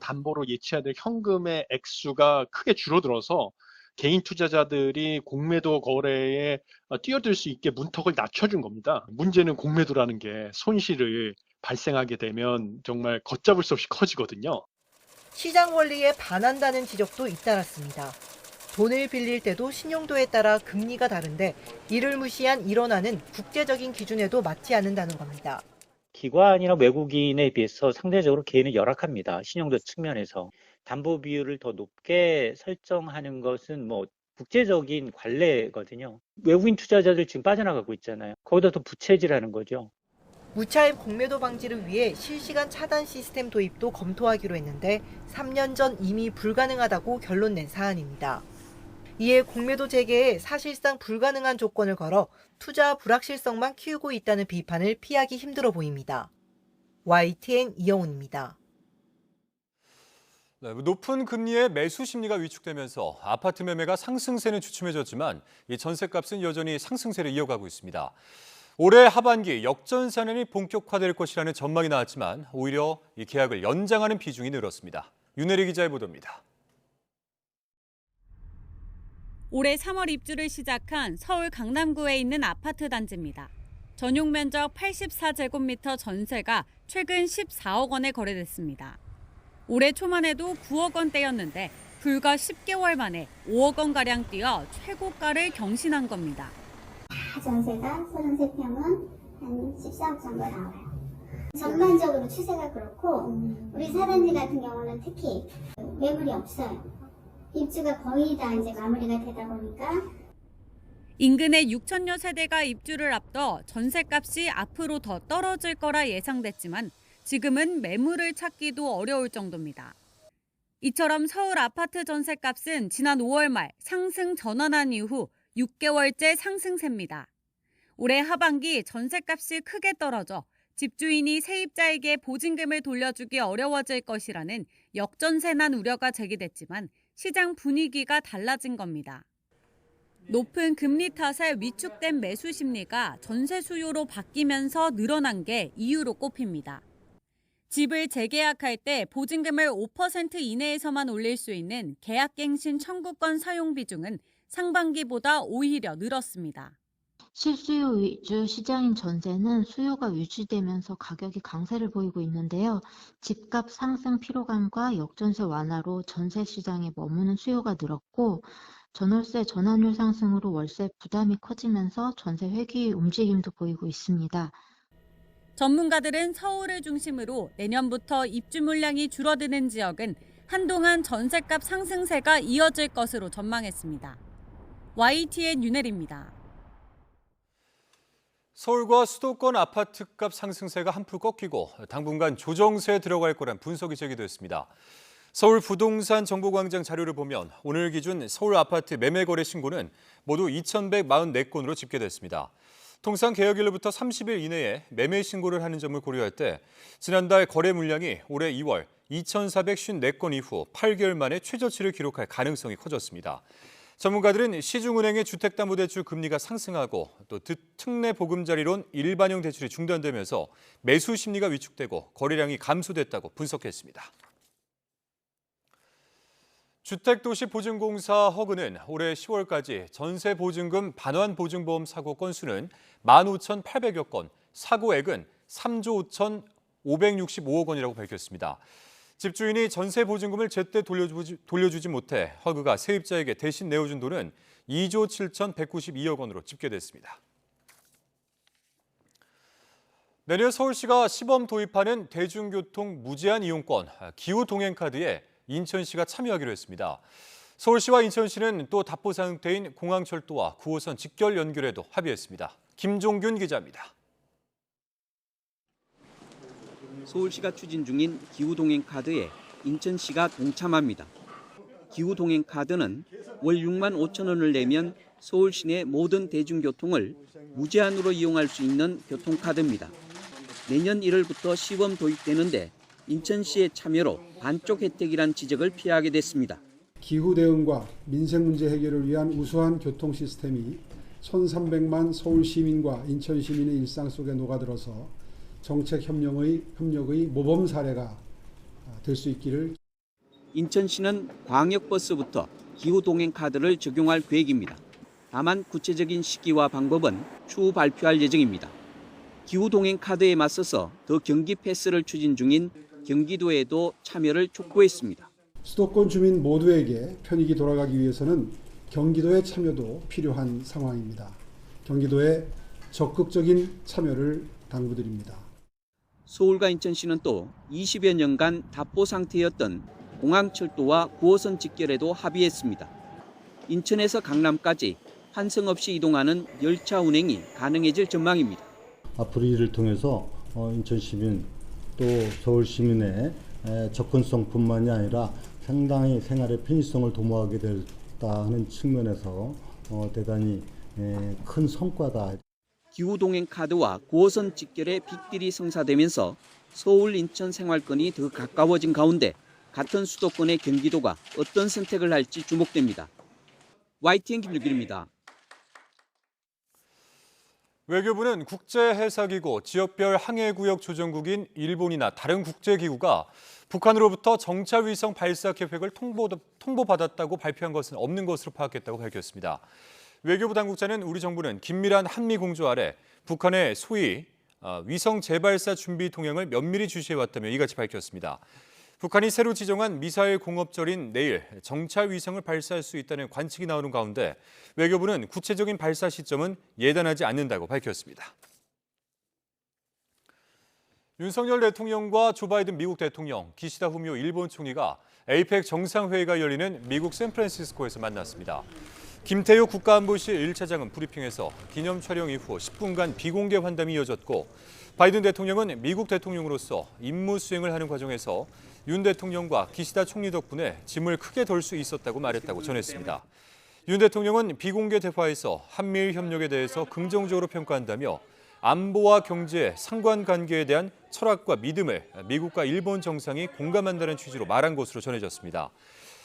담보로 예치해야 될 현금의 액수가 크게 줄어들어서 개인 투자자들이 공매도 거래에 뛰어들 수 있게 문턱을 낮춰준 겁니다. 문제는 공매도라는 게 손실을 발생하게 되면 정말 걷잡을 수 없이 커지거든요. 시장 원리에 반한다는 지적도 잇따랐습니다. 돈을 빌릴 때도 신용도에 따라 금리가 다른데 이를 무시한 일원화는 국제적인 기준에도 맞지 않는다는 겁니다. 기관이나 외국인에 비해서 상대적으로 개인은 열악합니다. 신용도 측면에서. 담보 비율을 더 높게 설정하는 것은 국제적인 관례거든요. 외국인 투자자들 지금 빠져나가고 있잖아요. 거기다 더 부채질하는 거죠. 무차입 공매도 방지를 위해 실시간 차단 시스템 도입도 검토하기로 했는데 3년 전 이미 불가능하다고 결론 낸 사안입니다. 이에 공매도 재개에 사실상 불가능한 조건을 걸어 투자 불확실성만 키우고 있다는 비판을 피하기 힘들어 보입니다. YTN 이영훈입니다. 네, 높은 금리에 매수 심리가 위축되면서 아파트 매매가 상승세는 주춤해졌지만 이 전셋값은 여전히 상승세를 이어가고 있습니다. 올해 하반기 역전세난이 본격화될 것이라는 전망이 나왔지만 오히려 이 계약을 연장하는 비중이 늘었습니다. 윤혜리 기자의 보도입니다. 올해 3월 입주를 시작한 서울 강남구에 있는 아파트 단지입니다. 전용 면적 84제곱미터 전세가 최근 14억 원에 거래됐습니다. 올해 초만 해도 9억 원대였는데 불과 10개월 만에 5억 원가량 뛰어 최고가를 경신한 겁니다. 전세가 33평은 한 14억 정도 나와요. 전반적으로 추세가 그렇고 우리 사단지 같은 경우는 특히 매물이 없어요. 입주가 거의 다 이제 마무리가 되다 보니까 인근의 6천여 세대가 입주를 앞둬 전셋값이 앞으로 더 떨어질 거라 예상됐지만 지금은 매물을 찾기도 어려울 정도입니다. 이처럼 서울 아파트 전셋값은 지난 5월 말 상승 전환한 이후 6개월째 상승세입니다. 올해 하반기 전셋값이 크게 떨어져 집주인이 세입자에게 보증금을 돌려주기 어려워질 것이라는 역전세난 우려가 제기됐지만 시장 분위기가 달라진 겁니다. 높은 금리 탓에 위축된 매수 심리가 전세 수요로 바뀌면서 늘어난 게 이유로 꼽힙니다. 집을 재계약할 때 보증금을 5% 이내에서만 올릴 수 있는 계약갱신 청구권 사용 비중은 상반기보다 오히려 늘었습니다. 실수요 위주 시장인 전세는 수요가 유지되면서 가격이 강세를 보이고 있는데요. 집값 상승 피로감과 역전세 완화로 전세 시장에 머무는 수요가 늘었고 전월세 전환율 상승으로 월세 부담이 커지면서 전세 회귀 움직임도 보이고 있습니다. 전문가들은 서울을 중심으로 내년부터 입주 물량이 줄어드는 지역은 한동안 전셋값 상승세가 이어질 것으로 전망했습니다. YTN 윤혜리입니다. 서울과 수도권 아파트값 상승세가 한풀 꺾이고 당분간 조정세에 들어갈 거란 분석이 제기됐습니다. 서울 부동산 정보광장 자료를 보면 오늘 기준 서울 아파트 매매 거래 신고는 모두 2,144건으로 집계됐습니다. 통상 개혁일로부터 30일 이내에 매매 신고를 하는 점을 고려할 때 지난달 거래 물량이 올해 2월 2,454건 이후 8개월 만에 최저치를 기록할 가능성이 커졌습니다. 전문가들은 시중은행의 주택담보대출 금리가 상승하고 또 특례 보금자리론 일반형 대출이 중단되면서 매수 심리가 위축되고 거래량이 감소됐다고 분석했습니다. 주택도시보증공사 허그는 올해 10월까지 전세보증금 반환보증보험 사고 건수는 15,800여 건, 사고액은 3조 5,565억 원이라고 밝혔습니다. 집주인이 전세보증금을 제때 돌려주지 못해 허그가 세입자에게 대신 내어준 돈은 2조 7,192억 원으로 집계됐습니다. 내년 서울시가 시범 도입하는 대중교통 무제한 이용권, 기후동행카드에 인천시가 참여하기로 했습니다. 서울시와 인천시는 또 답보 상태인 공항철도와 9호선 직결 연결에도 합의했습니다. 김종균 기자입니다. 서울시가 추진 중인 기후동행카드에 인천시가 동참합니다. 기후동행카드는 월 6만 5천 원을 내면 서울 시내 모든 대중교통을 무제한으로 이용할 수 있는 교통카드입니다. 내년 1월부터 시범 도입되는데 인천시의 참여로 반쪽 혜택이란 지적을 피하게 됐습니다. 기후 대응과 민생 문제 해결을 위한 우수한 교통 시스템이 1,300만 서울 시민과 인천 시민의 일상 속에 녹아들어서 정책 협력의 모범 사례가 될 수 있기를. 인천시는 광역버스부터 기후동행카드를 적용할 계획입니다. 다만 구체적인 시기와 방법은 추후 발표할 예정입니다. 기후동행카드에 맞서서 더 경기 패스를 추진 중인 경기도에도 참여를 촉구했습니다. 수도권 주민 모두에게 편익이 돌아가기 위해서는 경기도의 참여도 필요한 상황입니다. 경기도의 적극적인 참여를 당부드립니다. 서울과 인천시는 또 20여 년간 답보 상태였던 공항철도와 9호선 직결에도 합의했습니다. 인천에서 강남까지 환승 없이 이동하는 열차 운행이 가능해질 전망입니다. 앞으로 이를 통해서 인천 시민 또 서울 시민의 접근성뿐만이 아니라 상당히 생활의 편의성을 도모하게 됐다 하는 측면에서 대단히 큰 성과다. 기후동행 카드와 9호선 직결의 빅딜이 성사되면서 서울 인천 생활권이 더 가까워진 가운데 같은 수도권의 경기도가 어떤 선택을 할지 주목됩니다. YTN 김유길입니다. 외교부는 국제해사기구 지역별 항해구역 조정국인 일본이나 다른 국제기구가 북한으로부터 정찰위성 발사 계획을 통보받았다고 발표한 것은 없는 것으로 파악했다고 밝혔습니다. 외교부 당국자는 우리 정부는 긴밀한 한미공조 아래 북한의 소위 위성 재발사 준비 동향을 면밀히 주시해왔다며 이같이 밝혔습니다. 북한이 새로 지정한 미사일 공업절인 내일 정찰 위성을 발사할 수 있다는 관측이 나오는 가운데 외교부는 구체적인 발사 시점은 예단하지 않는다고 밝혔습니다. 윤석열 대통령과 조 바이든 미국 대통령, 기시다 후미오 일본 총리가 에이펙 정상회의가 열리는 미국 샌프란시스코에서 만났습니다. 김태효 국가안보실 1차장은 브리핑에서 기념 촬영 이후 10분간 비공개 환담이 이어졌고 바이든 대통령은 미국 대통령으로서 임무 수행을 하는 과정에서 윤 대통령과 기시다 총리 덕분에 짐을 크게 덜 수 있었다고 말했다고 전했습니다. 윤 대통령은 비공개 대화에서 한미일 협력에 대해서 긍정적으로 평가한다며 안보와 경제, 상관관계에 대한 철학과 믿음을 미국과 일본 정상이 공감한다는 취지로 말한 것으로 전해졌습니다.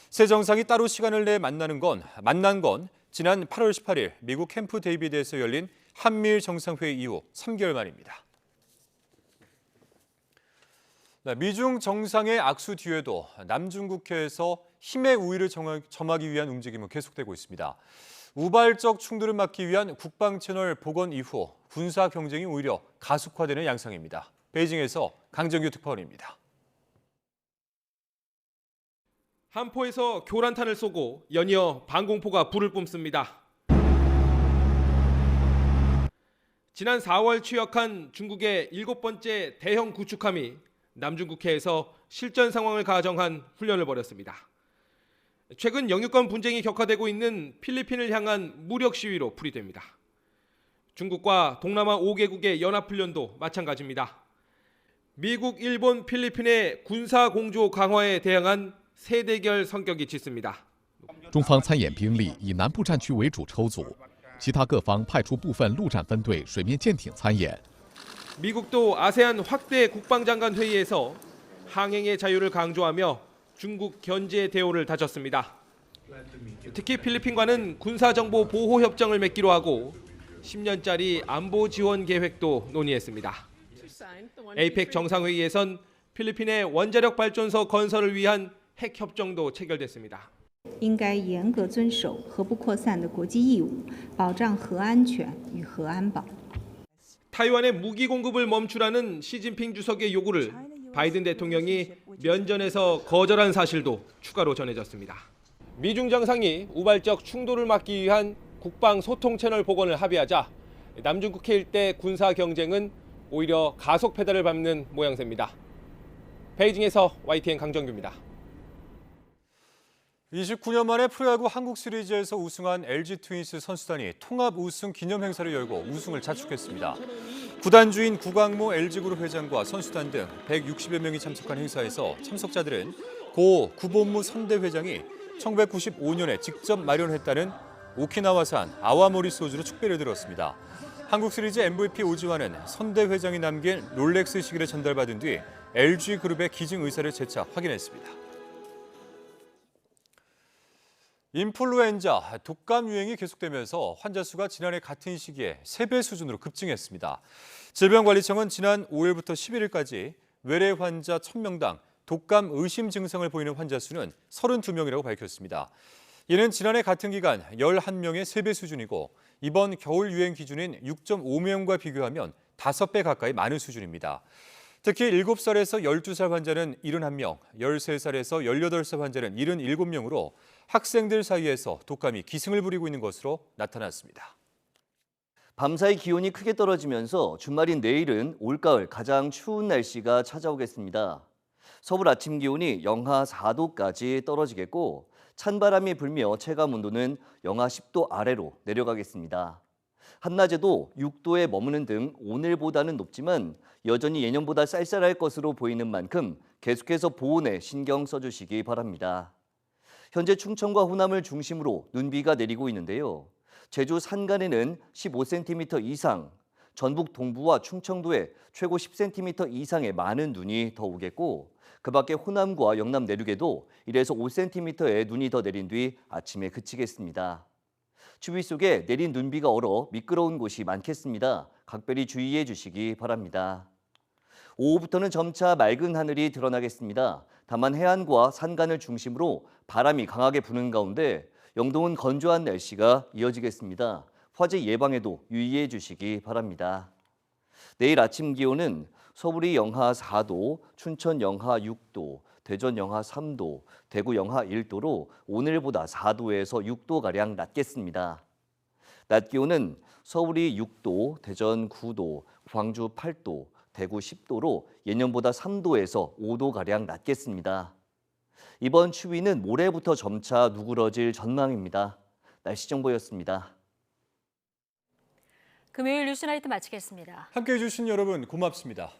세 정상이 따로 시간을 내 만난 건 지난 8월 18일 미국 캠프 데이비드에서 열린 한미일 정상회의 이후 3개월 만입니다. 미중 정상의 악수 뒤에도 남중국해에서 힘의 우위를 점하기 위한 움직임은 계속되고 있습니다. 우발적 충돌을 막기 위한 국방채널 복원 이후 군사 경쟁이 오히려 가속화되는 양상입니다. 베이징에서 강정규 특파원입니다. 한포에서 교란탄을 쏘고 연이어 방공포가 불을 뿜습니다. 지난 4월 취역한 중국의 7번째 대형 구축함이 남중국해에서 실전 상황을 가정한 훈련을 벌였습니다. 최근 영유권 분쟁이 격화되고 있는 필리핀을 향한 무력 시위로 풀이됩니다. 중국과 동남아 5개국의 연합훈련도 마찬가지입니다. 미국, 일본, 필리핀의 군사 공조 강화에 대항한 세대결 성격이 짙습니다. 中方参演兵力以南部战区为主抽组，其他各方派出部分陆战分队、水面舰艇参演。 미국도 아세안 확대 국방장관 회의에서 항행의 자유를 강조하며 중국 견제 대오를 다졌습니다. 특히 필리핀과는 군사정보 보호 협정을 맺기로 하고 10년짜리 안보 지원 계획도 논의했습니다. 에이펙 정상회의에선 필리핀의 원자력 발전소 건설을 위한 핵 협정도 체결됐습니다. 应该严格遵守核不扩散的国际义务，保障核安全与核安保。 타이완의 무기 공급을 멈추라는 시진핑 주석의 요구를 바이든 대통령이 면전에서 거절한 사실도 추가로 전해졌습니다. 미중 정상이 우발적 충돌을 막기 위한 국방 소통 채널 복원을 합의하자 남중국해 일대 군사 경쟁은 오히려 가속 페달을 밟는 모양새입니다. 베이징에서 YTN 강정규입니다. 29년 만에 프로야구 한국 시리즈에서 우승한 LG 트윈스 선수단이 통합 우승 기념 행사를 열고 우승을 자축했습니다. 구단주인 구광모 LG그룹 회장과 선수단 등 160여 명이 참석한 행사에서 참석자들은 고 구본무 선대 회장이 1995년에 직접 마련했다는 오키나와산 아와모리 소주로 축배를 들었습니다. 한국 시리즈 MVP 오지환은 선대 회장이 남긴 롤렉스 시계를 전달받은 뒤 LG그룹의 기증 의사를 재차 확인했습니다. 인플루엔자, 독감 유행이 계속되면서 환자 수가 지난해 같은 시기에 3배 수준으로 급증했습니다. 질병관리청은 지난 5일부터 11일까지 외래 환자 1000명당 독감 의심 증상을 보이는 환자 수는 32명이라고 밝혔습니다. 이는 지난해 같은 기간 11명의 3배 수준이고 이번 겨울 유행 기준인 6.5명과 비교하면 5배 가까이 많은 수준입니다. 특히 7살에서 12살 환자는 71명, 13살에서 18살 환자는 77명으로 학생들 사이에서 독감이 기승을 부리고 있는 것으로 나타났습니다. 밤사이 기온이 크게 떨어지면서 주말인 내일은 올가을 가장 추운 날씨가 찾아오겠습니다. 서울 아침 기온이 영하 4도까지 떨어지겠고 찬바람이 불며 체감 온도는 영하 10도 아래로 내려가겠습니다. 한낮에도 6도에 머무는 등 오늘보다는 높지만 여전히 예년보다 쌀쌀할 것으로 보이는 만큼 계속해서 보온에 신경 써주시기 바랍니다. 현재 충청과 호남을 중심으로 눈비가 내리고 있는데요. 제주 산간에는 15cm 이상, 전북 동부와 충청도에 최고 10cm 이상의 많은 눈이 더 오겠고 그 밖에 호남과 영남 내륙에도 1에서 5cm의 눈이 더 내린 뒤 아침에 그치겠습니다. 추위 속에 내린 눈비가 얼어 미끄러운 곳이 많겠습니다. 각별히 주의해 주시기 바랍니다. 오후부터는 점차 맑은 하늘이 드러나겠습니다. 다만 해안과 산간을 중심으로 바람이 강하게 부는 가운데 영동은 건조한 날씨가 이어지겠습니다. 화재 예방에도 유의해 주시기 바랍니다. 내일 아침 기온은 서울이 영하 4도, 춘천 영하 6도, 대전 영하 3도, 대구 영하 1도로 오늘보다 4도에서 6도가량 낮겠습니다. 낮 기온은 서울이 6도, 대전 9도, 광주 8도, 대구 10도로 예년보다 3도에서 5도가량 낮겠습니다. 이번 추위는 모레부터 점차 누그러질 전망입니다. 날씨 정보였습니다. 금요일 뉴스나이트 마치겠습니다. 함께해 주신 여러분 고맙습니다.